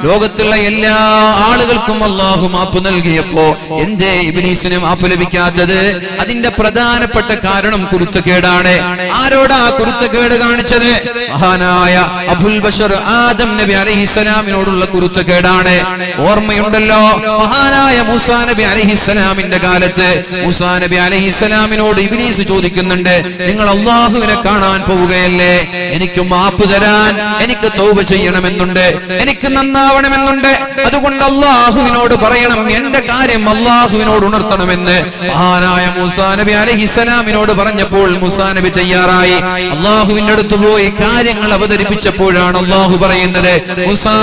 ലോകത്തുള്ള എല്ലാ ആളുകൾക്കും അല്ലാഹു മാപ്പ് നൽകിയപ്പോ എന്തേ ഇബ്ലീസിന് മാപ്പ് ലഭിക്കാത്തത്? അതിന്റെ പ്രധാനപ്പെട്ട കാരണം കുരുത്തക്കേടാണ്. ആരോടാ കുരുത്തക്കേട് കാണിച്ചത്? മഹാനായ അബുൽ ബശർ ആദം നബി അലൈഹിസ്സലാമിനോടുള്ള കുരുത്തക്കേടാണ്. ഓർമ്മയുണ്ടല്ലോ, മഹാനായ മൂസാ നബി അലൈഹിസ്സലാമിന്റെ കാലത്ത് മൂസാ നബി അലൈഹിസ്സലാമിനോട് ഇബ്ലീസ് ചോദിക്കുന്നുണ്ട്, നിങ്ങൾ അല്ലാഹുവിനെ കാണാൻ പോവുകയല്ലേ? എനിക്ക് മാപ്പ് തരാൻ, എനിക്ക് തൗബ ചെയ്യണമെന്നുണ്ട്, എനിക്ക് നന്നാവണമെന്നുണ്ട്. അതുകൊണ്ട് അല്ലാഹുവിനോട് പറയണം, എന്റെ കാര്യം അല്ലാഹുവിനോട് ഉണർത്തണമെന്ന് മഹാനായ മൂസാ നബി അലൈഹിസ്സലാമിനോട് പറഞ്ഞപ്പോൾ മൂസാ നബി തയ്യാറായി. അല്ലാഹുവിന്റെ അടുത്ത് പോയി കാര്യങ്ങൾ അവതരിപ്പിച്ചപ്പോഴാണ് അല്ലാഹു പറയുന്നത്, മൂസാ,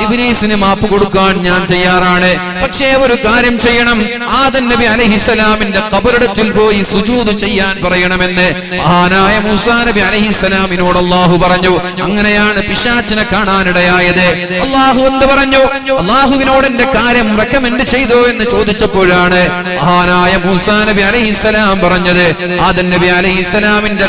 ഇബ്ലീസിന് മാപ്പ് കൊടുക്കാൻ ഞാൻ തയ്യാറാണ്, പക്ഷേ ഒരു കാര്യം ചെയ്യണം, ആദം നബി അലൈഹിസ്സലാമിന്റെ ഖബറിടത്തിൽ പോയി സുജൂദ് ചെയ്യാൻ പറയണമെന്ന് മഹാനായ മൂസാ നബി അലൈഹിസ്സലാമിനോട് അല്ലാഹു പറഞ്ഞു. അങ്ങനെയാണ് പിശാചിനെ കാണാനിടയായത്. അല്ലാഹു എന്ത് പറഞ്ഞു? അല്ലാഹുവിനോട് എന്റെ കാര്യം റെക്കമെൻഡ് ചെയ്തോ എന്ന് ചോദിച്ചപ്പോഴാണ് മഹാനായ മൂസാ നബി അലൈഹിസ്സലാം പറഞ്ഞത്, ആദം നബി അലൈഹിസ്സലാമിന്റെ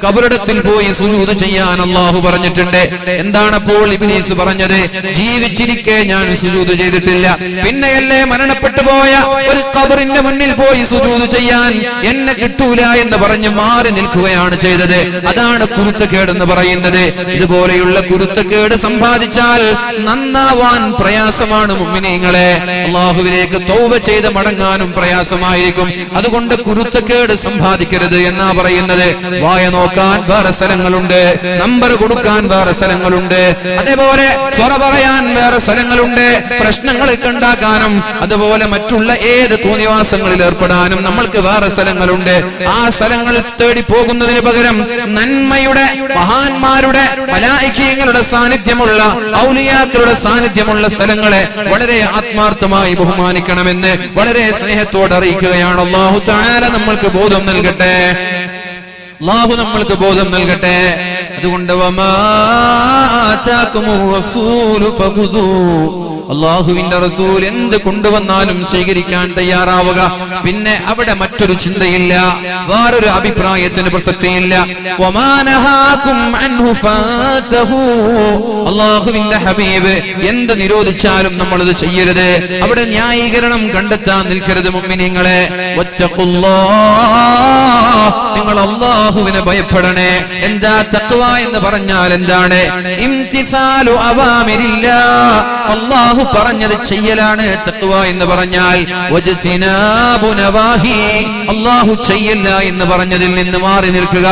ഖബറിടത്തിൽ പോയി സുജൂദ് ചെയ്യാൻ അല്ലാഹു പറഞ്ഞിട്ടുണ്ട്. എന്താണപ്പോൾ ഇബ്ലീസ് പറഞ്ഞത്? ജീവിച്ചിരിക്കെ ഞാൻ സുജൂദ് ചെയ്തിട്ടില്ല, പിന്നെയല്ലേ മരണപ്പെട്ടു പോയ ഒരു ഖബറിന്റെ മുന്നിൽ പോയി സുജൂദ് ചെയ്യാൻ എന്നെ കിട്ടൂല എന്ന് പറഞ്ഞ് മാറി നിൽക്കുകയാണ് ചെയ്തത്. അതാണ് കുരുത്തക്കേട് എന്ന് പറയുന്നത്. ഇതുപോലെയുള്ള കുരുത്തക്കേട് സമ്പാദിച്ചാൽ നന്നാവാൻ പ്രയാസമാണ് മുഅ്മിനീങ്ങളെ. അല്ലാഹുവിലേക്ക് തൗബ ചെയ്ത് മടങ്ങാനും പ്രയാസമായിരിക്കും. അതുകൊണ്ട് കുരുത്തക്കേട് സമ്പാദിക്കരുത് എന്നാ പറയുന്നത്. വായ നോക്കാൻ വേറെ സ്ഥലങ്ങളുണ്ട്, നമ്പർ കൊടുക്കാൻ വേറെ സ്ഥലങ്ങളുണ്ട്, അതേപോലെ സ്വറ പറയാൻ വേറെ സ്ഥലങ്ങളുണ്ട്, പ്രശ്നങ്ങളൊക്കെ ഉണ്ടാക്കാനും അതുപോലെ മറ്റുള്ള ഏത് തോന്നിവാസങ്ങളിൽ ഏർപ്പെടാനും നമ്മൾക്ക് വേറെ സ്ഥലങ്ങളുണ്ട്. ആ സ്ഥലങ്ങൾ തേടി പോകുന്നതിന് പകരം നന്മയുടെ, മഹാന്മാരുടെ, മലായികീങ്ങളുടെ സാന്നിധ്യമുള്ള, ഔലിയാക്കളുടെ സാന്നിധ്യമുള്ള സ്ഥലങ്ങളെ വളരെ ആത്മാർത്ഥമായി ബഹുമാനിക്കണമെന്ന് വളരെ സ്നേഹത്തോടെ അറിയിക്കുകയാണ്. അല്ലാഹു തആല നമ്മൾക്ക് ബോധം നൽകട്ടെ, അല്ലാഹു നമ്മൾക്ക് ബോധം നൽകട്ടെ. അതുകൊണ്ട് വമാ ആതാകുമുർ റസൂലു ഫഖുദൂ, അല്ലാഹുവിന്റെ റസൂൽ എന്ത് കൊണ്ടുവന്നാലും സ്വീകരിക്കാൻ തയ്യാറാവുക. പിന്നെ അവിടെ മറ്റൊരു ചിന്തയില്ല, വേറൊരു അഭിപ്രായത്തിന് പ്രസക്തിയില്ല. വമാ നഹാകും അൻഹു ഫാതഹു, അല്ലാഹുവിന്റെ ഹബീബ് എന്ത് നിരോധിച്ചാലും നമ്മൾ ഇത് ചെയ്യരുത്. അവിടെ ന്യായീകരണം കണ്ടെത്താൻ നിൽക്കരുത് മുഅ്മിനീങ്ങളെ. വത്തഖുല്ലാഹ്, നിങ്ങൾ അല്ലാഹുവിനെ ഭയപ്പെടണേ. എന്താ തഖ്വ എന്ന് പറഞ്ഞാൽ എന്താണ്? ഇംതിസാലു അവാമിരില്ലാഹ്, അല്ലാഹു പറഞ്ഞത് ചെയ്യലാണ് തഖ്വ എന്ന് പറഞ്ഞാൽ. വജ്തിനാബു നവാഹി, അല്ലാഹു ചെയ്യല്ല എന്ന് പറഞ്ഞതിൽ നിന്ന് മാറി നിൽക്കുക.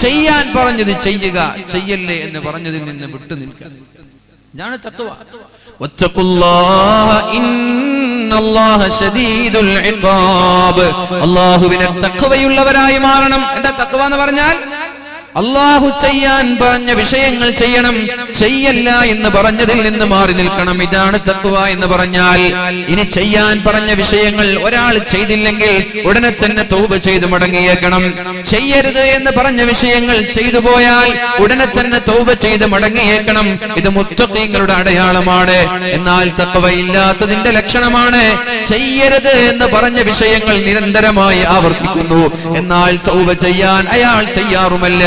ചെയ്യാൻ പറഞ്ഞത് ചെയ്യുക, ചെയ്യല്ലേ എന്ന് പറഞ്ഞതിൽ നിന്ന് വിട്ടു നിൽക്കുക. ഇതാണ് തഖ്വ. വത്തഖുല്ലാഹ ഇന്നല്ലാഹ ശദീദുൽ ഇഖാബ്, അല്ലാഹുവിനെ തഖ്വയുള്ളവരായി മാറണം. എന്താ തഖ്വ എന്ന് പറഞ്ഞാൽ? അല്ലാഹു ചെയ്യാൻ പറഞ്ഞ വിഷയങ്ങൾ ചെയ്യണം, ചെയ്യല്ല എന്ന് പറഞ്ഞതിൽ നിന്ന് മാറി നിൽക്കണം. ഇതാണ് തഖ്വ എന്ന് പറഞ്ഞാൽ. ഇനി ചെയ്യാൻ പറഞ്ഞ വിഷയങ്ങൾ ഒരാൾ ചെയ്തില്ലെങ്കിൽ ഉടനെ തന്നെ തൗബ ചെയ്ത് മടങ്ങിയേക്കണം. ചെയ്യരുത് എന്ന് പറഞ്ഞ വിഷയങ്ങൾ ചെയ്തു പോയാൽ ഉടനെ തന്നെ തൗബ ചെയ്ത് മടങ്ങിയേക്കണം. ഇത് മുത്തഖീങ്ങളുടെ അടയാളമാണ്. എന്നാൽ തഖ്വ ഇല്ലാത്തതിന്റെ ലക്ഷണമാണ്. ചെയ്യരുത് എന്ന് പറഞ്ഞ വിഷയങ്ങൾ നിരന്തരമായി ആവർത്തിക്കുന്നു, എന്നാൽ തൗബ ചെയ്യാൻ അയാൾ തയ്യാറുമല്ല.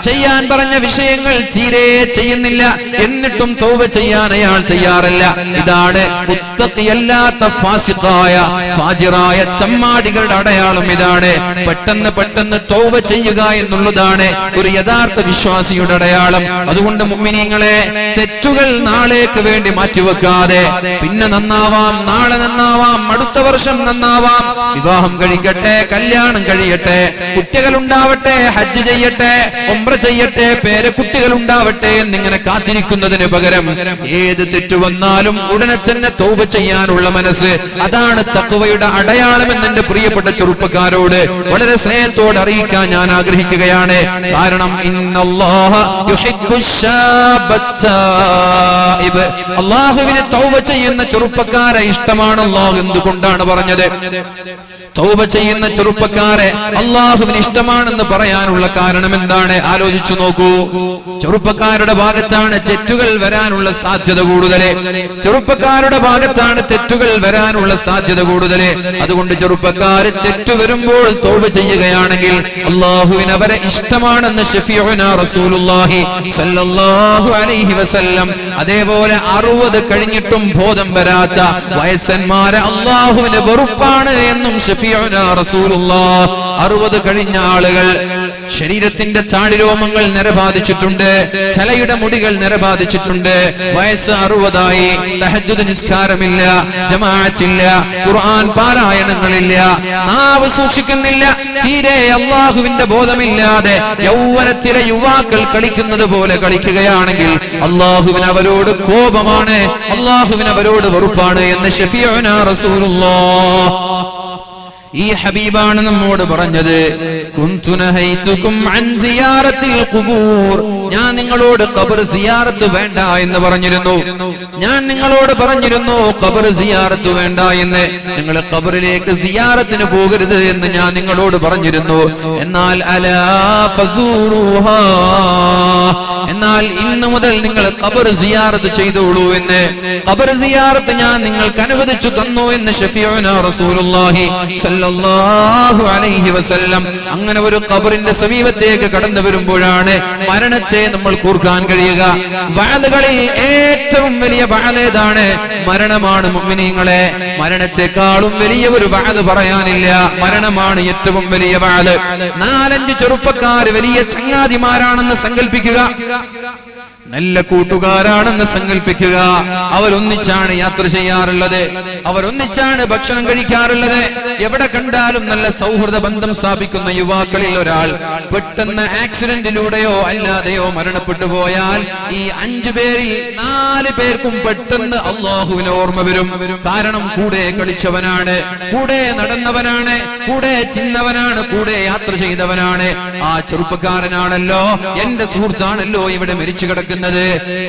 ചെയ്യാൻ പറഞ്ഞ വിഷയങ്ങൾ തീരെ ചെയ്യുന്നില്ല, എന്നിട്ടും തൗബ ചെയ്യാൻ അയാൾ തയ്യാറല്ല. ഇതാണ് മുത്തഖിയല്ലാത്ത ഫാസിഖായ, ഫാജിറായ ചമ്മാടികളുടെ അടയാളം. ഇതാണ് പെട്ടെന്ന് പെട്ടെന്ന് തൗബ ചെയ്യുക എന്നുള്ളതാണ് ഒരു യഥാർത്ഥ വിശ്വാസിയുടെ അടയാളം. അതുകൊണ്ട് മുഅ്മിനീങ്ങളെ, തെറ്റുകൾ നാളേക്ക് വേണ്ടി മാറ്റിവെക്കാതെ, പിന്നെ നന്നാവാം, നാളെ നന്നാവാം, അടുത്ത വർഷം നന്നാവാം, വിവാഹം കഴിക്കട്ടെ, കല്യാണം കഴിയട്ടെ, കുട്ടികൾ ഉണ്ടാവട്ടെ, ഹജ്ജ് ചെയ്യട്ടെ, ഉംറ ചെയ്യട്ടെ, പേരക്കുട്ടികൾ ഉണ്ടാവട്ടെ എന്നിങ്ങനെ കാത്തിരിക്കുന്നതിന് പകരം ഏത് തെറ്റു വന്നാലും ഉടനെ തന്നെ തൗബ ചെയ്യാനുള്ള മനസ്സ്, അതാണ് തഖ്വയുടെ അടയാളം എന്ന് എന്റെ പ്രിയപ്പെട്ട ചെറുപ്പക്കാരോട് വളരെ സ്നേഹത്തോടെ അറിയിക്കാൻ ഞാൻ ആഗ്രഹിക്കുകയാണ്. കാരണം ഇന്നല്ലാഹ യുഹിബ്ബുശ്ശാബത്തായിബ്, അല്ലാഹുവിനെ തൗബ ചെയ്യുന്ന ചെറുപ്പക്കാരെ ഇഷ്ടമാണ്. അല്ലാഹു എന്തുകൊണ്ടാണ് പറഞ്ഞത്? തൗബ ചെയ്യുന്ന ചെറുപ്പക്കാരെ അല്ലാഹുവിന് ഇഷ്ടമാണെന്ന് പറയാനുള്ള കാരണം എന്താണ്? ആലോചിച്ചു നോക്കൂ. ചെറുപ്പക്കാരുടെ ഭാഗത്താണ് ഭാഗത്താണ് തെറ്റുകൾ വരാനുള്ള സാധ്യത കൂടുതൽ. ചെറുപ്പക്കാരുടെ ഭാഗത്താണ് തെറ്റുകൾ വരാനുള്ള സാധ്യത കൂടുതൽ. അതുകൊണ്ട് ചെറുപ്പക്കാർ തെറ്റു വരുമ്പോൾ തൗബ ചെയ്യുകയാണെങ്കിൽ അല്ലാഹുവിന് അവരെ ഇഷ്ടമാണെന്ന് ശഫീഉനാ റസൂലുള്ളാഹി സ്വല്ലല്ലാഹു അലൈഹി വസല്ലം. അതേപോലെ 60 കഴിഞ്ഞിട്ടും ബോധം വരാത്ത വയസ്സന്മാരെ അല്ലാഹുവിന് വെറുപ്പാണ് എന്നും ശഫീഉനാ റസൂലുള്ളാഹ്. 60 കഴിഞ്ഞ ആളുകൾ ശരീരത്തിന്റെ താടിരോമങ്ങൾ നിരബാധിച്ചിട്ടുണ്ട്, തലയുടെ മുടികൾ നിരബാധിച്ചിട്ടുണ്ട്, വയസ്സ് 60ആയി, തഹജ്ജുദ് നിസ്കാരമില്ല, ജമാഅത്തില്ല, ഖുർആൻ പാരായണങ്ങളില്ല, നാവ് സൂക്ഷിക്കുന്നില്ല, തീരെ അല്ലാഹുവിന്റെ ബോധമില്ലാതെ യൗവനത്തിലെ യുവാക്കൾ കളിക്കുന്നത് പോലെ കളിക്കുകയാണെങ്കിൽ അല്ലാഹുവിന് അവരോട് കോപമാണ്, അല്ലാഹുവിന് അവരോട് വെറുപ്പാണ് എന്ന് ശഫീഉനാ റസൂലുള്ളാഹ്. ഈ ഹബീബാണ് നമ്മോട് പറഞ്ഞത്, കുന്തു നഹൈതുകും അൻ സിയാറത്തിൽ ഖുബൂർ, ഞാൻ നിങ്ങളോട് ഖബർ സിയാറത്ത് വേണ്ട എന്ന് പറഞ്ഞിരുന്നു. ഞാൻ നിങ്ങളോട് പറഞ്ഞിരുന്നു ഖബർ സിയാറത്ത് വേണ്ട എന്ന്. നിങ്ങൾ ഖബറിലേക്ക് സിയാറത്തിന് പോകരുത് എന്ന് ഞാൻ നിങ്ങളോട് പറഞ്ഞിരുന്നു. എന്നാൽ അലാ ഫസൂറുഹാ, എന്നാൽ ഇന്നു മുതൽ നിങ്ങൾ ഖബർ സിയാറത്ത് ചെയ്തോളൂ എന്ന്, ഖബർ സിയാറത്ത് ഞാൻ നിങ്ങൾക്ക് അനുവദിച്ചു തന്നു എന്ന് ശഫീഉനാ റസൂലുള്ളാഹി സ്വല്ലല്ലാഹു അലൈഹി വസല്ലം. അങ്ങനെ ഒരു ഖബറിന്റെ സമീപത്തേക്ക് കടന്നു വരുമ്പോഴാണ് മരണത്തെ നമ്മൾ കൂർക്കാൻ കഴിയുക. വഅദുകളിൽ ഏറ്റവും വലിയ വഅദ് ഏതാണ്? മരണമാണ് മുഅ്മിനീങ്ങളെ. മരണത്തെക്കാളും വലിയ ഒരു വഅദ് പറയാനില്ല. മരണമാണ് ഏറ്റവും വലിയ വഅദ്. 4-5 ചെറുപ്പക്കാർ വലിയ ചങ്ങാതിമാരാണെന്ന് സങ്കല്പിക്കുക, നല്ല കൂട്ടുകാരാണെന്ന് സങ്കല്പിക്കുക. അവരൊന്നിച്ചാണ് യാത്ര ചെയ്യാറുള്ളത്, അവരൊന്നിച്ചാണ് ഭക്ഷണം കഴിക്കാറുള്ളത്. എവിടെ കണ്ടാലും നല്ല സൗഹൃദ ബന്ധം സ്ഥാപിക്കുന്ന യുവാക്കളിൽ ഒരാൾ പെട്ടെന്ന് ആക്സിഡന്റിലൂടെയോ അല്ലാതെയോ മരണപ്പെട്ടു പോയാൽ ഈ 5 പേരിൽ 4 പേർക്കും പെട്ടെന്ന് അല്ലാഹുവിനെ ഓർമ്മ വരും. കാരണം കൂടെ കളിച്ചവനാണ്, കൂടെ നടന്നവനാണ്, കൂടെ ചിന്നവനാണ്, കൂടെ യാത്ര ചെയ്തവനാണ്. ആ ചെറുപ്പക്കാരനാണല്ലോ, എന്റെ സുഹൃത്താണല്ലോ ഇവിടെ മരിച്ചു കിടക്കുന്നത്.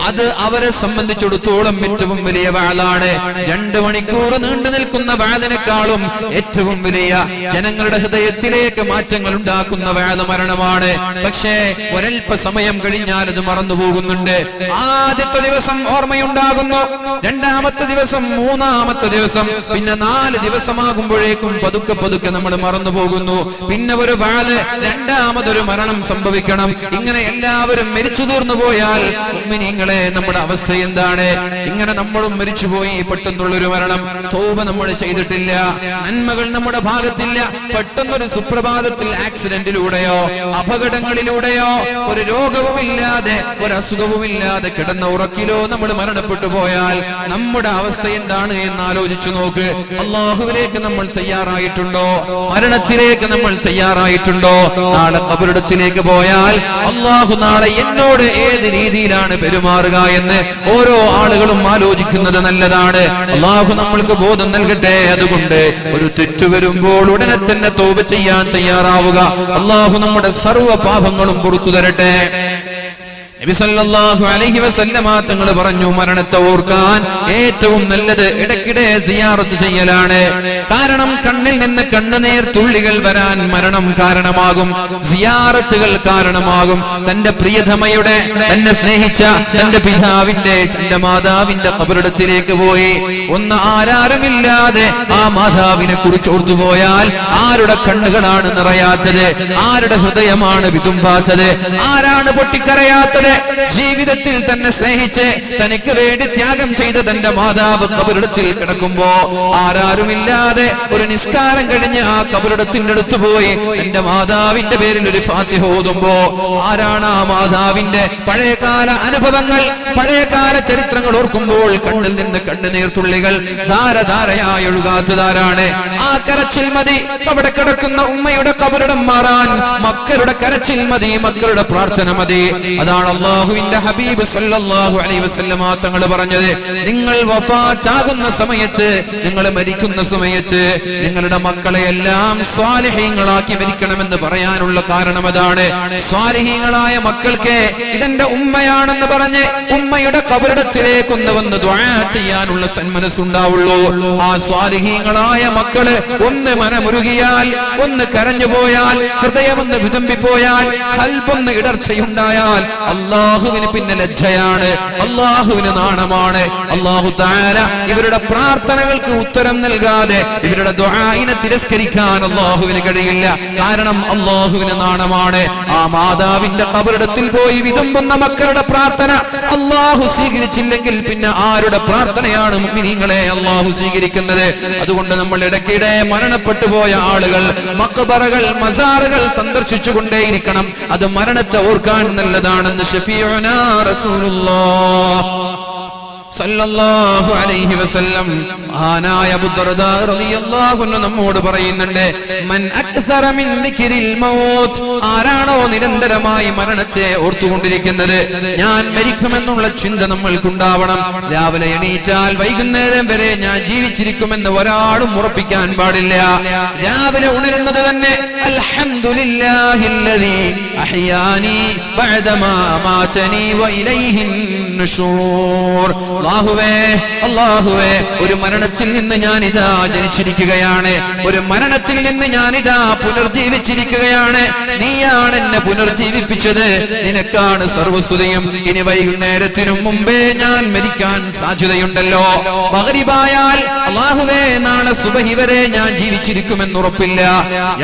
അത് അവരെ സംബന്ധിച്ചിടത്തോളം ഏറ്റവും വലിയ വഅദാണ്. 2 മണിക്കൂർ നീണ്ടു നിൽക്കുന്ന വഅദിനേക്കാളും ഏറ്റവും വലിയ ജനങ്ങളുടെ ഹൃദയത്തിലേക്ക് മാറ്റങ്ങൾ ഉണ്ടാക്കുന്ന വഅദ് മരണമാണ്. പക്ഷേ ഒരൽപ്പ സമയം കഴിഞ്ഞാൽ അത് മറന്നു പോകുന്നുണ്ട്. ആദ്യത്തെ ദിവസം ഓർമ്മയുണ്ടാകുന്നു, 2ാമത്തെ ദിവസം, 3ാമത്തെ ദിവസം, പിന്നെ 4 ദിവസമാകുമ്പോഴേക്കും പതുക്കെ പതുക്കെ നമ്മൾ മറന്നു പോകുന്നു. പിന്നെ ഒരു വഅദ്, 2ാമതൊരു മരണം സംഭവിക്കണം. ഇങ്ങനെ എല്ലാവരും മരിച്ചു തീർന്നു പോയാൽ മുഅ്മിനീങ്ങളെ നമ്മുടെ അവസ്ഥ എന്താണ്? ഇങ്ങനെ നമ്മളും മരിച്ചുപോയി, പെട്ടെന്നുള്ളൊരു മരണം, തൗബ നമ്മൾ ചെയ്തിട്ടില്ല, നന്മകൾ നമ്മുടെ ഭാഗത്തില്ല. പെട്ടെന്നൊരു സുപ്രഭാതത്തിൽ ആക്സിഡന്റിലൂടെയോ അപകടങ്ങളിലൂടെയോ ഒരു രോഗവുമില്ലാതെ ഒരു അസുഖവുമില്ലാതെ കിടന്ന ഉറക്കിലോ നമ്മൾ മരണപ്പെട്ടു പോയാൽ നമ്മുടെ അവസ്ഥ എന്താണ് എന്ന് ആലോചിച്ചു നോക്ക്. അല്ലാഹുവിലേക്ക് നമ്മൾ തയ്യാറായിട്ടുണ്ടോ? മരണത്തിലേക്ക് നമ്മൾ തയ്യാറായിട്ടുണ്ടോ? നാളെ ഖബറിടത്തിലേക്ക് പോയാൽ അല്ലാഹു നാളെ എന്നോട് ഏത് രീതിയിലാണ് പെരുമാറുക എന്ന് ഓരോ ആളുകളും ആലോചിക്കുന്നത് നല്ലതാണ്. അല്ലാഹു നമ്മൾക്ക് ബോധം നൽകട്ടെ. അതുകൊണ്ട് ഒരു തെറ്റു വരുമ്പോൾ ഉടനെ തന്നെ തൗബ ചെയ്യാൻ തയ്യാറാവുക. അല്ലാഹു നമ്മുടെ സർവ്വ പാപങ്ങളും പുറത്തു തരട്ടെ. നബി സല്ലല്ലാഹു അലൈഹി വസല്ലമ തങ്ങൾ പറഞ്ഞു, മരണത്തെ ഓർക്കാൻ ഏറ്റവും നല്ലത് ഇടയ്ക്കിടെ സിയാറത്ത് ചെയ്യലാണ്. കാരണം കണ്ണിൽ നിന്ന് കണ്ണുനീർ തുള്ളികൾ വരാൻ മരണം കാരണമാകും, സിയാറത്തുകൾ കാരണമാകും. തന്റെ പ്രിയതമയുടെ, തന്നെ സ്നേഹിച്ച തന്റെ പിതാവിന്റെ, തന്റെ മാതാവിന്റെ ഖബറിടത്തിലേക്ക് പോയി ഒന്ന് ആരാരുമില്ലാതെ ആ മാതാവിനെ കുറിച്ച് ഓർത്തുപോയാൽ ആരുടെ കണ്ണുകളാണ് നിറയാത്തത്? ആരുടെ ഹൃദയമാണ് വിതുമ്പാത്തത്? ആരാണ് പൊട്ടിക്കരയാത്തത്? ജീവിതത്തിൽ തന്നെ സ്നേഹിച്ച് തനിക്ക് വേണ്ടി ത്യാഗം ചെയ്ത തന്റെ മാതാവ് ഖബറിടത്തിൽ കിടക്കുമ്പോ ആരാരുമില്ലാതെ ഒരു നിസ്കാരം കഴിഞ്ഞ് ആ ഖബറിടത്തിന്റെ അടുത്ത് പോയി എന്റെ മാതാവിന്റെ പേരിൽ ഒരു ഫാത്തിഹ ഓതുമ്പോ ആരാണ് ആ മാതാവിന്റെ പഴയകാല അനുഭവങ്ങൾ, പഴയകാല ചരിത്രങ്ങൾ ഓർക്കുമ്പോൾ കണ്ണിൽ നിന്ന് കണ്ണുനീർ തുള്ളികൾ ധാരധാരയായി ഒഴുകാത്തതാരാണ്? ആ കരച്ചിൽ മതി അവിടെ കിടക്കുന്ന ഉമ്മയുടെ ഖബറിടം മാറാൻ. മക്കളുടെ കരച്ചിൽ മതി, മക്കളുടെ പ്രാർത്ഥന മതി. അതാണ് അല്ലാഹുവിന്റെ ഹബീബ് സല്ലല്ലാഹു അലൈഹി വസല്ലമ തങ്ങൾ പറഞ്ഞത്. നിങ്ങൾ വഫാത്താകുന്ന സമയത്ത്, നിങ്ങൾ മരിക്കുന്ന സമയത്ത് നിങ്ങളുടെ മക്കളെ എല്ലാം സ്വാലിഹീങ്ങളാക്കി മരിക്കണമെന്ന് പറയാനുള്ള കാരണം അതാണ്. സ്വാലിഹീങ്ങളായ മക്കൾക്ക് ഇതെന്റെ ഉമ്മയാണെന്ന് പറഞ്ഞ് ഉമ്മയുടെ ഖബറിടത്തിലേക്ക് ഒന്ന് വന്ന് ദുആ ചെയ്യാനുള്ള സന്മനസ്സുണ്ടാവുള്ളൂ. ആ സ്വാലിഹീങ്ങളായ മക്കള് ഒന്ന് മനമുരുകിയാൽ, ഒന്ന് കരഞ്ഞുപോയാൽ, ഹൃദയമൊന്ന് വിതുമ്പിപ്പോയാൽ, ഖൽബൊന്ന് ഇടർച്ചയുണ്ടായാൽ അള്ളാഹുവിന് പിന്നെ ലജ്ജയാണ്, അള്ളാഹുവിന് നാണമാണ്. അള്ളാഹു തആല ഇവരുടെ പ്രാർത്ഥനകൾക്ക് ഉത്തരം നൽകാതെ ഇവരുടെ ദുആഇനെ തിരസ്കരിക്കാൻ അള്ളാഹുവിന് കഴിയില്ല. കാരണം അള്ളാഹുവിന് നാണമാണ്. ആ മാതാവിന്റെ ഖബറിടത്തിൽ പോയി വിതുമ്പുന്ന മക്കളുടെ പ്രാർത്ഥന അള്ളാഹു സ്വീകരിച്ചില്ലെങ്കിൽ പിന്നെ ആരുടെ പ്രാർത്ഥനയാണ് മുഅ്മിനീങ്ങളെ അള്ളാഹു സ്വീകരിക്കുന്നത്? അതുകൊണ്ട് നമ്മൾ ഇടയ്ക്കിടെ മരണപ്പെട്ടു പോയ ആളുകൾ മഖബറകൾ മസാറുകൾ സന്ദർശിച്ചു കൊണ്ടേയിരിക്കണം. അത് മരണത്തെ ഓർക്കാൻ നല്ലതാണെന്ന് ശഫീഉനാ റസൂലുള്ളാഹ് സല്ലല്ലാഹു അലൈഹി വസല്ലം മഹാനായ അബൂ ദർദാ റളിയല്ലാഹു അൻഹു നമ്മോട് പറയുന്നുണ്ട്, മൻ അക്സറ മിൻ ദിക്രിൽ മൗത്ത്, ആരാണോ നിരന്തരമായി മരണത്തെ ഓർത്തുകൊണ്ടിരിക്കുന്നത്, ഞാൻ മരിക്കുമെന്നുള്ള ചിന്ത നമ്മൾക്കുണ്ടാവണം. രാവിലെ എണീറ്റാൽ വൈകുന്നേരം വരെ ഞാൻ ജീവിച്ചിരിക്കുമെന്ന് ഒരാളും ഉറപ്പിക്കാൻ പാടില്ല. രാവിലെ ഉണരുന്നത് തന്നെ അൽഹംദുലില്ലാഹില്ലദീ അഹ്യാനി ബഅദമാ അമാതനി വഇലൈഹിൻ നുശൂർ. അല്ലാഹുവേ, ഒരു മരണത്തിൽ നിന്ന് ഞാൻ ഇതാ ജനിച്ചിരിക്കുകയാണ്, ഒരു മരണത്തിൽ നിന്ന് ഞാൻ ഇതാ പുനർജീവിച്ചിരിക്കുകയാണ്. നീയാണ് എന്നെ പുനർജീവിപ്പിച്ചത്, നിനക്കാണ് സർവസ്തുതിയും. ഇനി വൈകുന്നേരത്തിനും മുമ്പേ ഞാൻ മരിക്കാൻ സാധ്യതയുണ്ടല്ലോ. മഗ്രിബായാൽ അല്ലാഹുവേ നാളെ സുബഹി വരെ ഞാൻ ജീവിച്ചിരിക്കുമെന്ന് ഉറപ്പില്ല.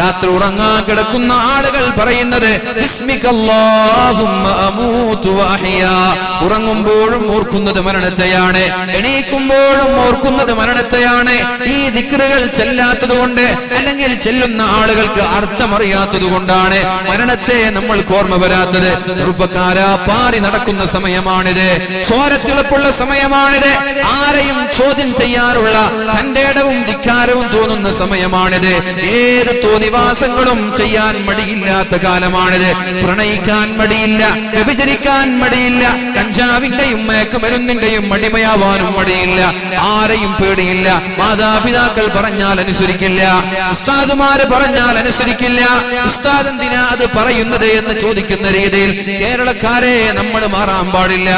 രാത്രി ഉറങ്ങാൻ കിടക്കുന്ന ആളുകൾ പറയുന്നത് ബിസ്മികല്ലാഹുമ്മ അമൂതു വഅഹ്യാ, ഉറങ്ങുമ്പോഴും ഓർക്കുന്നത് മരണത്തെയാണ്, എണീക്കുമ്പോഴും ഓർക്കുന്നത് മരണത്തെയാണ്. ഈ ദിക്റുകൾ ചെല്ലാത്തത് കൊണ്ട് അല്ലെങ്കിൽ ചെല്ലുന്ന ആളുകൾക്ക് അർത്ഥമറിയാത്തത് കൊണ്ടാണ് മരണത്തെ നമ്മൾക്ക് ഓർമ്മ വരാത്തത്. ചെറുപ്പക്കാരാ, പാറി നടക്കുന്ന സമയമാണിത്, ചോരത്തിളപ്പുള്ള സമയമാണിത്, ആരെയും ചോദ്യം ചെയ്യാനുള്ള തന്റെ ഇടവും ധിക്കാരവും തോന്നുന്ന സമയമാണിത്. ഏത് തോന്നിവാസങ്ങളും ചെയ്യാൻ മടിയില്ലാത്ത കാലമാണിത്. പ്രണയിക്കാൻ മടിയില്ല, വ്യഭിചരിക്കാൻ മടിയില്ല, കഞ്ചാവിന്റെയും മയക്കുമരുന്നിന്റെയും അടിമയാവാനും മടിയില്ല, ആരെയും പേടിയില്ല. മാതാപിതാക്കൾ പറഞ്ഞാൽ അനുസരിക്കില്ല, ഉസ്താദുമാര് പറഞ്ഞാൽ അനുസരിക്കില്ല. ഉസ്താദ് എന്തിനാ അത് പറയുന്നത് എന്ന് ചോദിക്കുന്ന രീതിയിൽ കേരളക്കാരെ നമ്മൾ മാറാൻ പാടില്ല.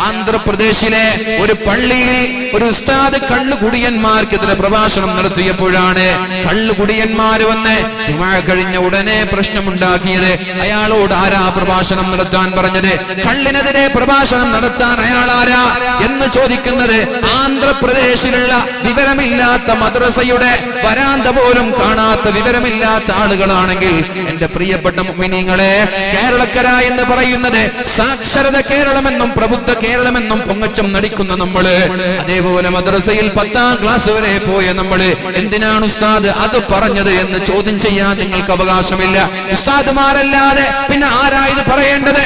ആന്ധ്രാപ്രദേശിലെ ഒരു പള്ളിയിൽ ഒരു ഉസ്താദ് കള്ളുകുടിയന്മാർക്കെതിരെ പ്രഭാഷണം നടത്തിയപ്പോഴാണ് കള്ളുകുടിയന്മാര് വന്ന് ജുമാ കഴിഞ്ഞ ഉടനെ പ്രശ്നമുണ്ടാക്കിയത്. അയാളോട് ആരാ പ്രഭാഷണം നടത്താൻ പറഞ്ഞത്? കള്ളിനെതിരെ പ്രഭാഷണം നടത്താൻ അയാൾ ആരാ എന്ന് ചോദിക്കുന്നത് ആന്ധ്രാപ്രദേശിലുള്ള വിവരമില്ലാത്ത മദ്രസയുടെ വരാന്ത പോലും കാണാത്ത വിവരമില്ലാത്ത ആളുകളാണെങ്കിൽ എന്റെ പ്രിയപ്പെട്ട മുഅ്മിനീങ്ങളെ, കേരളക്കര എന്ന് പറയുന്നത് സാക്ഷരത കേരളമെന്നും പ്രബുദ്ധ കേരളമെന്നും പൊങ്ങച്ചം നടിക്കുന്ന നമ്മള്, അതേപോലെ മദ്രസയിൽ 10ാം ക്ലാസ് വരെ പോയ നമ്മള് എന്തിനാണ് ഉസ്താദ് അത് പറഞ്ഞത് എന്ന് ചോദ്യം ചെയ്യാൻ നിങ്ങൾക്ക് അവകാശമില്ല. ഉസ്താദുമാരല്ലാതെ പിന്നെ ആരാ ഇത് പറയേണ്ടത്?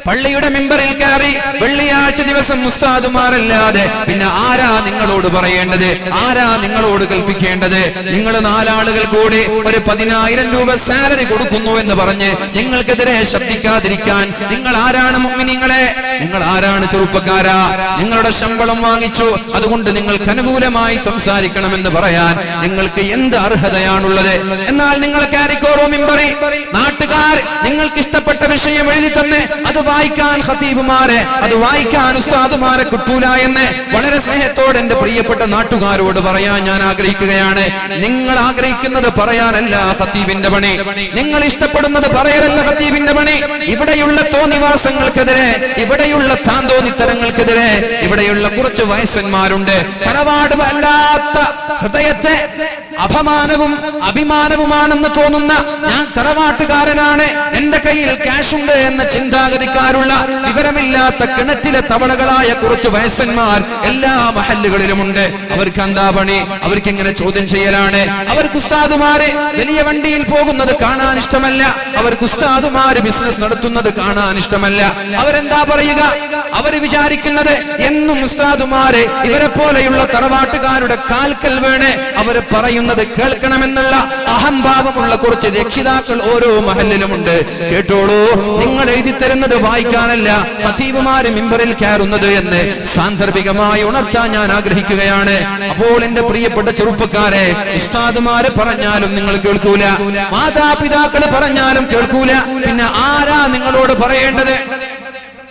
പള്ളിയുടെ മിമ്പറിൽ കയറി വെള്ളിയാഴ്ച ദിവസം ഉസ്താദുമാരല്ലാതെ പിന്നെ ആരാ നിങ്ങളോട് പറയേണ്ടത്? ആരാ നിങ്ങളോട് കൽപ്പിക്കേണ്ടത്? നിങ്ങൾ 4 ആളുകൾ കൂടി ഒരു 10,000 രൂപ സാലറി കൊടുക്കുന്നു എന്ന് പറഞ്ഞ് നിങ്ങൾക്കെതിരെ ശബ്ദിക്കാതിരിക്കാൻ നിങ്ങൾ ആരാണ് മുഅ്മിനീങ്ങളെ? നിങ്ങൾ ആരാണ് ചെറുപ്പക്കാരാ? നിങ്ങളുടെ ശമ്പളം വാങ്ങിച്ചു, അതുകൊണ്ട് നിങ്ങൾക്ക് അനുകൂലമായി സംസാരിക്കണമെന്ന് പറയാൻ നിങ്ങൾക്ക് എന്ത് അർഹതയാണുള്ളത്? എന്നാൽ നിങ്ങൾ കയറിക്കോറോ മിമ്പറിൽ, നാട്ടുകാർ നിങ്ങൾക്ക് ഇഷ്ടപ്പെട്ട വിഷയം എഴുതി തന്നെ അത് വായിക്കാൻ ഖതീബുമാരെ, അത് വായിക്കാൻ ഉസ്താദുമാരെ കിട്ടൂല എന്ന് വളരെ സ്നേഹത്തോടെ എന്റെ പ്രിയപ്പെട്ട നാട്ടുകാരോട് പറയാൻ ഞാൻ ആഗ്രഹിക്കുകയാണ്. നിങ്ങൾ ആഗ്രഹിക്കുന്നത് പറയാനല്ല ഖതീബിന്റെ പണി, നിങ്ങൾ ഇഷ്ടപ്പെടുന്നത് പറയലല്ല ഖതീബിന്റെ പണി. ഇവിടെയുള്ള തോന്നിവാസങ്ങൾക്കെതിരെ, ഇവിടെയുള്ള താന്തോന്നിത്തരങ്ങൾക്കെതിരെ ഇവിടെയുള്ള കുറച്ച് വയസ്സന്മാരുണ്ട്. തറവാട് വല്ലാത്ത ഹൃദയത്തെ അപമാനവും അഭിമാനവുമാണെന്ന് തോന്നുന്ന, ഞാൻ തറവാട്ടുകാരനാണ്, എന്റെ കയ്യിൽ ക്യാഷ് ഉണ്ട് എന്ന ചിന്താഗതിക്കാരുള്ള വിവരമില്ലാത്ത കിണറ്റിലെ തവളകളായ കുറച്ച് വയസ്സന്മാർ എല്ലാ മഹല്ലുകളിലുമുണ്ട്. അവർക്ക് എന്താ പണി? അവർക്ക് ഇങ്ങനെ ചോദ്യം ചെയ്യലാണ്. അവർക്ക് ഉസ്താദുമാര് വലിയ വണ്ടിയിൽ പോകുന്നത് കാണാൻ ഇഷ്ടമല്ല, അവർക്ക് ഉസ്താദുമാര് ബിസിനസ് നടത്തുന്നത് കാണാൻ ഇഷ്ടമല്ല. അവരെന്താ പറയുക? അവർ വിചാരിക്കുന്നത് എന്നും ഉസ്താദുമാര് ഇവരെ പോലെയുള്ള തറവാട്ടുകാരുടെ കാൽക്കൽ വീണ് അവർ പറയുന്നത് കേൾക്കണമെന്നുള്ള അഹംഭാവമുള്ള കുറച്ച് രക്ഷിതാക്കൾ ഓരോ മഹല്ലിലുമുണ്ട്. കേട്ടോളൂ, നിങ്ങൾ എഴുതി തരുന്നത് വായിക്കാനല്ല ഖതീബുമാര് മിമ്പറിൽ കയറുന്നത് എന്ന് സാന്ദർഭികമായി ഉണർത്താൻ ഞാൻ ആഗ്രഹിക്കുകയാണ്. അപ്പോൾ എന്റെ പ്രിയപ്പെട്ട ചെറുപ്പക്കാരെ, ഉസ്താദുമാര് പറഞ്ഞാലും നിങ്ങൾ കേൾക്കൂല, മാതാപിതാക്കൾ പറഞ്ഞാലും കേൾക്കൂല, പിന്നെ ആരാ നിങ്ങളോട് പറയേണ്ടത്?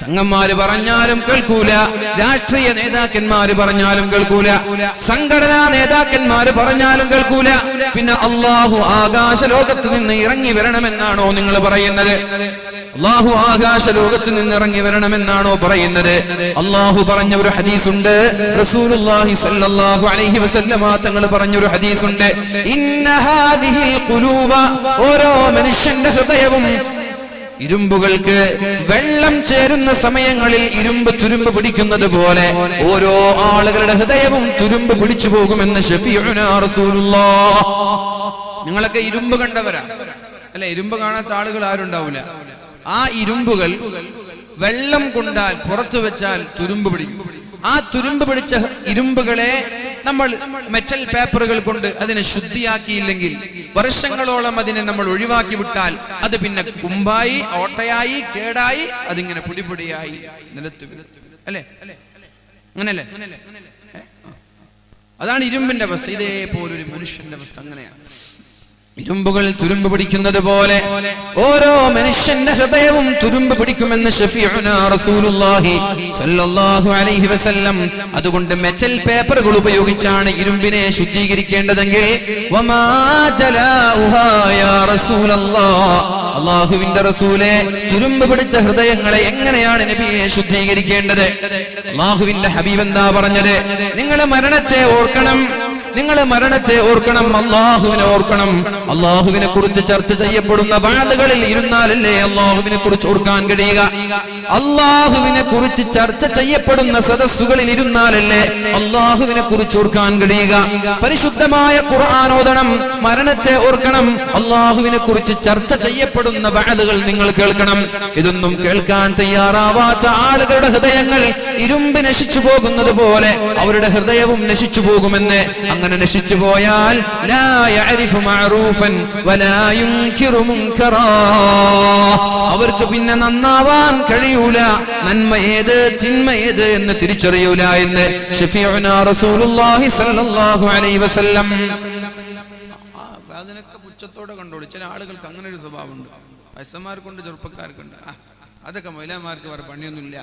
തങ്ങന്മാര് പറഞ്ഞാലും കേൾക്കൂല, രാഷ്ട്രീയ നേതാക്കന്മാര് പറഞ്ഞാലും കേൾക്കൂല, സംഘടനാ നേതാക്കന്മാര് പറഞ്ഞാലും കേൾക്കൂല. പിന്നെ അല്ലാഹു ആകാശ ലോകത്ത് നിന്ന് ഇറങ്ങി വരണമെന്നാണോ നിങ്ങൾ പറയുന്നത്? അള്ളാഹു ആകാശ ലോകത്ത് നിന്ന് ഇറങ്ങി വരണമെന്നാണോ പറയുന്നത്? അള്ളാഹു പറഞ്ഞ ഒരു ഹദീസുണ്ട്, റസൂലുള്ളാഹി സ്വല്ലല്ലാഹു അലൈഹി വസല്ലമ തങ്ങൾ പറഞ്ഞൊരു ഹദീസുണ്ട്, ഇന്ന ഹാദിഹിൽ ഖുലൂബ, ഓരോ മനുഷ്യന്റെ ഹൃദയവും ഇരുമ്പുകൾക്ക് വെള്ളം ചേരുന്ന സമയങ്ങളിൽ ഇരുമ്പ് തുരുമ്പ് പിടിക്കുന്നത് പോലെ ഓരോ ആളുകളുടെ ഹൃദയവും തുരുമ്പ് പിടിച്ചു പോകുമെന്ന് ശഫീഉനാ റസൂലുള്ളാഹ്. നിങ്ങളൊക്കെ ഇരുമ്പ് കണ്ടവരാ അല്ലെ? ഇരുമ്പ് കാണാത്ത ആളുകൾ ആരുണ്ടാവില്ല. ആ ഇരുമ്പുകൾ വെള്ളം കൊണ്ടാൽ പുറത്തു വെച്ചാൽ തുരുമ്പ് പിടിക്കും. ആ തുരുമ്പ് പിടിച്ച ഇരുമ്പുകളെ നമ്മൾ മെറ്റൽ പേപ്പറുകൾ കൊണ്ട് അതിനെ ശുദ്ധിയാക്കിയില്ലെങ്കിൽ, വർഷങ്ങളോളം അതിനെ നമ്മൾ ഒഴിവാക്കി വിട്ടാൽ അത് പിന്നെ കുമ്പായി, ഓട്ടയായി, കേടായി, അതിങ്ങനെ പൊടിപൊടിയായി നിലത്ത് അല്ലേ? അങ്ങനല്ലേ? അതാണ് ഇരുമ്പിന്റെ അവസ്ഥ. ഇതേപോലൊരു മനുഷ്യന്റെ അവസ്ഥ അങ്ങനെയാണ്. ഇരുമ്പുകൾ തുരുമ്പ് പിടിക്കുന്നത് പോലെ ഓരോ മനുഷ്യന്റെ ഹൃദയവും തുരുമ്പ് പിടിക്കുമെന്ന് ശഫീഉനാ റസൂലുള്ളാഹി സ്വല്ലല്ലാഹു അലൈഹി വസല്ലം. അതുകൊണ്ട് മെറ്റൽ പേപ്പറുകൾ ഉപയോഗിച്ചാണ് ഇരുമ്പിനെ ശുദ്ധീകരിക്കേണ്ടതെങ്കിൽ വമാ ജലാഉഹാ യാ റസൂലല്ലാഹ്, അല്ലാഹുവിന്റെ റസൂലേ, തുരുമ്പ് പിടിച്ച ഹൃദയങ്ങളെ എങ്ങനെയാണ് നബിയെ ശുദ്ധീകരിക്കേണ്ടത്? അല്ലാഹുവിന്റെ ഹബീബ് എന്താ പറഞ്ഞത്? നിങ്ങൾ മരണത്തെ ഓർക്കണം, നിങ്ങൾ മരണത്തെ ഓർക്കണം, അള്ളാഹുവിനെ ഓർക്കണം. അള്ളാഹുവിനെ കുറിച്ച് ചർച്ച ചെയ്യപ്പെടുന്ന വാദകളിൽ ഇരുന്നാലല്ലേ അള്ളാഹുവിനെ കുറിച്ച് ഓർക്കാൻ കഴിയുക? അള്ളാഹുവിനെ കുറിച്ച് ചർച്ച ചെയ്യപ്പെടുന്ന സദസ്സുകളിൽ ഇരുന്നാലല്ലേ അള്ളാഹുവിനെ കുറിച്ച് ഓർക്കാൻ കഴിയുക? പരിശുദ്ധമായ ഖുർആൻ ഓതണം, മരണത്തെ ഓർക്കണം, അള്ളാഹുവിനെ കുറിച്ച് ചർച്ച ചെയ്യപ്പെടുന്ന വാദകൾ നിങ്ങൾ കേൾക്കണം. ഇതൊന്നും കേൾക്കാൻ തയ്യാറാവാത്ത ആളുകളുടെ ഹൃദയങ്ങൾ ഇരുമ്പ് നശിച്ചു പോകുന്നത് പോലെ അവരുടെ ഹൃദയവും നശിച്ചു പോകുമെന്ന്. അങ്ങനെ നശിച്ചു പോയാൽ ലാ യഅരിഫു മഅറൂഫൻ വലാ യുൻകിറു മുൻകറാ, അവർക്ക് പിന്നെ നന്നാവാൻ കഴിയൂല, നന്മ ഏത് തിന്മ ഏത് എന്ന് തിരിച്ചറിയൂല എന്ന് ശഫീഉനാ റസൂലുള്ളാഹി സ്വല്ലല്ലാഹു അലൈഹി വസല്ലം. അതിനൊക്കെ പുച്ഛത്തോടെ കണ്ടോളൂ. ചില ആളുകൾക്ക് അങ്ങനെ ഒരു സ്വഭാവമുണ്ട്. വയസ്സന്മാർക്കുണ്ട്, ചെറുപ്പക്കാർക്കുണ്ട്. അതൊക്കെ മൊയ്ലാമാർക്ക് വേറെ പണിയൊന്നുമില്ല.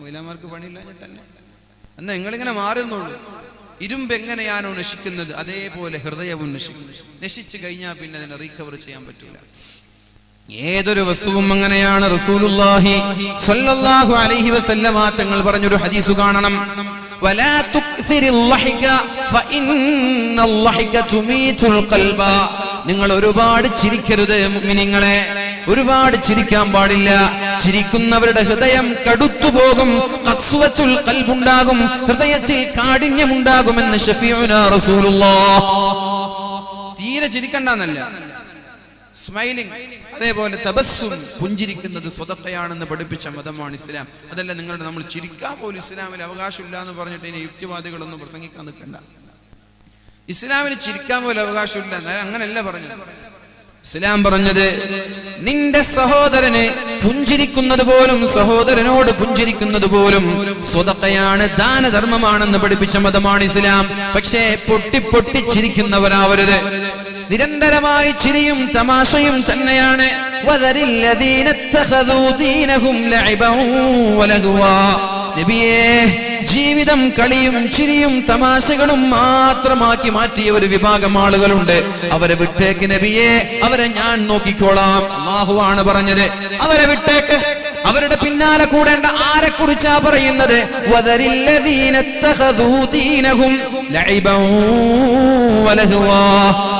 മൊയ്ലാമാർക്ക് പണിയില്ലാഞ്ഞിട്ടല്ലേ എന്നാ നിങ്ങളിങ്ങനെ മാറുന്നുള്ളൂ. ഇരുമ്പ് എങ്ങനെയാണോ നശിക്കുന്നത് അതേപോലെ ഹൃദയവും നശിക്കും. നശിച്ചു കഴിഞ്ഞാൽ പിന്നെ അതിനെ റീകവർ ചെയ്യാൻ പറ്റൂല. ഏതൊരു വസ്തുവും അങ്ങനെയാണ്. റസൂലുള്ളാഹി സ്വല്ലല്ലാഹു അലൈഹി വസല്ലമ തങ്ങൾ പറഞ്ഞൊരു ഹദീസ് കാണണം, വലാ തുക്സിരിൽ ലഹിക ഫഇന്നൽ ലഹിക തുമീതുൽ ഖൽബ, നിങ്ങൾ ഒരുപാട് ചിരിക്കരുത് മുഅ്മിനീങ്ങളെ, ഒരുപാട് ചിരിക്കാൻ പാടില്ല. ചിരിക്കുന്നവരുടെ ഹൃദയം കടുത്തുപോകും, ഖസ്വത്തുൽ ഖൽബുണ്ടാകും, ഹൃദയത്തിൽ കാഠിന്യമുണ്ടാകുമെന്ന് ശഫീഉനാ റസൂലുള്ളാഹ്. തീരെ ചിരിക്കണ്ടെന്നല്ല, സ്മൈലിംഗ്, അതേപോലെ തബസ്സും, പുഞ്ചിരിക്കുന്നത് സ്വതക്കയാണെന്ന് പഠിപ്പിച്ച മതമാണ് ഇസ്ലാം. അതല്ല നമ്മൾ ചിരിക്കാൻ പോലും ഇസ്ലാമിൽ അവകാശമില്ല എന്ന് പറഞ്ഞിട്ട് ഇനി യുക്തിവാദികളൊന്നും പ്രസംഗിക്കാൻ നിൽക്കണ്ട. ഇസ്ലാമിൽ ചിരിക്കാൻ പോലും അവകാശമില്ല, അങ്ങനെയല്ല പറഞ്ഞത്. ഇസ്ലാം പറഞ്ഞത് നിന്റെ സഹോദരനെ പുഞ്ചിരിക്കുന്നത് പോലും, സഹോദരനോട് പുഞ്ചിരിക്കുന്നത് പോലും സ്വതക്കയാണ്, ദാനധർമ്മമാണെന്ന് പഠിപ്പിച്ച മതമാണ് ഇസ്ലാം. പക്ഷേ പൊട്ടി ചിരിക്കുന്നവരാവരുത്. നിരന്തരമായി ചിരിയും തമാശയും തന്നെയാണ്. നബിയേ, ജീവിതം കളിയും ചിരിയും തമാശകളും മാത്രമാക്കി മാറ്റിയ ഒരു വിഭാഗം ആളുകളുണ്ട്. അവരെ വിട്ടേക്ക് നബിയേ, അവരെ ഞാൻ നോക്കിക്കോളാം. അല്ലാഹുവാണ് പറഞ്ഞത്, അവരെ വിട്ടേക്ക്. അവരുടെ പിന്നാലെ കൂടേണ്ട ആരെ കുറിച്ചാ പറയുന്നത്?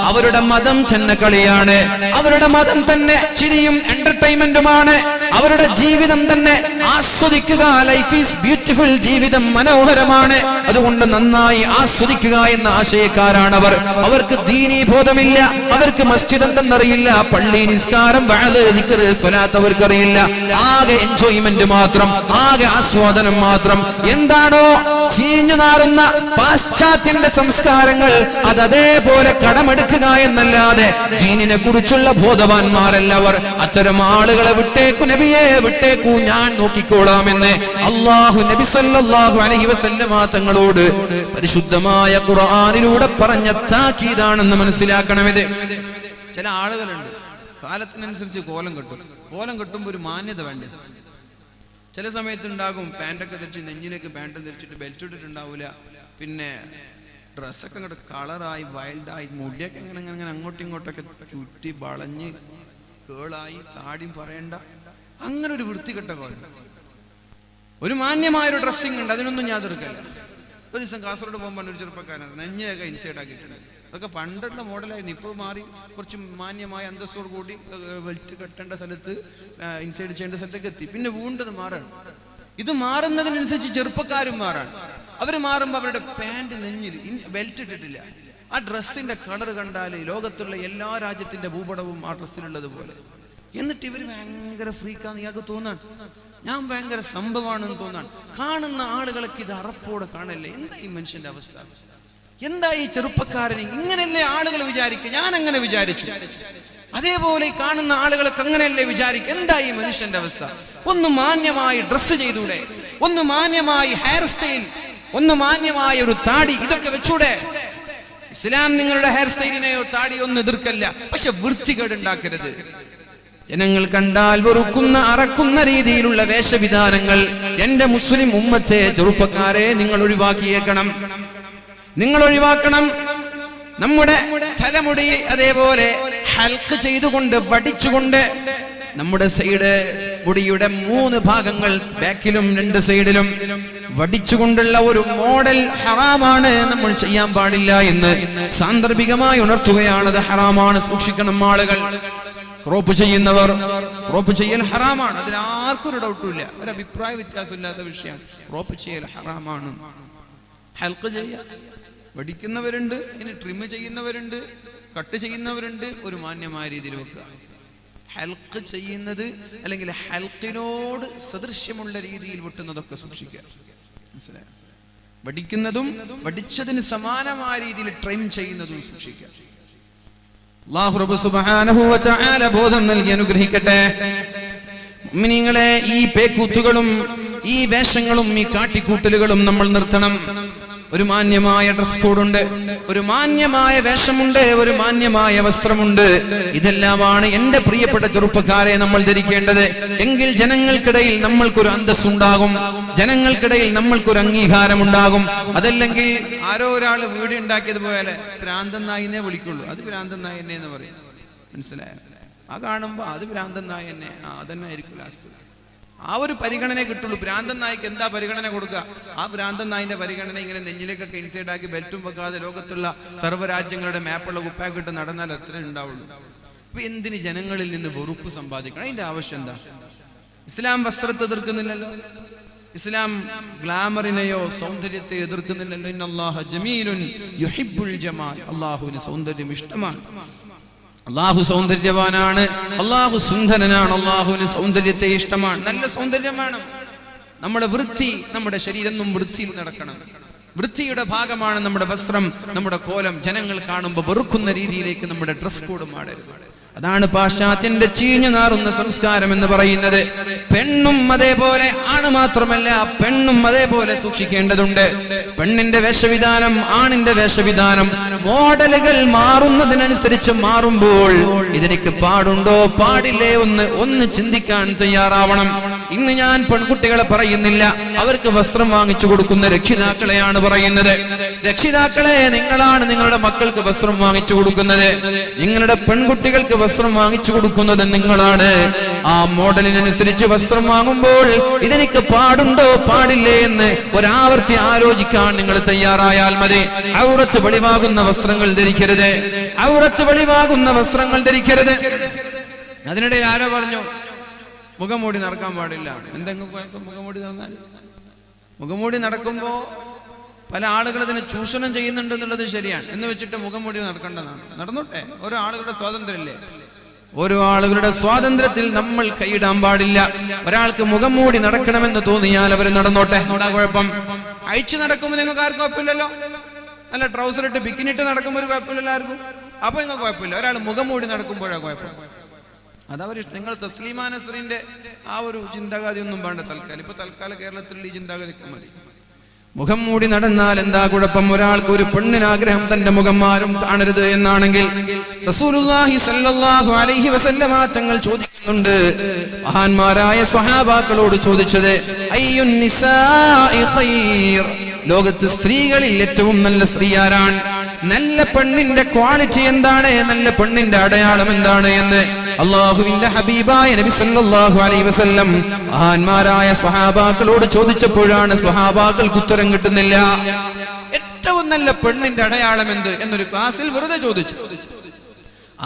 അവരുടെ മതം തന്നെ കളിയാണ്, അവരുടെ മതം തന്നെ ചിരിയും എന്റർടൈൻമെന്റുമാണ്, അവരുടെ ജീവിതം തന്നെ ആസ്വദിക്കുക. ലൈഫ് ഈസ് ബ്യൂട്ടിഫുൾ, ജീവിതം മനോഹരമാണ്, അതുകൊണ്ട് നന്നായി ആസ്വദിക്കുക എന്ന ആശയക്കാരാണ് അവർ. അവർക്ക് ദീനീ ബോധമില്ല, അവർക്ക് മസ്ജിദ് എന്തെന്നറിയില്ല, പള്ളി നിസ്കാരം വഅദ് ദിക്ർ സ്വലാത്ത് അവർക്കറിയില്ല. ആകെ എൻജോയ്മെന്റ് മാത്രം, ആകെ ആസ്വാദനം മാത്രം. എന്താണോ ചീഞ്ഞു നാറുന്ന പാശ്ചാത്യന്റെ സംസ്കാരങ്ങൾ അതേപോലെ കടമെടുക്കുക എന്നല്ലാതെ ദീനിനെ കുറിച്ചുള്ള ബോധവാന്മാരല്ലവർ. അത്തരം ആളുകളെ വിട്ടേക്കു നബിയെ, വിട്ടേക്കു, ഞാൻ നോക്കിക്കോളാമെന്ന് അല്ലാഹു നബി സല്ലല്ലാഹു അലൈഹി വസല്ലമ തങ്ങളോട് പരിശുദ്ധമായ ഖുർആനിലൂടെ പറഞ്ഞ താക്കീതാണെന്ന് മനസ്സിലാക്കണം. ഇത് ചില ആളുകളുണ്ട്, കാലത്തിനനുസരിച്ച് കോലം കെട്ടുമ്പോൾ ഒരു മാന്യത വേണ്ട. ചില സമയത്തുണ്ടാകും പാൻറ്റൊക്കെ ധരിച്ച്, നെഞ്ഞിലേക്ക് പാൻറ്റും ധരിച്ചിട്ട് ബെൽറ്റ് ഇട്ടിട്ടുണ്ടാവില്ല, പിന്നെ ഡ്രസ്സൊക്കെ അങ്ങോട്ട് കളറായി വൈൽഡായി, മുടിയൊക്കെ ഇങ്ങനെ അങ്ങോട്ടും ഇങ്ങോട്ടൊക്കെ ചുറ്റി വളഞ്ഞ് കേളായി, താടിയും പറയണ്ട. അങ്ങനെ ഒരു വൃത്തികെട്ട കോലം. ഒരു മാന്യമായൊരു ഡ്രസ്സിങ് ഉണ്ട്, അതിനൊന്നും ഞാൻ എതിർക്കല്ല. ഒരു ദിവസം കാസർഗോഡ് പോകുമ്പോൾ ഒരു ചെറുപ്പക്കാരൻ നെഞ്ഞൊക്കെ ഇൻസൈഡ് ആക്കിയിട്ടുണ്ട്. അതൊക്കെ പണ്ടുള്ള മോഡലായിരുന്നു. ഇപ്പോൾ മാറി കുറച്ച് മാന്യമായ അന്തസ്സോട് കൂടി വെൽറ്റ് കെട്ടേണ്ട സ്ഥലത്ത് ഇൻസൈഡ് ചെയ്യേണ്ട സ്ഥലത്തേക്ക് എത്തി. പിന്നെ വീണ്ടത് മാറാണ്. ഇത് മാറുന്നതിനനുസരിച്ച് ചെറുപ്പക്കാരും മാറാണ്. അവർ മാറുമ്പോൾ അവരുടെ പാൻറ് നെഞ്ഞിൽ ബെൽറ്റ് ഇട്ടിട്ടില്ല. ആ ഡ്രസ്സിന്റെ കളർ കണ്ടാൽ ലോകത്തുള്ള എല്ലാ രാജ്യത്തിന്റെ ഭൂപടവും ആ ഡ്രസ്സിലുള്ളത് പോലെ. എന്നിട്ട് ഇവർ ഭയങ്കര ഫ്രീക്കാന്ന് ഇയാൾക്ക് തോന്നാണ്. ഞാൻ ഭയങ്കര സംഭവമാണെന്ന് തോന്നാണ്. കാണുന്ന ആളുകളൊക്കെ ഇത് അറപ്പോടെ കാണല്ലേ. എന്താ ഈ മനുഷ്യന്റെ അവസ്ഥ? എന്താ ഈ ചെറുപ്പക്കാരന്? ഇങ്ങനെയല്ലേ ആളുകൾ വിചാരിക്കുക? ഞാൻ അങ്ങനെ വിചാരിച്ചു. അതേപോലെ കാണുന്ന ആളുകളൊക്കെ അങ്ങനെയല്ലേ വിചാരിക്കുക? എന്താ ഈ മനുഷ്യന്റെ അവസ്ഥ? ഒന്ന് മാന്യമായി ഡ്രസ്സ് ചെയ്തൂടെ? ഒന്ന് മാന്യമായി ഹെയർ സ്റ്റൈൽ, ഒന്ന് മാന്യമായ ഒരു താടി, ഇതൊക്കെ വെച്ചൂടെ? ഇസ്ലാം നിങ്ങളുടെ ഹെയർ സ്റ്റൈലിനെയോ താടിയോ ഒന്നും എതിർക്കല്ല. പക്ഷെ വൃത്തികേട് ഉണ്ടാക്കരുത്. ജനങ്ങൾ കണ്ടാൽ വെറുക്കുന്ന അറക്കുന്ന രീതിയിലുള്ള വേഷവിധാനങ്ങൾ എന്റെ മുസ്ലിം ഉമ്മത്തെ, ചെറുപ്പക്കാരെ, നിങ്ങൾ ഒഴിവാക്കിയേക്കണം. നിങ്ങൾ ഒഴിവാക്കണം. നമ്മുടെ തലമുടി അതേപോലെ ഹൽക്ക് ചെയ്തുകൊണ്ട് വടിച്ചുകൊണ്ട് നമ്മുടെ സൈഡ് മുടിയുടെ 3 ഭാഗങ്ങൾ ബാക്കിലും 2 സൈഡിലും വടിച്ചുകൊണ്ടുള്ള ഒരു മോഡൽ ഹറാമാണ്. നമ്മൾ ചെയ്യാൻ പാടില്ല എന്ന് സാന്ദർഭികമായി ഉണർത്തുകയാണത്. ഹറാമാണ്, സൂക്ഷിക്കണം ആളുകൾ. ക്രോപ്പ് ചെയ്യുന്നവർ, ക്രോപ്പ് ചെയ്യൽ ഹറാമാണ്. അതിൽ ആർക്കും ഒരു ഡൗട്ടും ഇല്ല, ഒരു അഭിപ്രായ വ്യത്യാസമില്ലാത്ത വിഷയമാണ്. ക്രോപ്പ് ചെയ്യൽ ഹറാമാണ്. ഹൽക്ക് ചെയ്യാൻ വടിക്കുന്നവരുണ്ട്, ഇനി ട്രിം ചെയ്യുന്നവരുണ്ട്, കട്ട് ചെയ്യുന്നവരുണ്ട്. ഒരു മാന്യമായ രീതിയിൽ വെക്കുക. ഹൽക്ക് ചെയ്യുന്നത് അല്ലെങ്കിൽ ഹൽക്കിനോട് സദൃശ്യമുള്ള രീതിയിൽ വെട്ടുന്നതൊക്കെ സൂക്ഷിക്കുക. മനസ്സിലായോ? വടിക്കുന്നതും വടിച്ചതിന് സമാനമായ രീതിയിൽ ട്രിം ചെയ്യുന്നതും സൂക്ഷിക്കുക. അല്ലാഹു റബ്ബ് സുബ്ഹാനഹു വ തആല ബോധം നൽകി അനുഗ്രഹിക്കട്ടെ. മുഅ്മിനീങ്ങളെ, ഈ പേക്കൂത്തുകളും ഈ വേഷങ്ങളും ഈ കാട്ടിക്കൂട്ടലുകളും നമ്മൾ നിർത്തണം. ഒരു മാന്യമായ ഡ്രസ് കോഡുണ്ട്, ഒരു മാന്യമായ വേഷമുണ്ട്, ഒരു മാന്യമായ വസ്ത്രമുണ്ട്. ഇതെല്ലാമാണ് എന്റെ പ്രിയപ്പെട്ട ചെറുപ്പക്കാരെ നമ്മൾ ധരിക്കേണ്ടത്. എങ്കിൽ ജനങ്ങൾക്കിടയിൽ നമ്മൾക്കൊരു അന്തസ്സുണ്ടാകും, ജനങ്ങൾക്കിടയിൽ നമ്മൾക്കൊരു അംഗീകാരം ഉണ്ടാകും. അതല്ലെങ്കിൽ ആരോ ഒരാൾ വീട് ഉണ്ടാക്കിയതുപോലെ ഭ്രാന്തൻ നായിനെ വിളിക്കുള്ളൂ. അത് ഭ്രാന്തൻ നായി എന്നെ എന്ന് പറയും. മനസ്സിലായോ? ആ കാണുമ്പോ അത് ഭ്രാന്തൻ നായി എന്നെ, അതന്നെ ആയിരിക്കും ലാസ്റ്റ്. ആ ഒരു പരിഗണന കിട്ടുള്ളൂ. ഭ്രാന്തൻ നായിക്ക് എന്താ പരിഗണന കൊടുക്കുക? ആ ഭ്രാന്തൻ നായിന്റെ പരിഗണന ഇങ്ങനെ നെഞ്ഞിലേക്കൊക്കെ ഇൻസൈഡ് ആക്കി ബെൽറ്റും വെക്കാതെ ലോകത്തുള്ള സർവ്വരാജ്യങ്ങളുടെ മാപ്പുള്ള കുപ്പാക്കിട്ട് നടന്നാൽ അത്ര ഉണ്ടാവുള്ളൂ. അപ്പൊ എന്തിന് ജനങ്ങളിൽ നിന്ന് വെറുപ്പ് സമ്പാദിക്കണം? അതിന്റെ ആവശ്യം എന്താ? ഇസ്ലാം വസ്ത്രത്തെ എതിർക്കുന്നില്ലല്ലോ, ഇസ്ലാം ഗ്ലാമറിനെയോ സൗന്ദര്യത്തെ എതിർക്കുന്നില്ലല്ലോ. ഇന്നല്ലാഹ ജമീലുൻ യുഹിബ്ബുൽ ജമാൽ. അല്ലാഹുവിന് സൗന്ദര്യം ഇഷ്ടമാണ്. അല്ലാഹു സൗന്ദര്യവാനാണ്, അല്ലാഹു സുന്ദരനാണ്. അല്ലാഹുവിന് സൗന്ദര്യത്തെ ഇഷ്ടമാണ്. നല്ല സൗന്ദര്യം വേണം. നമ്മുടെ വൃത്തി, നമ്മുടെ ശരീരം വൃത്തിയിൽ നടക്കണം. വൃത്തിയുടെ ഭാഗമാണ് നമ്മുടെ വസ്ത്രം, നമ്മുടെ കോലം. ജനങ്ങൾ കാണുമ്പോൾ വെറുക്കുന്ന രീതിയിലേക്ക് നമ്മുടെ ഡ്രസ് കോഡ് മാറരുത്. അതാണ് പാശ്ചാത്യന്റെ ചീഞ്ഞു നാറുന്ന സംസ്കാരം എന്ന് പറയുന്നത്. പെണ്ണും അതേപോലെ, ആണ് മാത്രമല്ല പെണ്ണും അതേപോലെ സൂക്ഷിക്കേണ്ടതുണ്ട്. പെണ്ണിന്റെ വേഷവിധാനം, ആണിന്റെ വേഷവിധാനം, മോഡലുകൾ മാറുന്നതിനനുസരിച്ച് മാറുമ്പോൾ ഇതിലേക്ക് പാടുണ്ടോ പാടില്ലേ ഒന്ന് ചിന്തിക്കാൻ തയ്യാറാവണം. ഇന്ന് ഞാൻ പെൺകുട്ടികളെ പറയുന്നില്ല, അവർക്ക് വസ്ത്രം വാങ്ങിച്ചു കൊടുക്കുന്ന രക്ഷിതാക്കളെയാണ് പറയുന്നത്. രക്ഷിതാക്കളെ, നിങ്ങളാണ് നിങ്ങളുടെ മക്കൾക്ക് വസ്ത്രം വാങ്ങിച്ചു കൊടുക്കുന്നത്. നിങ്ങളുടെ പെൺകുട്ടികൾക്ക് വസ്ത്രം വാങ്ങിച്ചു കൊടുക്കുന്നത് നിങ്ങളാണ്. ആ മോഡലിനനുസരിച്ച് വസ്ത്രം വാങ്ങുമ്പോൾ ഇതെനിക്ക് പാടുണ്ടോ പാടില്ലേ എന്ന് ഒരാവർത്തി ആലോചിക്കാൻ നിങ്ങൾ തയ്യാറായാൽ മതി. ഔറത്ത് വെളിവാകുന്ന വസ്ത്രങ്ങൾ ധരിക്കരുത്, ഔറത്ത് വെളിവാകുന്ന വസ്ത്രങ്ങൾ ധരിക്കരുത്. അതിനിടയിൽ ആരോ പറഞ്ഞു മുഖംമൂടി നടക്കാൻ പാടില്ല. എന്തെങ്കിലും മുഖംമൂടി നടന്നാൽ, മുഖംമൂടി നടക്കുമ്പോ പല ആളുകൾ അതിനെ ചൂഷണം ചെയ്യുന്നുണ്ട് എന്നുള്ളത് ശരിയാണ്. എന്ന് വെച്ചിട്ട് മുഖംമൂടി നടക്കേണ്ടതാണ്. നടന്നോട്ടെ, ഓരോ ആളുകളുടെ സ്വാതന്ത്ര്യമല്ലേ. ഓരോ ആളുകളുടെ സ്വാതന്ത്ര്യത്തിൽ നമ്മൾ കൈയിടാൻ പാടില്ല. ഒരാൾക്ക് മുഖം മൂടി നടക്കണമെന്ന് തോന്നിയാൽ അവർ നടന്നോട്ടെ, കുഴപ്പം. അയച്ചു നടക്കുമ്പോൾ നിങ്ങൾക്ക് ആർക്കും കുഴപ്പമില്ലല്ലോ. അല്ല, ട്രൗസർ ഇട്ട് ബിക്കിനിട്ട് നടക്കുമ്പോൾ ഒരു കുഴപ്പമില്ലല്ലോ ആർക്കും. അപ്പൊ നിങ്ങൾക്ക് കുഴപ്പമില്ല. ഒരാൾ മുഖം മൂടി നടക്കുമ്പോഴാണ് കുഴപ്പം. അതവർ നിങ്ങൾ തസ്ലീമാ നസ്രീന്റെ ആ ഒരു ചിന്താഗതി ഒന്നും വേണ്ട തൽക്കാലം. ഇപ്പൊ തൽക്കാലം കേരളത്തിലുള്ള ഈ ചിന്താഗതിക്ക് മതി. മുഖം മൂടി നടന്നാൽ എന്താ കുഴപ്പം? ഒരാൾക്ക്, ഒരു പെണ്ണിന് ആഗ്രഹം തന്റെ മുഖം ആരും കാണരുത് എന്നാണെങ്കിൽ റസൂലുള്ളാഹി സ്വല്ലല്ലാഹു അലൈഹി വസല്ലമ തങ്ങൾ ചോദിക്കുന്നുണ്ട്, മഹാന്മാരായ സ്വഹാബാക്കളോട് ചോദിച്ചത്, അയ്യുൻ നിസാഇ ഖൈർ, ലോകത്ത് സ്ത്രീകളിൽ ഏറ്റവും നല്ല സ്ത്രീ ആരാണ്? നല്ല പെണ്ണിന്റെ ക്വാളിറ്റി എന്താണ്, നല്ല പെണ്ണിന്റെ അടയാളം എന്താണ് എന്ന് അല്ലാഹുവിന്റെ ഹബീബായ നബി സല്ലല്ലാഹു അലൈഹി വസല്ലം മഹാന്മാരായ സ്വഹാബാക്കളോട് ചോദിച്ചപ്പോഴാണ് സ്വഹാബാക്കൾക്ക് ഉത്തരം കിട്ടുന്നില്ല. ഏറ്റവും നല്ല പെണ്ണിന്റെ അടയാളം എന്ത് എന്നൊരു ക്ലാസ്സിൽ വെറുതെ ചോദിച്ചു.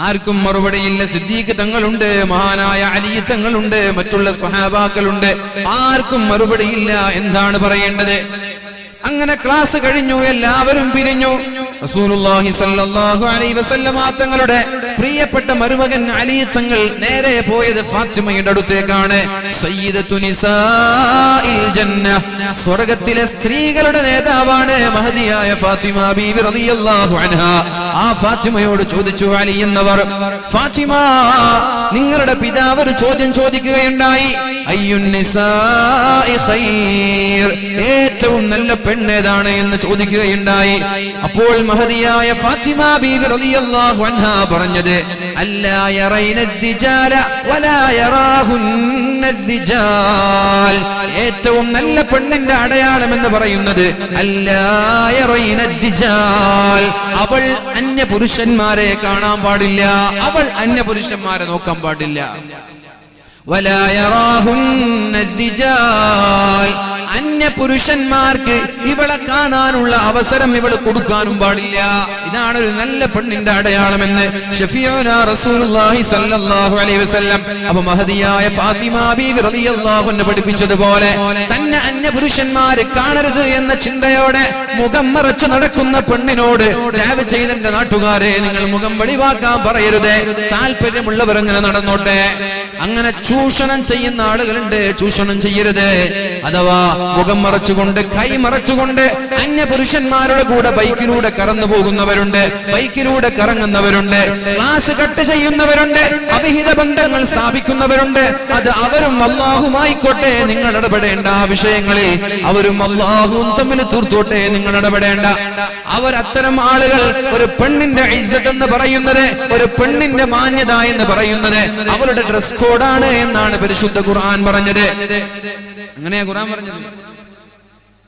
ആർക്കും മറുപടിയില്ല. സിദ്ദീഖ് തങ്ങളുണ്ട്, മഹാനായ അലി തങ്ങളുണ്ട്, മറ്റുള്ള സ്വഹാബാക്കളുണ്ട്, ആർക്കും മറുപടിയില്ല. എന്താണ് പറയേണ്ടത്? അങ്ങനെ ക്ലാസ് കഴിഞ്ഞു, എല്ലാവരും പിരിഞ്ഞു. റസൂലുള്ളാഹി സ്വല്ലല്ലാഹു അലൈഹി വസല്ലമ തങ്ങളുടെ പ്രിയപ്പെട്ട മരുമകൻ അലി തങ്ങൾ നേരെ പോയത് ഫാത്തിമയുടെ അടുത്തേക്കാണ്. സയ്യിദത്തു നിസാഇൽ ജന്ന, സ്വർഗ്ഗത്തിലെ സ്ത്രീകളുടെ നേതാവാണ് മഹദിയായ ഫാത്തിമ ബീവി റളിയല്ലാഹു അൻഹാ. ആ ഫാത്തിമയോട് ചോദിച്ചു അലി എന്നവർ, ഫാത്തിമ, നിങ്ങളുടെ പിതാവ് ഒരു ചോദ്യം ചോദിക്കുകയുണ്ടായി. അയ്യുൻ നിസാഇ ഖൈർ, ഏറ്റവും നല്ല പെണ്ണേതാണ് എന്ന് ചോദിക്കുകയുണ്ടായി. അപ്പോൾ മഹദിയായ ഫാത്തിമ ബീവി റളിയല്ലാഹു അൻഹാ പറഞ്ഞത്, അല്ലാ യറൈന الرجال വലാ യറാഹുന്ന الرجال, ഏറ്റവും നല്ല പെണ്ണിന്റെ അടയാളം എന്ന് പറയുന്നത് അല്ലാ യറൈന الرجال, അവൾ അന്യ പുരുഷന്മാരെ കാണാൻ പാടില്ല, അവൾ അന്യ പുരുഷന്മാരെ നോക്കാൻ പാടില്ല. വലാ യറാഹുന്ന الرجال, അന്യ പുരുഷന്മാർക്ക് ഇവളെ കാണാനുള്ള അവസരം ഇവള് കൊടുക്കാനും പാടില്ല. ഇതാണ് ഒരു നല്ല പെണ്ണിന്റെ അടയാളമെന്ന് ഷഫീഉനാ റസൂലുള്ളാഹി സ്വല്ലല്ലാഹു അലൈഹി വസല്ലം അപ്പൊ മഹദിയായ ഫാത്തിമ ബീവി റളിയല്ലാഹു അൻഹ പഠിപ്പിച്ചതുപോലെ തന്നെ അന്യ പുരുഷന്മാര് കാണരുത് എന്ന ചിന്തയോടെ മുഖം മറച്ചു നടക്കുന്ന പെണ്ണിനോട് ദയവ് ചെയ്തെന്റെ നാട്ടുകാരെ, നിങ്ങൾ മുഖം വെളിവാക്കാൻ പറയരുതേ, താല്പര്യമുള്ളവർ അങ്ങനെ നടന്നോട്ടെ. അങ്ങനെ ചൂഷണം ചെയ്യുന്ന ആളുകളുണ്ട്, ചൂഷണം ചെയ്യരുത്. അഥവാ മുഖം മറച്ചുകൊണ്ട് കൈ മറച്ചുകൊണ്ട് അന്യ പുരുഷന്മാരുടെ കൂടെ ബൈക്കിലൂടെ കറന്നു പോകുന്നവരുണ്ട്, ബൈക്കിലൂടെ കറങ്ങുന്നവരുണ്ട്, ക്ലാസ് കട്ട് ചെയ്യുന്നവരുണ്ട്, അവിഹിത ബന്ധങ്ങൾ സ്ഥാപിക്കുന്നവരുണ്ട്. അത് അവരും അല്ലാഹുമായിക്കോട്ടെ, നിങ്ങൾ ഇടപെടേണ്ട വിഷയങ്ങളിൽ അവരും അല്ലാഹുവും തമ്മിൽ തീർത്തോട്ടെ, നിങ്ങൾ ഇടപെടേണ്ട. അത്തരം ആളുകൾ ഒരു പെണ്ണിന്റെ ഇസ്സത്ത് എന്ന് പറയുന്നത്, ഒരു പെണ്ണിന്റെ മാന്യത എന്ന് പറയുന്നത് അവരുടെ ഡ്രസ് കോഡാണ് എന്നാണ് പരിശുദ്ധ ഖുർആൻ പറഞ്ഞത്. അങ്ങനെയാ ഖുർആൻ പറഞ്ഞത്.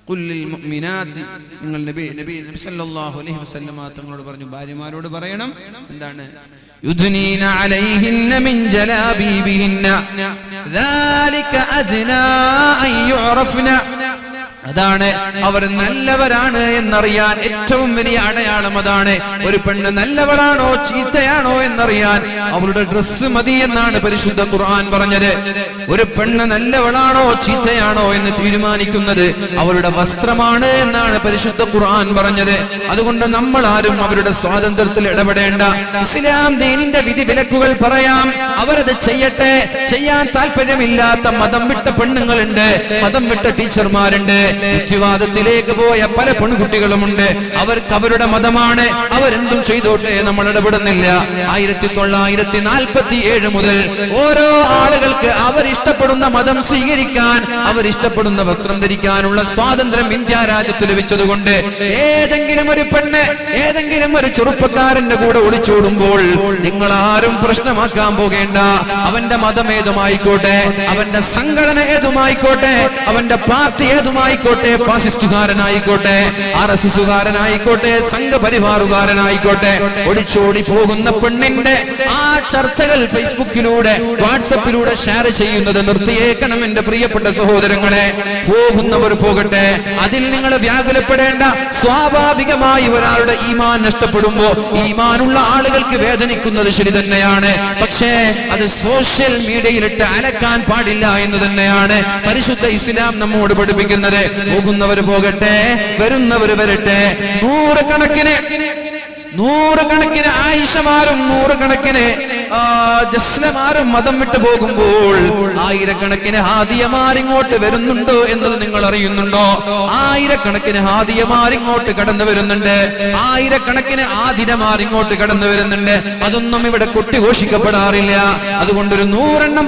ഖുല്ലിൽ മുഅ്മിനാത്തി, നിങ്ങൾ നബി സല്ലല്ലാഹു അലൈഹി വസല്ലമ തങ്ങളോട് പറഞ്ഞു, ഭാര്യമാരോട് പറയണം എന്താണ്, യുദ്നീന അലൈഹിന്ന മിൻ ജലാബീബിഹിന്ന ദാലിക അദ്നാ അൻ യുറഫ്ന, അതാണ് അവർ നല്ലവരാണ് എന്നറിയാൻ ഏറ്റവും വലിയ അടയാളം. അതാണ് ഒരു പെണ്ണ് നല്ലവളാണോ ചീത്തയാണോ എന്നറിയാൻ അവളുടെ ഡ്രസ്സ് മതി എന്നാണ് പരിശുദ്ധ ഖുർആൻ പറഞ്ഞത്. ഒരു പെണ്ണ് നല്ലവളാണോ ചീത്തയാണോ എന്ന് തീരുമാനിക്കുന്നത് അവരുടെ വസ്ത്രമാണ് എന്നാണ് പരിശുദ്ധ ഖുർആൻ പറഞ്ഞത്. അതുകൊണ്ട് നമ്മൾ ആരും അവരുടെ സ്വാതന്ത്ര്യത്തിൽ ഇടപെടേണ്ട. ഇസ്ലാം ദീനിന്റെ വിധി വിലക്കുകൾ പറയാം, അവരത് ചെയ്യട്ടെ. ചെയ്യാൻ താല്പര്യമില്ലാത്ത മതം വിട്ട പെണ്ണുങ്ങളുണ്ട്, മതം വിട്ട ടീച്ചർമാരുണ്ട്, യുക്തിവാദത്തിലേക്ക് പോയ പല പെൺകുട്ടികളുമുണ്ട്. അവർക്ക് അവരുടെ മതമാണ്, അവരെന്തും ചെയ്തോട്ടെ, നമ്മൾ ഇടപെടുന്നില്ല. 1947 മുതൽ ഓരോ ആളുകൾക്ക് അവരിഷ്ടപ്പെടുന്ന മതം സ്വീകരിക്കാൻ, അവരിഷ്ടപ്പെടുന്ന വസ്ത്രം ധരിക്കാനുള്ള സ്വാതന്ത്ര്യം ഇന്ത്യ രാജ്യത്ത് ലഭിച്ചതുകൊണ്ട് ഏതെങ്കിലും ഒരു പെണ്ണ് ഏതെങ്കിലും ഒരു ചെറുപ്പക്കാരന്റെ കൂടെ ഒളിച്ചോടുമ്പോൾ നിങ്ങൾ ആരും പ്രശ്നമാക്കാൻ പോകേണ്ട. അവന്റെ മതം ഏതുമായിക്കോട്ടെ, അവന്റെ സംഘടന ഏതുമായിക്കോട്ടെ, അവന്റെ പാർട്ടി ഏതുമായിക്കോട്ടെ, ഫാസിസ്റ്റുകാരനായിക്കോട്ടെ, RSSകാരനായിക്കോട്ടെ, സംഘപരിവാറുകാരനായിക്കോട്ടെ, ഒളിച്ചോടി പോകുന്ന പെണ്ണിന്റെ ആ ചർച്ചകൾ ഫേസ്ബുക്കിലൂടെ വാട്സപ്പിലൂടെ ഷെയർ ചെയ്യുന്നത് നിർത്തിയേക്കണം എന്റെ പ്രിയപ്പെട്ട സഹോദരങ്ങളെ. പോകുന്നവർ പോകട്ടെ, അതിൽ നിങ്ങൾ വ്യാകുലപ്പെടേണ്ട. സ്വാഭാവികമായി ഒരാളുടെ ഈമാൻ നഷ്ടപ്പെടുമ്പോ ഈമാനുള്ള ആളുകൾക്ക് വേദനിക്കുന്നത് ശരി തന്നെയാണ്. പക്ഷേ അത് സോഷ്യൽ മീഡിയയിലിട്ട് അലക്കാൻ പാടില്ല എന്ന് തന്നെയാണ് പരിശുദ്ധ ഇസ്ലാം നമ്മോട് പഠിപ്പിക്കുന്നത്. പോകുന്നവർ പോകട്ടെ, വരുന്നവർ വരട്ടെ. നൂറുകണക്കിന് ആയിഷമാരും നൂറുകണക്കിന് ജസ്ലമാരും മതം വിട്ടു പോകുമ്പോൾ ആയിരക്കണക്കിന് ഹാദിയമാരിങ്ങോട്ട് വരുന്നുണ്ടോ എന്നത് നിങ്ങൾ അറിയുന്നുണ്ടോ? ആയിരക്കണക്കിന് ഹാദിയമാരിങ്ങോട്ട് കടന്നു വരുന്നുണ്ട്, ആയിരക്കണക്കിന് ആദിരമാരിങ്ങോട്ട് കടന്നു വരുന്നുണ്ട്. അതൊന്നും ഇവിടെ കൊട്ടിഘോഷിക്കപ്പെടാറില്ല. അതുകൊണ്ടൊരു 100 എണ്ണം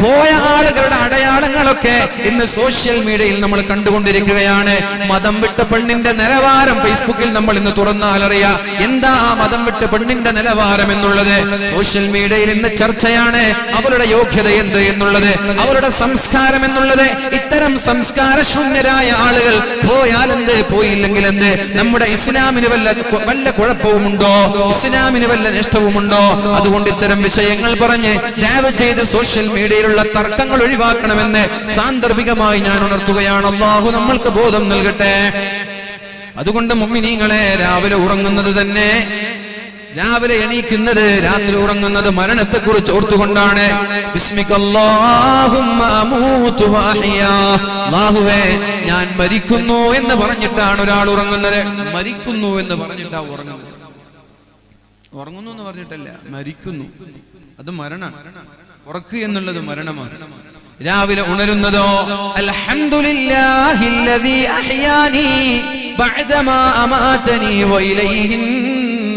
പോയ ആളുകളുടെ അടയാളങ്ങളൊക്കെ ഇന്ന് സോഷ്യൽ മീഡിയയിൽ നമ്മൾ കണ്ടുകൊണ്ടിരിക്കുകയാണ്. മതം വിട്ട പെണ്ണിന്റെ നിലവാരം ഫേസ്ബുക്കിൽ നമ്മൾ ഇന്ന് തുറന്നാൽ അറിയാം. എന്താ ആ മതം വിട്ട പെണ്ണിന്റെ നിലവാരം എന്നുള്ളത്? സോഷ്യൽ സോഷ്യൽ മീഡിയയിൽ ഇന്ന് ചർച്ചയാണ് അവരുടെ യോഗ്യത എന്ത് എന്നുള്ളത്, അവരുടെ സംസ്കാരം എന്നുള്ളത്. ഇത്തരം സംസ്കാര ശൂന്യരായ ആളുകൾ പോയാൽ എന്ത്, പോയില്ലെങ്കിൽ എന്ത്? നമ്മുടെ ഇസ്ലാമിന് വല്ല കുഴപ്പവുമുണ്ടോ? ഇസ്ലാമിന് വല്ല നഷ്ടവുമുണ്ടോ? അതുകൊണ്ട് ഇത്തരം വിഷയങ്ങൾ പറഞ്ഞ് ദയവ് ചെയ്ത് സോഷ്യൽ മീഡിയയിലുള്ള തർക്കങ്ങൾ ഒഴിവാക്കണമെന്ന് സാന്ദർഭികമായി ഞാൻ ഉണർത്തുകയാണ്. അല്ലാഹു നമ്മൾക്ക് ബോധം നൽകട്ടെ. അതുകൊണ്ട് മുഅ്മിനീങ്ങളെ, രാവിലെ ഉറങ്ങുന്നത് തന്നെ, രാവിലെ എണീക്കുന്നത്, രാത്രി ഉറങ്ങുന്നത് മരണത്തെക്കുറിച്ച് ഓർത്തുകൊണ്ടാണ്. ബിസ്മിക്കല്ലാഹുമ്മ അമൂതു വഅഹ്യാ, അല്ലാഹുവേ ഞാൻ മരിക്കുന്നു എന്ന് പറഞ്ഞിട്ടാണ് ഒരാൾ ഉറങ്ങുന്നത്. മരിക്കുന്നു എന്ന് പറഞ്ഞിട്ടാ ഉറങ്ങുന്നത്. ഉറങ്ങുന്നു എന്ന് പറഞ്ഞിട്ടല്ല, മരിക്കുന്നു. അത് മരണം. ഉറക്കുക എന്നുള്ളത് മരണമാണ്. രാവിലെ ഉണരുന്നതോ അൽഹംദുലില്ലാഹില്ലദീ അഹ്യാനി ബഅദമാ അമാതനി വഇലൈഹിൻ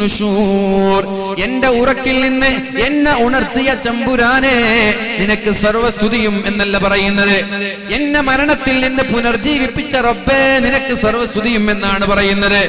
നുശൂർ. എന്റെ ഉറക്കിൽ നിന്ന് എന്നെ ഉണർത്തിയ തമ്പുരാനെ നിനക്ക് സർവസ്തുതിയും എന്നല്ല പറയുന്നത്. എന്നെ മരണത്തിൽ നിന്ന് പുനർജീവിപ്പിച്ച റബ്ബേ നിനക്ക് സർവസ്തുതിയും എന്നാണ് പറയുന്നത്.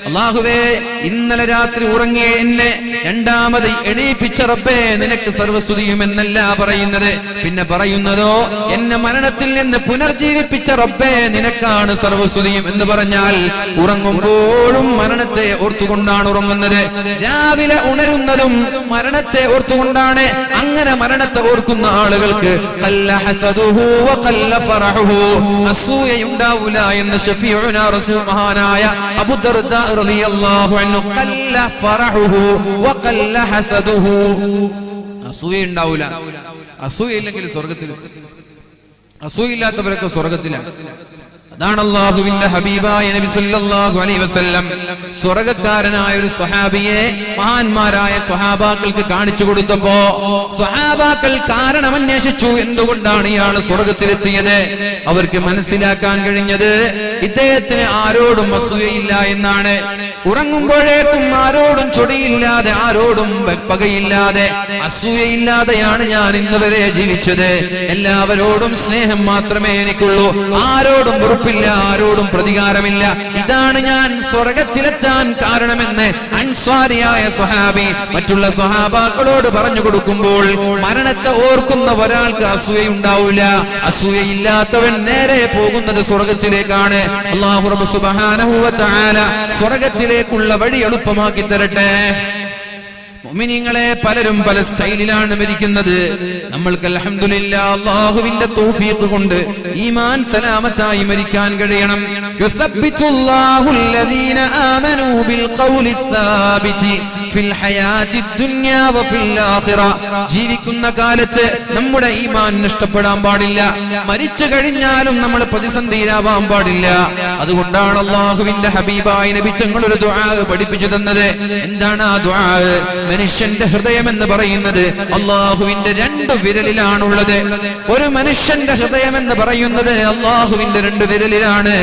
അല്ലാഹുവേ ഇന്നലെ രാത്രി ഉറങ്ങിയ എന്നെ രണ്ടാമത് എണീപ്പിച്ച റബ്ബേ നിനക്ക് സർവസ്തുതിയും എന്നല്ല പറയുന്നത്. പിന്നെ പറയുന്നതോ എന്നെ മരണത്തിൽ നിന്ന് പുനർജീവിപ്പിച്ച റബ്ബേ നിനക്കാണ് സർവസ്തുതിയും എന്ന് പറഞ്ഞാൽ ഉറങ്ങുമ്പോഴും മരണത്തെ ഓർത്തുകൊണ്ടാണ് ഉറങ്ങുന്നത്. രാവിലെ ഉണരുന്നതും മരണത്തെ ഓർത്തുകൊണ്ടാണ്. അങ്ങനെ മരണത്തെ ഓർക്കുന്ന ആളുകൾക്ക് ഖല്ല ഹസദുഹു വഖല്ല ഫറഹുഹു, അസൂയയുണ്ടാവില്ല എന്ന് ശഫീഉനാ റസൂൽ മഹാനായ അബൂ ദർദാ റളിയല്ലാഹു അൻഹു. ഖല്ല ഫറഹുഹു വഖല്ല ഹസദുഹു, അസൂയ ഉണ്ടാവില്ല. അസൂയ ഇല്ലെങ്കിൽ സ്വർഗ്ഗത്തിൽ, അസൂയില്ലാത്തവരൊക്കെ സ്വർഗ്ഗത്തിലാണ്. അതാണ് അല്ലാഹുവിന്റെ ഹബീബായ നബി സല്ലല്ലാഹു അലൈഹി വസല്ലം സ്വർഗ്ഗക്കാരനായ ഒരു സ്വഹാബിയെ മഹാന്മാരായ സ്വഹാബാക്കൾക്ക് കാണിച്ചു കൊടുത്തപ്പോ സ്വഹാബാക്കൾ കാരണം അന്വേഷിച്ചു, എന്തുകൊണ്ടാണ് ഇയാൾ സ്വർഗ്ഗത്തിലെത്തിയത്. അവർക്ക് മനസ്സിലാക്കാൻ കഴിഞ്ഞത് ഇദ്ദേഹത്തിന് ആരോടും അസൂയയില്ല എന്നാണ്. ഉറങ്ങുമ്പോഴേക്കും ആരോടും ചൊടിയില്ലാതെ, ആരോടും പകയില്ലാതെ, അസൂയയില്ലാതെയാണ് ഞാൻ ഇന്ന് വരെ ജീവിച്ചത്. എല്ലാവരോടും സ്നേഹം മാത്രമേ എനിക്കുള്ളൂ, ആരോടും വെറുപ്പില്ല, ആരോടും പ്രതികാരമില്ല. ഇതാണ് ഞാൻ സ്വർഗ്ഗത്തിലെത്താൻ കാരണമെന്ന് അൻസ്വാരിയായ സ്വഹാബി മറ്റുള്ള സ്വഹാബാക്കളോട് പറഞ്ഞു കൊടുക്കുമ്പോൾ മരണത്തെ ഓർക്കുന്ന ഒരാൾക്ക് അസൂയയുണ്ടാവില്ല. അസൂയയില്ലാത്തവൻ നേരെ പോകുന്നത് സ്വർഗ്ഗത്തിലേക്കാണ്. അല്ലാഹു റബ്ബ് സുബ്ഹാനഹു വ തആല സ്വർഗ്ഗത്തിലേക്കുള്ള വഴി എളുപ്പമാക്കി തരട്ടെ. മുഅ്മിനീങ്ങളെ, പലരും പല സ്റ്റൈലിലാണ് മരിക്കുന്നത്. നമ്മൾക്ക് അൽഹംദുലില്ലാഹ് അല്ലാഹുവിന്റെ തൗഫീഖ് കൊണ്ട് ഈമാൻ സലാമത്തായി മരിക്കാൻ കഴിയണം. യുസബ്ബിതുല്ലാഹുൽ ലദീന ആമനൂ ബിൽ ഖൗലി ത്സാബിതി ഫിൽ ഹയാത്തി ദുനിയാ വഫിൽ ആഖിറ. ജീവിക്കുന്ന കാലത്ത് നമ്മുടെ ഈമാൻ നഷ്ടപ്പെടാൻ പാടില്ല. മരിച്ചു കഴിഞ്ഞാലും നമ്മൾ പ്രതിസന്ധിയിലാവാൻ പാടില്ല. അതുകൊണ്ടാണ് അല്ലാഹുവിന്റെ ഹബീബായ നബി തങ്ങൾ ഒരു ദുആ പഠിപ്പിച്ചു തന്നത്. എന്താണ് ആ ദുആ? മനുഷ്യന്റെ ഹൃദയം എന്ന് പറയുന്നത് അല്ലാഹുവിന്റെ രണ്ട് വിരലിലാണുള്ളത്. ഒരു മനുഷ്യന്റെ ഹൃദയം എന്ന് പറയുന്നത് അല്ലാഹുവിന്റെ രണ്ട് വിരലിലാണ്.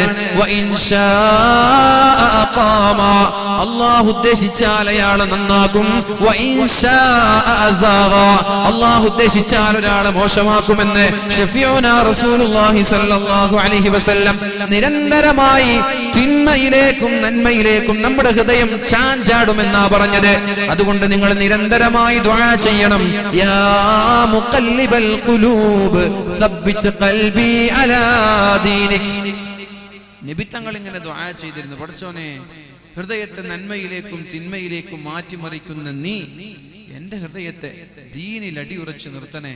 അല്ലാഹു ഉദ്ദേശിച്ചാൽ അയാളെ നന്നാക്കും, അല്ലാഹു ഉദ്ദേശിച്ചാൽ ഒരാളെ മോശമാക്കുമെന്ന് ശഫീഉനാ റസൂലുള്ളാഹി സ്വല്ലല്ലാഹു അലൈഹി വസല്ലം നിരന്തരമായി തിന്മയിലേക്കും നന്മയിലേക്കും നമ്മുടെ ഹൃദയം ചാഞ്ചാടുമെന്നാ പറഞ്ഞത്. അതുകൊണ്ട് നിങ്ങൾ നിരന്തരമായി ദുആ ചെയ്യണം. യാ മുഖല്ലിബൽ ഖുലൂബ് സബ്ബിത് ഖൽബി അലാ ദീനിക്. നബി തങ്ങൾ ഇങ്ങനെ ദുആ ചെയ്തിരുന്നു. പടച്ചോനെ, ഹൃദയത്തെ നന്മയിലേക്കും തിന്മയിലേക്കും മാറ്റിമറിക്കുന്ന നീ എന്റെ ഹൃദയത്തെ ദീനിൽ അടിയുറച്ച് നിർത്തണേ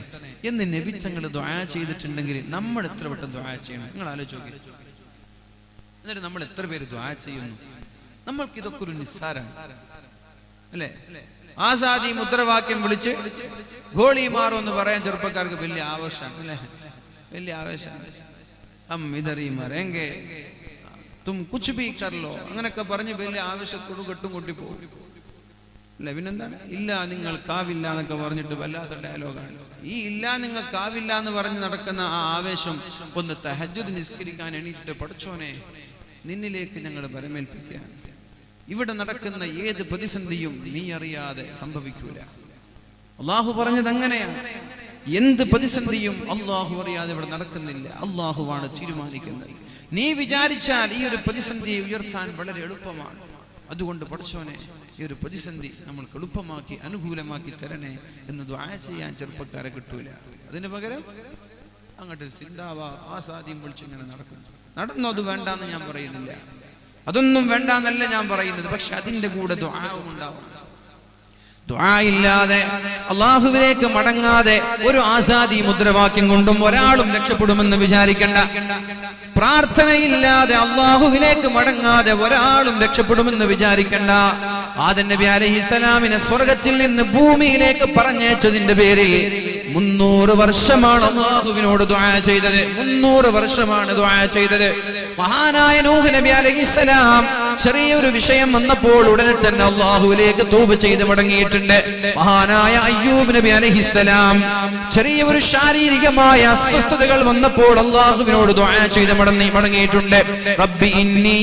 എന്ന് നബി തങ്ങൾ ദുആ ചെയ്തിട്ടുണ്ടെങ്കിൽ നമ്മൾ എത്ര വട്ടം ദുആ ചെയ്യണം? നിങ്ങൾ ആലോചിച്ച് നോക്കി. എന്നിട്ട് നമ്മൾ എത്ര പേര് ദുആ ചെയ്യുന്നു? നമ്മൾക്ക് ഇതൊക്കെ ഒരു നിസ്സാരമാണ് അല്ലേ? ആസാദി മുദ്രാവാക്യം വിളിച്ച് ഗോളി മാറോ എന്ന് പറയാൻ ചെറുപ്പക്കാർക്ക് വലിയ ആവേശമാണ് അല്ലേ? വലിയ ആവേശമാണ്. ഹം ഇധർ ഹി മറേംഗെ തും കുച്ച് ഭീ കർ ലോ അങ്ങനെയൊക്കെ പറഞ്ഞ് വലിയ ആവേശത്തോട് കെട്ടും കൊട്ടി പോകും അല്ലെ? പിന്നെന്താണ്? ഇല്ല നിങ്ങൾക്കാവില്ല എന്നൊക്കെ പറഞ്ഞിട്ട് വല്ലാത്ത ഡയലോഗാണ്. ഈ ഇല്ല നിങ്ങൾക്കാവില്ല എന്ന് പറഞ്ഞ് നടക്കുന്ന ആ ആവേശം ഒന്ന് തഹജ്ജുദ് നിസ്കരിക്കാൻ എണീറ്റിട്ട് പടച്ചോനെ നിന്നിലേക്ക് ഞങ്ങൾ വരമേൽപ്പിക്കുക. ഇവിടെ നടക്കുന്ന ഏത് പ്രതിസന്ധിയും നീ അറിയാതെ സംഭവിക്കൂല. അള്ളാഹു പറഞ്ഞത് അങ്ങനെയാണ്. എന്ത് പ്രതിസന്ധിയും അള്ളാഹു അറിയാതെ ഇവിടെ നടക്കുന്നില്ല. അള്ളാഹുവാണ് തീരുമാനിക്കുന്നത്. നീ വിചാരിച്ചാൽ ഈ ഒരു പ്രതിസന്ധിയെ ഉയർത്താൻ വളരെ എളുപ്പമാണ്. അതുകൊണ്ട് പടച്ചോനെ ഈ ഒരു പ്രതിസന്ധി നമ്മൾക്ക് എളുപ്പമാക്കി അനുകൂലമാക്കി തരണേ എന്ന് ദുആ ചെയ്യാൻ ചെറുപ്പക്കാരെ കിട്ടൂല. അതിന് പകരം അങ്ങോട്ട് സിന്ദാബ ആസാദിയും വിളിച്ച് ഇങ്ങനെ നടക്കും. നടന്നു, അത് വേണ്ടാന്ന് ഞാൻ പറയുന്നില്ല, അതൊന്നും വേണ്ടാന്നല്ല ഞാൻ പറയുന്നത്. പക്ഷെ അതിന്റെ കൂടെ ദുആവും ഉണ്ടാവും. ദുആ ഇല്ലാതെ അല്ലാഹുവിലേക്ക് മടങ്ങാതെ ഒരു ആസാദി മുദ്രാവാക്യം കൊണ്ടും ഒരാളും രക്ഷപ്പെടുമെന്ന് വിചാരിക്കണ്ട. പ്രാർത്ഥനയില്ലാതെ അല്ലാഹുവിലേക്ക് മടങ്ങാതെ ഒരാളും രക്ഷപ്പെടുമെന്ന് വിചാരിക്കണ്ട. ആദം നബി അലൈഹിസ്സലാമിനെ സ്വർഗ്ഗത്തിൽ നിന്ന് ഭൂമിയിലേക്ക് പറഞ്ഞയച്ചതിന്റെ പേരിൽ 300 വർഷമാണ് അല്ലാഹുവിനോട് ദുആ ചെയ്തത്. 300 വർഷമാണ് ദുആ ചെയ്തത്. മഹാനായ നൂഹ് നബി അലൈഹിസ്സലാം ചെറിയൊരു വിഷയം വന്നപ്പോൾ ഉടനെ തന്നെ അല്ലാഹുവിലേക്ക് തൗബ ചെയ്ത് മടങ്ങിയിട്ടുണ്ട്. മഹാനായ അയ്യൂബ് നബി അലൈഹിസ്സലാം ചെറിയൊരു ശാരീരികമായ അസ്വസ്ഥതകൾ വന്നപ്പോൾ അല്ലാഹുവിനോട് ദുആ ചെയ്ത് മടങ്ങിയിട്ടുണ്ട്. റബ്ബി ഇന്നി,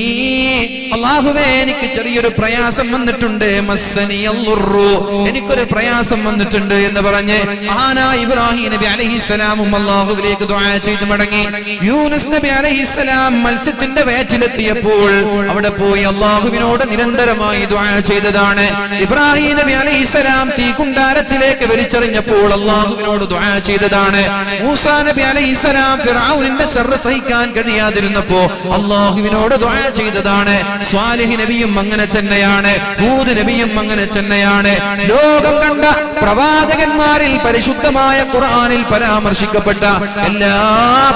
അല്ലാഹുവേ എനിക്ക് ചെറിയൊരു പ്രയാസം വന്നിട്ടുണ്ട്, മസ്സനിയല്ലുറു, എനിക്കൊരു പ്രയാസം വന്നിട്ടുണ്ട് എന്ന് പറഞ്ഞ് മഹാനായ ഇബ്രാഹിം നബി അലൈഹിസ്സലാമും അല്ലാഹുവിലേക്ക് ദുആ ചെയ്ത് മടങ്ങി. യൂനുസ് നബി അലൈഹിസ്സലാം മത്സ്യത്തിന്റെ വയറ്റിലെത്തിയപ്പോൾ അവിടെ പോയി അല്ലാഹുവിനോട് നിരന്തരമായി ദുആ ചെയ്തതാണ്. ഇബ്രാഹിം നബി അലൈഹിസ്സലാം തീകുണ്ടാരത്തിലേക്ക് വലിച്ചെറിഞ്ഞപ്പോൾ അല്ലാഹുവിനോട് ദുആ ചെയ്തതാണ്. മൂസാ നബി അലൈഹിസ്സലാം ഫിർഔനിന്റെ ശർറ് സഹിക്കാൻ കഴിയാതിരുന്നപ്പോൾ അല്ലാഹുവിനോട് ദുആ ചെയ്തതാണ്. സ്വാലിഹ് നബിയും അങ്ങനെ തന്നെയാണ്, ഹൂദ് നബിയും അങ്ങനെ തന്നെയാണ്. ലോകം കണ്ട പ്രവാചകന്മാരിൽ പരിശുദ്ധമായ ഖുർആനിൽ പരാമർശിക്കപ്പെട്ട എല്ലാ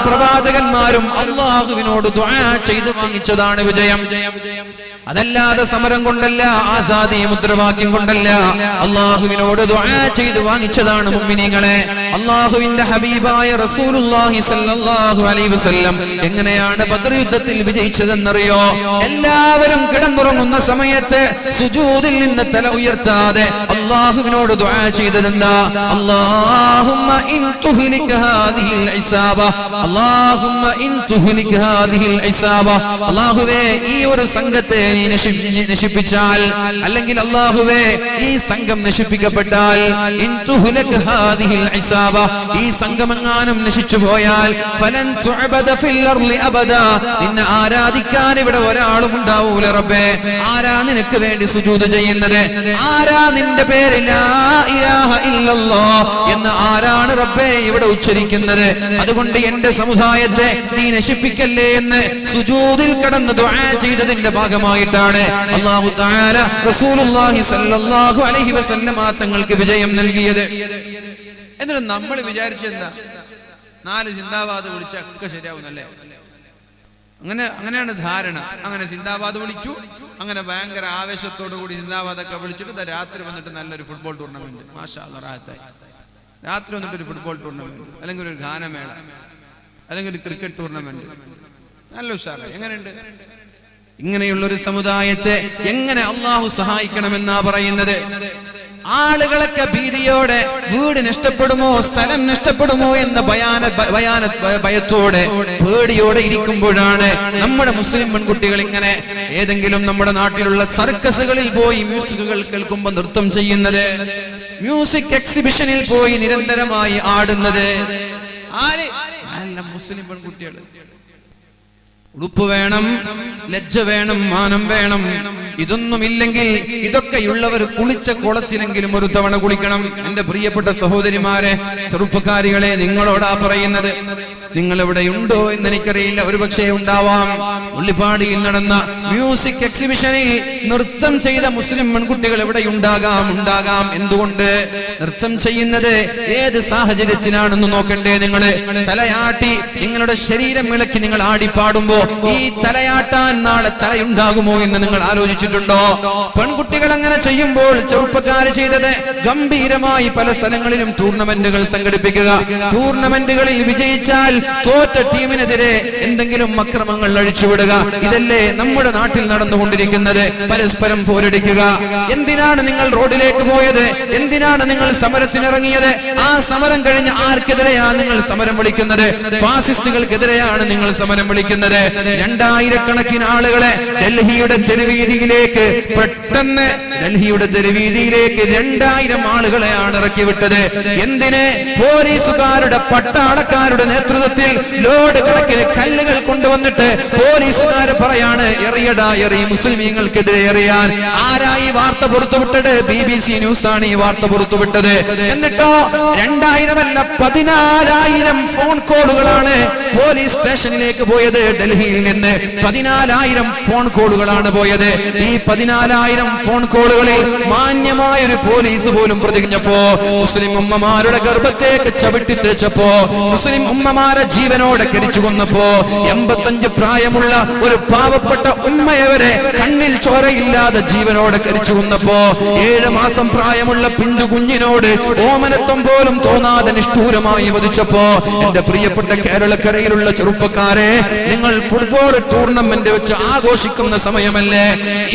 പ്രവാചകന്മാരും അല്ലാഹുവിനോട് ദുആ ചെയ്ത് വാങ്ങിച്ചതാണ് വിജയം. അതല്ലാതെ സമരം കൊണ്ടല്ല, ആസാദി മുദ്രാവാക്യം കൊണ്ടല്ല, അല്ലാഹുവിനോട് ദുആ ചെയ്ത് വാങ്ങിച്ചതാണ് മുഅ്മിനീങ്ങളെ. അല്ലാഹുവിന്റെ ഹബീബായ റസൂലുള്ളാഹി സ്വല്ലല്ലാഹു അലൈഹി വസല്ലം എങ്ങനെയാണ് ബദർ യുദ്ധത്തിൽ വിജയിച്ചതെന്നറിയോ? എല്ലാവരും കിടന്നുറങ്ങുന്ന സമയത്ത് സുജൂദിൽ നിന്ന് തല ഉയർത്താതെ അല്ലാഹുവിനോട് ദുആ ചെയ്തതെന്താ? അല്ലാഹുമ്മ ഇൻ തുഹ്ലിക ഹാദിഹിൽ ഇസാബ, അല്ലാഹുമ്മ ഇൻ തുഹ്ലിക ഹാദിഹിൽ ഇസാബ, അല്ലാഹുവേ ഈ ഒരു സംഘത്തെ നീ നശിപ്പിച്ചാൽ, അല്ലെങ്കിൽ അല്ലാഹുവേ ഈ സംഘം നശിപ്പിക്കപ്പെട്ടാൽ, ഇൻ തുഹ്ലിക ഹാദിഹിൽ ഇസാബ, ഈ സംഘമെങ്ങാനും നശിച്ചു പോയാൽ, ഫലൻ തുഅബദ ഫിൽ അർളി അബദാ, നിന്നെ ആരാധിക്കാൻ ഇവിടെ ഒരാളും ഉണ്ടാവൂല റബ്ബേ. ആരാ നിനക്ക് വേണ്ടി സുജൂദ് ചെയ്യുന്നത്? ആരാ നിന്റെ പേര് ലാ ഇലാഹ ഇല്ലല്ലാഹ് എന്ന് ആരാണ് റബ്ബേ ഇവിടെ ഉച്ചരിക്കുന്നത്? അതുകൊണ്ട് എന്റെ സമുദായത്തെ നീ നശിപ്പിക്കല്ലേ എന്ന് സുജൂദിൽ കടന്ന് ദുആ ചെയ്തതിന്റെ ഭാഗമായിട്ടാണ് അല്ലാഹു തആല റസൂലുള്ളാഹി സ്വല്ലല്ലാഹു അലൈഹി വസല്ലം തങ്ങൾക്ക് വിജയം നൽകിയത്. എന്നിട്ട് നമ്മൾ വിചാരിച്ചെന്താ? 4 സിന്ദാബാദ് വിളിച്ചാൽ ഒക്കെ ശരിയാവുന്നല്ലേ? അങ്ങനെയാണ് ധാരണ. അങ്ങനെ സിന്ദാബാദ് വിളിച്ചു, അങ്ങനെ ഭയങ്കര ആവേശത്തോടു കൂടി സിന്ദാബാദൊക്കെ വിളിച്ചിട്ട് രാത്രി വന്നിട്ട് നല്ലൊരു ഫുട്ബോൾ ടൂർണമെന്റ്, മാഷാ അല്ലാഹ് റാഹത്തായി. രാത്രി വന്നിട്ടൊരു ഫുട്ബോൾ ടൂർണമെന്റ്, അല്ലെങ്കിൽ ഒരു ഗാനമേള, അല്ലെങ്കിൽ ഒരു ക്രിക്കറ്റ് ടൂർണമെന്റ്, നല്ല ഉഷാറായി. എങ്ങനെയുണ്ട്? ഇങ്ങനെയുള്ളൊരു സമുദായത്തെ എങ്ങനെ അള്ളാഹു സഹായിക്കണമെന്നാ പറയുന്നത്? ആളുകളൊക്കെ ഭീതിയോടെ വീട് നഷ്ടപ്പെടുമോ, സ്ഥലം നഷ്ടപ്പെടുമോ എന്ന ഭയത്തോടെ പേടിയോടെ ഇരിക്കുമ്പോഴാണ് നമ്മുടെ മുസ്ലിം പെൺകുട്ടികൾ ഇങ്ങനെ ഏതെങ്കിലും നമ്മുടെ നാട്ടിലുള്ള സർക്കസുകളിൽ പോയി മ്യൂസിക്കുകൾ കേൾക്കുമ്പോൾ നൃത്തം ചെയ്യുന്നത്, മ്യൂസിക് എക്സിബിഷനിൽ പോയി നിരന്തരമായി ആടുന്നത്. ആര്? നല്ല മുസ്ലിം പെൺകുട്ടികൾ. ഉടുപ്പ് വേണം, ലജ്ജ വേണം, മാനം വേണം. ഇതൊന്നുമില്ലെങ്കിൽ ഇതൊക്കെയുള്ളവർ കുളിച്ച കുളത്തിലെങ്കിലും ഒരു തവണ കുളിക്കണം. എന്റെ പ്രിയപ്പെട്ട സഹോദരിമാരെ, ചെറുപ്പക്കാരികളെ, നിങ്ങളോടാ പറയുന്നത്. നിങ്ങൾ എവിടെ ഉണ്ടോ എന്ന് എനിക്കറിയില്ല, ഒരുപക്ഷെ ഉണ്ടാവാം. ഉള്ളിപ്പാടിയിൽ നടന്ന മ്യൂസിക് എക്സിബിഷനിൽ നൃത്തം ചെയ്ത മുസ്ലിം പെൺകുട്ടികൾ എവിടെ ഉണ്ടാകാം. എന്തുകൊണ്ട്? നൃത്തം ചെയ്യുന്നത് ഏത് സാഹചര്യത്തിലാണെന്ന് നോക്കണ്ടേ നിങ്ങൾ? തലയാട്ടി നിങ്ങളുടെ ശരീരം ഇളക്കി നിങ്ങൾ ആടിപ്പാടുമ്പോ ഈ തലയാട്ടാൻ നാളെ തലയുണ്ടാകുമോ എന്ന് നിങ്ങൾ ആലോചിച്ചിട്ടുണ്ടോ? പെൺകുട്ടികൾ അങ്ങനെ ചെയ്യുമ്പോൾ ചെറുപ്പക്കാർ ചെയ്തത് ഗംഭീരമായി പല സ്ഥലങ്ങളിലും ടൂർണമെന്റുകൾ സംഘടിപ്പിക്കുക. ടൂർണമെന്റുകളിൽ വിജയിച്ചാൽ തോറ്റ ടീമിനെതിരെ എന്തെങ്കിലും അക്രമങ്ങൾ അഴിച്ചുവിടുക. ഇതല്ലേ നമ്മുടെ നാട്ടിൽ നടന്നുകൊണ്ടിരിക്കുന്നത്? പരസ്പരം പോരടിക്കുക. എന്തിനാണ് നിങ്ങൾ റോഡിലേക്ക് പോയത്? എന്തിനാണ് നിങ്ങൾ സമരത്തിനിറങ്ങിയത്? ആ സമരം കഴിഞ്ഞ് ആർക്കെതിരെയാണ് നിങ്ങൾ സമരം വിളിക്കുന്നത്? ഫാസിസ്റ്റുകൾക്കെതിരെയാണ് നിങ്ങൾ സമരം വിളിക്കുന്നത്. 2000 ആളുകളെ ഡൽഹിയുടെ തെരുവീതിയിലേക്ക്, പെട്ടെന്ന് ഡൽഹിയുടെ തെരുവീതിയിലേക്ക് 2000 ആളുകളെയാണ് ഇറക്കി വിട്ടത്. എന്തിന്? പോലീസുകാരുടെ, പട്ടാളക്കാരുടെ നേതൃത്വത്തിൽ രൂപത്തിൽ ലോഡ് കണക്കിന് കല്ലുകൾ കൊണ്ടുവന്നിട്ട് പോലീസുകാര് പറയാണ് എറിയടാ എറി, മുസ്ലിമീങ്ങൾക്കെതിരെ എറിയാൻ. ആരായി വാർത്ത പുറത്തുവിട്ടത്? BBC ന്യൂസ് ആണ് ഈ വാർത്ത പുറത്തുവിട്ടത്. എന്നിട്ടോ 2000 അല്ല 14,000 ഫോൺ കോളുകളാണ് പോലീസ് സ്റ്റേഷനിലേക്ക് പോയത്. ഡൽഹിയിൽ നിന്ന് 14,000 ഫോൺ കോളുകളാണ് പോയത്. ഈ 14,000 ഫോൺ കോളുകളിൽ മാന്യമായ ഒരു പോലീസ് പോലും പ്രതിജ്ഞപ്പോ, മുസ്ലിം ഉമ്മമാരുടെ ഗർഭത്തേക്ക് ചവിട്ടി തേച്ചപ്പോ, മുസ്ലിം ഉമ്മമാരെ ജീവനോടെ കരിച്ചു കൊന്നപ്പോ, 85 പ്രായമുള്ള ഒരു പാവപ്പെട്ട ഉമ്മയെ വരെ കണ്ണിൽ ചോരയില്ലാതെ ജീവനോടെ കരിച്ചു കൊന്നപ്പോ, 7 മാസം പ്രായമുള്ള പിഞ്ചു കുഞ്ഞിനോട് ഓമനത്വം പോലും തോന്നാതെ നിഷ്ഠൂരമായി വധിച്ചപ്പോ, എന്റെ പ്രിയപ്പെട്ട കേരളക്കരയിലുള്ള ചെറുപ്പക്കാരെ, നിങ്ങൾ ഫുട്ബോൾ ടൂർണമെന്റ് വെച്ച് ആഘോഷിക്കുന്ന സമയമല്ലേ?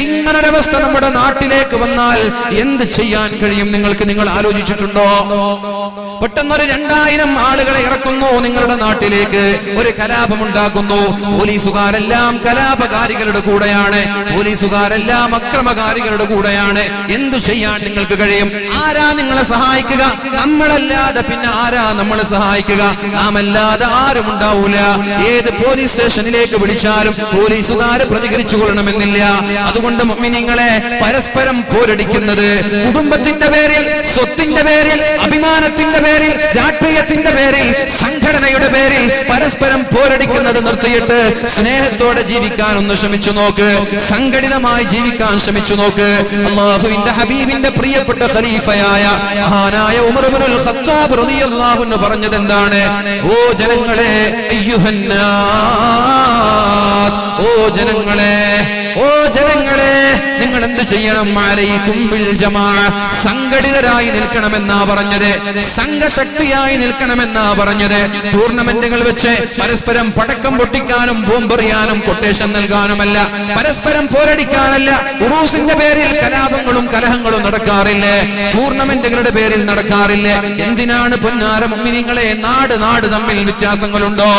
ഇങ്ങനൊരവസ്ഥ നമ്മുടെ നാട്ടിലേക്ക് വന്നാൽ എന്ത് ചെയ്യാൻ കഴിയും നിങ്ങൾക്ക്? നിങ്ങൾ ആലോചിച്ചിട്ടുണ്ടോ? പെട്ടെന്നൊരു 2000 ആളുകളെ ഇറക്കുന്നു നിങ്ങളുടെ നാട്ടിലേക്ക്, ഒരു കലാപമുണ്ടാക്കുന്നു. പോലീസുകാരെല്ലാം കലാപകാരികളുടെ കൂടെയാണ്, പോലീസുകാരെല്ലാം അക്രമകാരികളുടെ കൂടെയാണ്. എന്തു ചെയ്യാൻ നിങ്ങൾക്ക് കഴിയും? ആരാ നിങ്ങളെ സഹായിക്കുക? നമ്മളല്ലാതെ പിന്നെ ആരാ നമ്മളെ സഹായിക്കുക? നാം അല്ലാതെ ആരും ഉണ്ടാവൂല. ഏത് പോലീസ് സ്റ്റേഷനിലേക്ക് വിളിച്ചാലും പോലീസുകാര് പ്രതികരിച്ചു കൊള്ളണമെന്നില്ല. അതുകൊണ്ട് മുഅ്മിനീങ്ങളെ, പരസ്പരം പോരടിക്കുന്നത് കുടുംബത്തിന്റെ പേരിൽ, സ്വത്തിന്റെ പേരിൽ, അഭിമാനത്തിന്റെ പേരിൽ, രാഷ്ട്രീയത്തിന്റെ പേരിൽ, സംഘടനയുടെ പേരിൽ പരസ്പരം പോരടിക്കുന്നത് നിർത്തിയിട്ട് സ്നേഹത്തോടെ ജീവിക്കാൻ ഒന്ന് ശ്രമിച്ചു നോക്ക്, സംഘടിതമായി ജീവിക്കാൻ ശ്രമിച്ചു നോക്ക്. അല്ലാഹുവിന്റെ ഹബീബിന്റെ പ്രിയപ്പെട്ട ഖലീഫയായ മഹാനായ ഉമർ ഇബ്നുൽ ഖത്താബ് റളിയല്ലാഹു അൻഹു പറഞ്ഞത് എന്താണ്? ഓ ജനങ്ങളെ, അയ്യുഹന്നാസ്, ഓ ജനങ്ങളെ, ഓ ജനങ്ങളെ, നിങ്ങൾ എന്ത് ചെയ്യണം? അലൈക്കും ബിൽ ജമാഅ, സംഘടിതരായി നിൽക്കണമെന്നാ പറഞ്ഞത്, സംഘശക്തിയായി നിൽക്കണമെന്നാ പറഞ്ഞത്. ടൂർണമെന്റുകൾ വെച്ച് പരസ്പരം പടക്കം പൊട്ടിക്കാനും ബോംബെറിയാനും കൊട്ടേഷൻ നൽകാനുമല്ല, പരസ്പരം പോരടിക്കാനല്ല. ഉറൂസിന്റെ പേരിൽ കലാപങ്ങളും കലഹങ്ങളും നടക്കാറില്ലേ? ടൂർണമെന്റുകളുടെ പേരിൽ നടക്കാറില്ലേ? എന്തിനാണ് പൊന്നാര മുഅ്മിനീങ്ങളെ നാട് തമ്മിൽ വ്യത്യാസങ്ങളുണ്ടോ?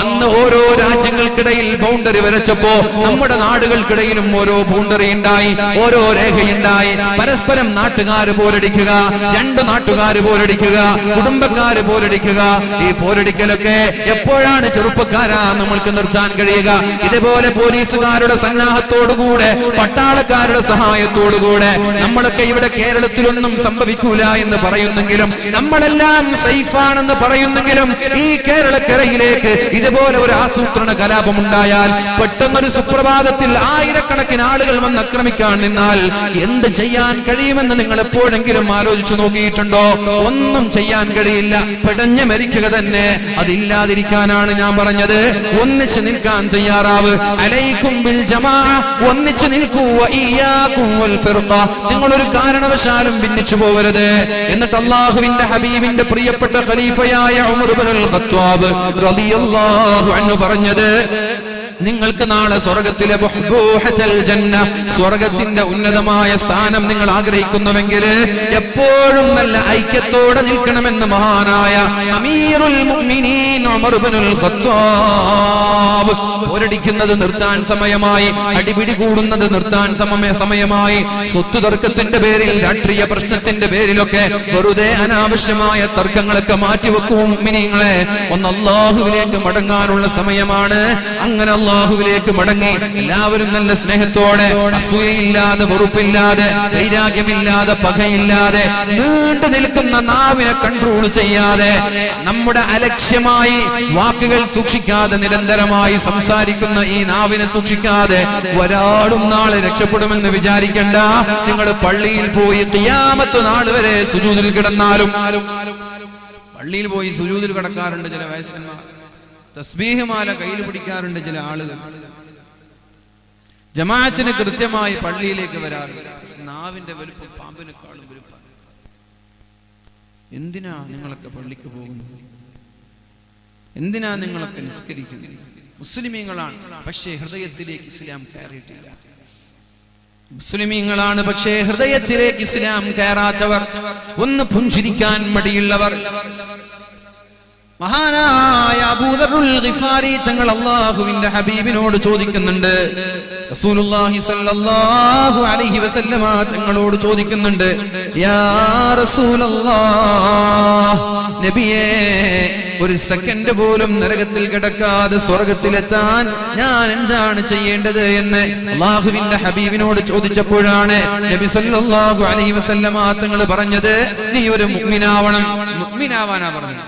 അന്ന് ഓരോ രാജ്യങ്ങൾക്കിടയിൽ ബൗണ്ടറി വരച്ചപ്പോ നമ്മുടെ നാടുകൾക്കിടയിലും ഓരോ ബൗണ്ടറി ഉണ്ടായി, ഓരോ രേഖയുണ്ടായി. പരസ്പരം നാട്ടുകാര് പോരടിക്കുക, 2 നാട്ടുകാര് പോരടിക്കുക, കുടുംബക്കാര് പോരടിക്കുക. ഈ പോരടിക്കലൊക്കെ എപ്പോഴാണ് ചെറുപ്പക്കാരാ നമ്മൾക്ക് നിർത്താൻ കഴിയുക? ഇതുപോലെ പോലീസുകാരുടെ സന്നാഹത്തോടുകൂടെ, പട്ടാളക്കാരുടെ സഹായത്തോടുകൂടെ നമ്മളൊക്കെ ഇവിടെ കേരളത്തിലൊന്നും സംഭവിക്കൂല എന്ന് പറയുന്നെങ്കിലും, നമ്മളെല്ലാം സേഫാണെന്ന് പറയുന്നെങ്കിലും, ഈ കേരളക്കരയിലേക്ക് ഇതുപോലെ ഒരു ആസൂത്രണ കലാപം ഉണ്ടായാൽ, പെട്ടെന്നൊരു സുപ്രഭാതത്തിൽ ആയിരക്കണക്കിന് ആളുകൾ വന്ന് ആക്രമിക്കാൻ നിന്നാൽ എന്ത് ചെയ്യാൻ കഴിയുമെന്ന് നിങ്ങൾ എപ്പോഴെങ്കിലും ആലോചിച്ചു നോക്കിയിട്ടുണ്ടോ? ഒന്നും ചെയ്യാൻ കഴിയില്ല, പെടഞ്ഞു മരിക്കുക തന്നെ. അതില്ലാതിരിക്കാനാണ് ഞാൻ പറഞ്ഞത്, ഒന്നിച്ച് നിൽക്കാൻ തയ്യാറാവ്. അലൈക്കും ബിൽ ജമാഅ, ഒന്നിച്ച് നിൽക്കൂ. വഇയ്യാകും വൽ ഫിർഖ, നിങ്ങൾ ഒരു കാരണവശാലും ഭിന്നിച്ചു പോകരുത്. എന്നിട്ട് അല്ലാഹുവിന്റെ ഹബീബിന്റെ പ്രിയപ്പെട്ട ഖലീഫയായ ഉമർ ഇബ്നുൽ ഖത്താബ് റളിയല്ലാഹു അൻഹു പറഞ്ഞത്, നിങ്ങൾക്ക് നാളെ സ്വർഗത്തിലെ സ്വർഗത്തിന്റെ ഉന്നതമായ സ്ഥാനം നിങ്ങൾ ആഗ്രഹിക്കുന്നുവെങ്കിൽ എപ്പോഴും നല്ല ഐക്യത്തോടെ നിൽക്കണമെന്ന് മഹാനായ അമീറുൽ മുഅ്മിനീൻ ഉമർ ഇബ്നുൽ ഖത്താബ്. പോരടിക്കുന്നത് നിർത്താൻ സമയമായി, അടിപിടി കൂടുന്നത് നിർത്താൻ സമയമായി. സ്വത്ത് തർക്കത്തിന്റെ പേരിൽ, രാഷ്ട്രീയ പ്രശ്നത്തിന്റെ പേരിലൊക്കെ വെറുതെ അനാവശ്യമായ തർക്കങ്ങളൊക്കെ മാറ്റിവെക്കും മുഅ്മിനീങ്ങളെ. ഒന്ന് അല്ലാഹുവിലേക്ക് മടങ്ങാനുള്ള സമയമാണ്. അങ്ങനെ അല്ലാഹുവിലേക്ക് മടങ്ങി എല്ലാവരും നല്ല സ്നേഹത്തോടെ, അസൂയയില്ലാതെ, വെറുപ്പില്ലാതെ, വൈരാഗ്യമില്ലാതെ, പകയില്ലാതെ, നീണ്ടു നിൽക്കുന്ന നാവിനെ കൺട്രോൾ ചെയ്യാതെ, നമ്മുടെ അലക്ഷ്യമായി വാക്കുകൾ സൂക്ഷിക്കാതെ, നിരന്തരമായി സംസാരിക്കുന്ന ഈ നാവിനെ സൂക്ഷിക്കാതെ ഒരാളും നാളെ രക്ഷപ്പെടുമെന്ന് വിചാരിക്കണ്ട. നിങ്ങൾ പള്ളിയിൽ പോയി ഖിയാമത്ത് നാൾ വരെ സുജൂദിൽ കിടന്നാലും, പള്ളിയിൽ പോയി സുജൂദിൽ കിടക്കാറുണ്ട് ചില വയസ്സന്മാർ, തസ്ബീഹ് മാല കയ്യിൽ പിടിക്കാറുണ്ട് ചില ആളുകൾ, ജമാഅത്തിന് കൃത്യമായി പള്ളിയിലേക്ക് വരാറുണ്ട്. നാവിന്റെ വലുപ്പം പാമ്പിനെക്കാളും വലുപ്പം. എന്തിനാ നിങ്ങളൊക്കെ പള്ളിക്ക് പോകുന്നത്? എന്തിനാ നിങ്ങളൊക്കെ നിസ്കരിക്കുന്നത്? മുസ്ലിമീങ്ങളാണ്, പക്ഷേ ഹൃദയത്തിലേക്ക് ഇസ്ലാം കയറിയിട്ടില്ല. മുസ്ലിമീങ്ങളാണ്, പക്ഷേ ഹൃദയത്തിലേക്ക് ഇസ്ലാം കയറാത്തവർ, ഒന്ന് പുഞ്ചിരിക്കാൻ മടിയുള്ളവർ. മഹാനായ അബൂദറുൽ ഗിഫാരി തങ്ങൾ അല്ലാഹുവിന്റെ ഹബീബിനോട് ചോദിക്കുന്നുണ്ട്, റസൂലുള്ളാഹി സ്വല്ലല്ലാഹു അലൈഹി വസല്ലമ തങ്ങളോട് ചോദിക്കുന്നുണ്ട്, യാ റസൂലല്ലാഹ്, നബിയേ ഒരു സെക്കൻഡ് പോലും നരകത്തിൽ കിടക്കാതെ സ്വർഗത്തിലെത്താൻ ഞാൻ എന്താണ് ചെയ്യേണ്ടത് എന്ന് അല്ലാഹുവിന്റെ ഹബീബിനോട് ചോദിച്ചപ്പോഴാണ് നബി സല്ലല്ലാഹു അലൈഹി വസല്ലമ തങ്ങൾ പറഞ്ഞത്, നീ ഒരു മുഅ്മിനാവണം. മുഅ്മിനാവാനാ പറഞ്ഞത്.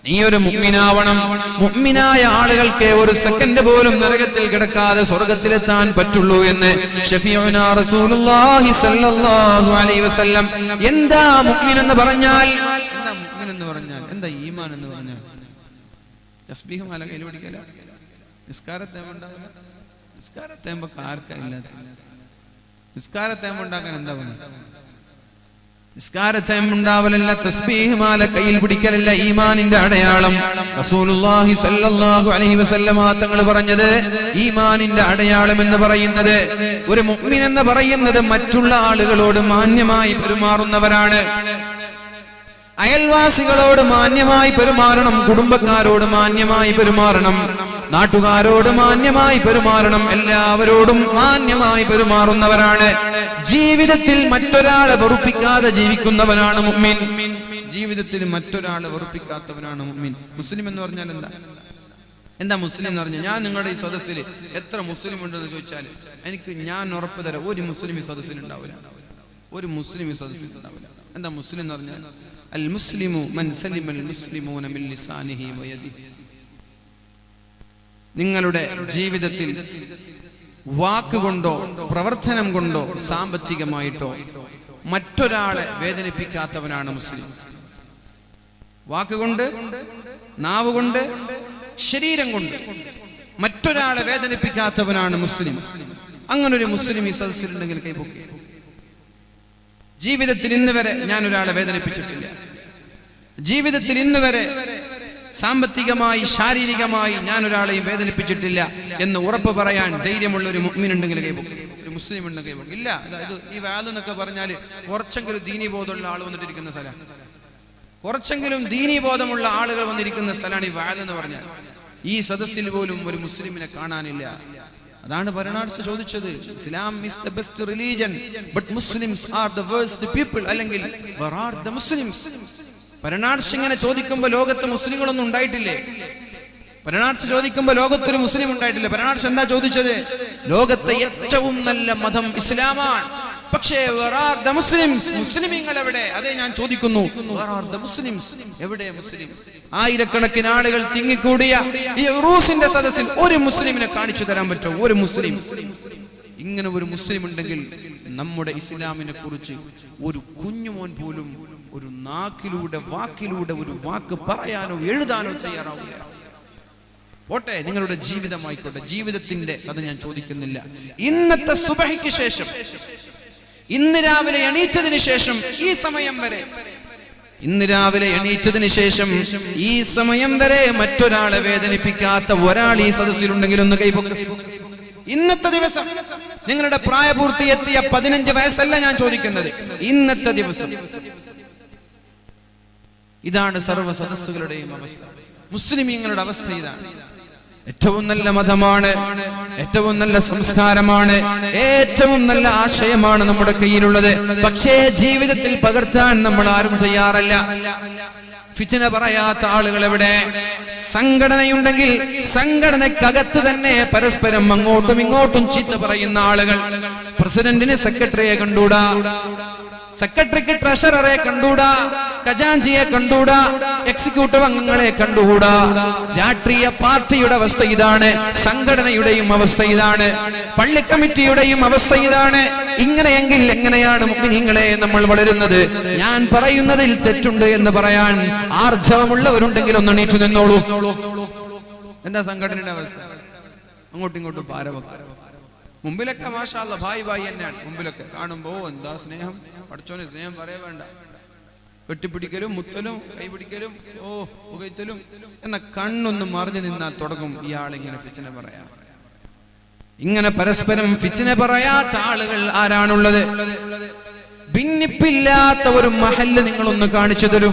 നീ ഒരു മുഅ്മിനാവണം. മുഅ്മിനായ ആളുകൾക്ക് ഒരു സെക്കൻഡ് പോലും നരകത്തിൽ കിടക്കാതെ സ്വർഗത്തിലെത്താൻ പറ്റുള്ളൂ എന്ന് ശഫീഉനാ റസൂലുള്ളാഹി സ്വല്ലല്ലാഹു അലൈഹി വസല്ലം. എന്താ മുഅ്മിൻ എന്ന് പറഞ്ഞാൽ? എന്താ മുഅ്മിൻ എന്ന് പറഞ്ഞാൽ? എന്താ ഈമാൻ എന്ന് പറഞ്ഞാൽ? തസ്ബീഹ് മാല കയ്യിൽ പിടിക്കല, നിസ്കാരത്തെ ഉണ്ടാവില്ല. നിസ്കാരത്തെ ആർക്കായില്ലാത്ത നിസ്കാരത്തെ ഉണ്ടാക്കാൻ എന്താ പറയുക? നിസ്കാരത്തെ ഉണ്ടാവലല്ല, തസ്ബീഹ് മാല കയ്യിൽ പിടിക്കലല്ല ഈമാനിന്റെ അടയാളം. റസൂലുള്ളാഹി സ്വല്ലല്ലാഹു അലൈഹി വസല്ലമ തങ്ങൾ പറഞ്ഞത്, ഈമാനിന്റെ അടയാളം എന്ന് പറയുന്നത്, ഒരു മുഅ്മിൻ എന്ന് പറയുന്നത് മറ്റുള്ള ആളുകളോട് മാന്യമായി പെരുമാറുന്നവരാണ്. അയൽവാസികളോട് മാന്യമായി പെരുമാറണം, കുടുംബക്കാരോട് മാന്യമായി പെരുമാറണം, നാട്ടുകാരോട് മാന്യമായി പെരുമാറണം, എല്ലാവരോടും മാന്യമായി പെരുമാറുന്നവരാണ്. ജീവിതത്തിൽ മറ്റൊരാളെ വെറുപ്പിക്കാതെ ജീവിക്കുന്നവനാണ് മുഅ്മിൻ. ജീവിതത്തിൽ മറ്റൊരാളെ വെറുപ്പിക്കാത്തവനാണ് മുഅ്മിൻ. മുസ്ലിം എന്ന് പറഞ്ഞാൽ എന്താ? എന്താ മുസ്ലിം എന്ന് പറഞ്ഞാൽ? ഞാൻ നിങ്ങളുടെ ഈ സദസ്സിൽ എത്ര മുസ്ലിം ഉണ്ടെന്ന് ചോദിച്ചാൽ ഞാൻ ഉറപ്പ് തരാം, ഒരു മുസ്ലിം ഈ സദസ്സിൽ ഉണ്ടാവില്ല. ഒരു മുസ്ലിം ഈ സദസ്സിൽ ഉണ്ടാവില്ല. എന്താ മുസ്ലിം എന്ന് പറഞ്ഞാൽ? അൽ മുസ്ലിമു മൻ സലിമൽ മുസ്ലിമൂന മിൻ ലിസാനിഹി വയദിഹി. നിങ്ങളുടെ ജീവിതത്തിൽ വാക്കുകൊണ്ടോ പ്രവർത്തനം കൊണ്ടോ സാമ്പത്തികമായിട്ടോ മറ്റൊരാളെ വേദനിപ്പിക്കാത്തവനാണ് മുസ്ലിം. വാക്കുകൊണ്ട്, നാവുകൊണ്ട്, ശരീരം കൊണ്ട് മറ്റൊരാളെ വേദനിപ്പിക്കാത്തവനാണ് മുസ്ലിം. അങ്ങനൊരു മുസ്ലിം ഈ സദസ്സിലുണ്ടെങ്കിൽ കൈപൊക്കി. ജീവിതത്തിൽ ഇന്ന് വരെ ഞാൻ ഒരാളെ വേദനിപ്പിച്ചിട്ടില്ല. ജീവിതത്തിൽ ഇന്ന് വരെ സാമ്പത്തികമായി ശാരീരികമായി ഞാൻ ഒരാളെയും വേദനിപ്പിച്ചിട്ടില്ല എന്ന് ഉറപ്പ് പറയാൻ ധൈര്യമുള്ള ഒരു മുഅ്മിൻ ഉണ്ടെങ്കിൽ കൈപൊക്കി. ഒരു മുസ്ലിം ഉണ്ടെങ്കിൽ കൈപൊക്കി. ഇല്ല, അതായത് ഈ വാദ് എന്നൊക്കെ പറഞ്ഞാൽ കുറച്ചെങ്കിലും ദീനീബോധമുള്ള ആൾ വന്നിട്ടിരിക്കുന്ന സ്ഥലമാണ്. കുറച്ചെങ്കിലും ദീനീബോധമുള്ള ആളുകൾ വന്നിരിക്കുന്ന സ്ഥലമാണ് ഈ വാദ് എന്ന് പറഞ്ഞാൽ. ഈ സദസ്സിൽ പോലും ഒരു മുസ്ലിമിനെ കാണാനില്ല. അതാണ് ഭരണാർച്ച ചോദിച്ചത്, ഇസ്ലാം is the best religion but Muslims are the worst people, അല്ലെങ്കിൽ വേർ ആർ ദ മുസ്ലിംസ്? ഭരണാർച്ച ഇങ്ങനെ ചോദിക്കുമ്പോൾ ലോകത്ത് മുസ്ലിങ്ങളൊന്നും ഉണ്ടായിട്ടില്ലേ? ഭരണാർച്ച ചോദിക്കുമ്പോൾ ലോകത്തൊരു മുസ്ലിം ഉണ്ടായിട്ടില്ല. ഭരണാർച്ച എന്താ ചോദിച്ചത്? ലോകത്തെ ഏറ്റവും നല്ല മതം ഇസ്ലാമാണ്, പക്ഷേ വേർ ആർ ദ മുസ്ലിംസ്? മുസ്ലിമീങ്ങൾ എവിടെ? അതേ ഞാൻ ചോദിക്കുന്നു. Where are the Muslims? എവിടെ മുസ്ലിം? ആയിരക്കണക്കിന് ആളുകൾ തിങ്ങിക്കൂടിയ ഈ ഉറൂസിന്റെ സദസ്സിൽ ഒരു മുസ്ലിമിനെ കാണിച്ചു തരാൻ പറ്റുമോ? ഒരു മുസ്ലിം? ഇങ്ങനെ ഒരു മുസ്ലിം ഉണ്ടെങ്കിൽ നമ്മുടെ ഇസ്ലാമിനെ കുറിച്ച് ഒരു കുഞ്ഞുമോൻ പോലും ഒരു നാക്കിലൂടെ വാക്കിലൂടെ ഒരു വാക്ക് പറയാനോ എഴുതാനോ തയ്യാറാവില്ല. പോട്ടെ, നിങ്ങളുടെ ജീവിതമായിക്കോട്ടെ, ജീവിതത്തിന്റെ അത് ഞാൻ ചോദിക്കുന്നില്ല. ഇന്നത്തെ സുബഹിക്ക് ശേഷം, ഇന്ന് രാവിലെ എണീറ്റതിന് ശേഷം ഈ സമയം വരെ, ഇന്ന് രാവിലെ എണീറ്റതിന് ശേഷം ഈ സമയം വരെ മറ്റൊരാളെ വേദനിപ്പിക്കാത്ത ഒരാൾ ഈ സദസ്സിലുണ്ടെങ്കിൽ ഒന്ന് കൈപൊക്ക. ഇന്നത്തെ ദിവസം നിങ്ങളുടെ പ്രായപൂർത്തിയെത്തിയ 15 വയസ്സല്ല ഞാൻ ചോദിക്കുന്നത്, ഇന്നത്തെ ദിവസം. ഇതാണ് സർവ്വ സദസ്സുകളുടെയും അവസ്ഥ. മുസ്ലിമീങ്ങളുടെ അവസ്ഥ ഇതാണ്. ഏറ്റവും നല്ല മതമാണ്, ഏറ്റവും നല്ല സംസ്കാരമാണ്, ഏറ്റവും നല്ല ആശയമാണ് നമ്മുടെ കയ്യിലുള്ളത്. പക്ഷേ ജീവിതത്തിൽ പകർത്താൻ നമ്മൾ ആരും തയ്യാറല്ല. ഫിത്ന പറയാത്ത ആളുകൾ എവിടെ? സംഘടനയുണ്ടെങ്കിൽ സംഘടനക്കകത്ത് തന്നെ പരസ്പരം അങ്ങോട്ടും ഇങ്ങോട്ടും ചീത്ത പറയുന്ന ആളുകൾ. പ്രസിഡന്റിന് സെക്രട്ടറിയെ കണ്ടൂടാ, സെക്രട്ടറിക്ക് ട്രഷററെ കണ്ടൂടാ, ഖജാൻജിയെ കണ്ടൂടാ, എക്സിക്യൂട്ടീവ് അംഗങ്ങളെ കണ്ടുകൂടാ. രാഷ്ട്രീയ പാർട്ടിയുടെ അവസ്ഥ ഇതാണ്, സംഘടനയുടെയും അവസ്ഥ ഇതാണ്, പള്ളി കമ്മിറ്റിയുടെയും അവസ്ഥ ഇതാണ്. ഇങ്ങനെയെങ്കിൽ എങ്ങനെയാണ് മുഅ്മിനീങ്ങളെ നമ്മൾ വളരുന്നത്? ഞാൻ പറയുന്നതിൽ തെറ്റുണ്ട് എന്ന് പറയാൻ ആർജവമുള്ളവരുണ്ടെങ്കിൽ ഒന്ന് എണീറ്റു നിന്നോളൂ. എന്താ സംഘടനയുടെ അവസ്ഥ? അങ്ങോട്ടും ഇങ്ങോട്ടും പാരവെക്ക. മുമ്പിലൊക്കെ മാഷാ അല്ലാഹ് ഭായ് ഭായ് തന്നെയാണ്. മുമ്പിലൊക്കെ കാണുമ്പോ എന്താ സ്നേഹം! പഠിച്ചോനെ സ്നേഹം പറയേ വേണ്ട. കെട്ടിപ്പിടിക്കലും മുത്തലും കൈപിടിക്കലും പുകയ്ത്തലും എന്ന കണ്ണൊന്ന് മറിഞ്ഞു നിന്നാൽ തുടങ്ങും ഇയാളിങ്ങനെ ഫിത്ന പറയാ. ഇങ്ങനെ പരസ്പരം ഫിത്ന പറയാത്ത ആളുകൾ ആരാണുള്ളത്? ഭിന്നിപ്പില്ലാത്ത ഒരു മഹല്ല് നിങ്ങളൊന്ന് കാണിച്ചു തരൂ.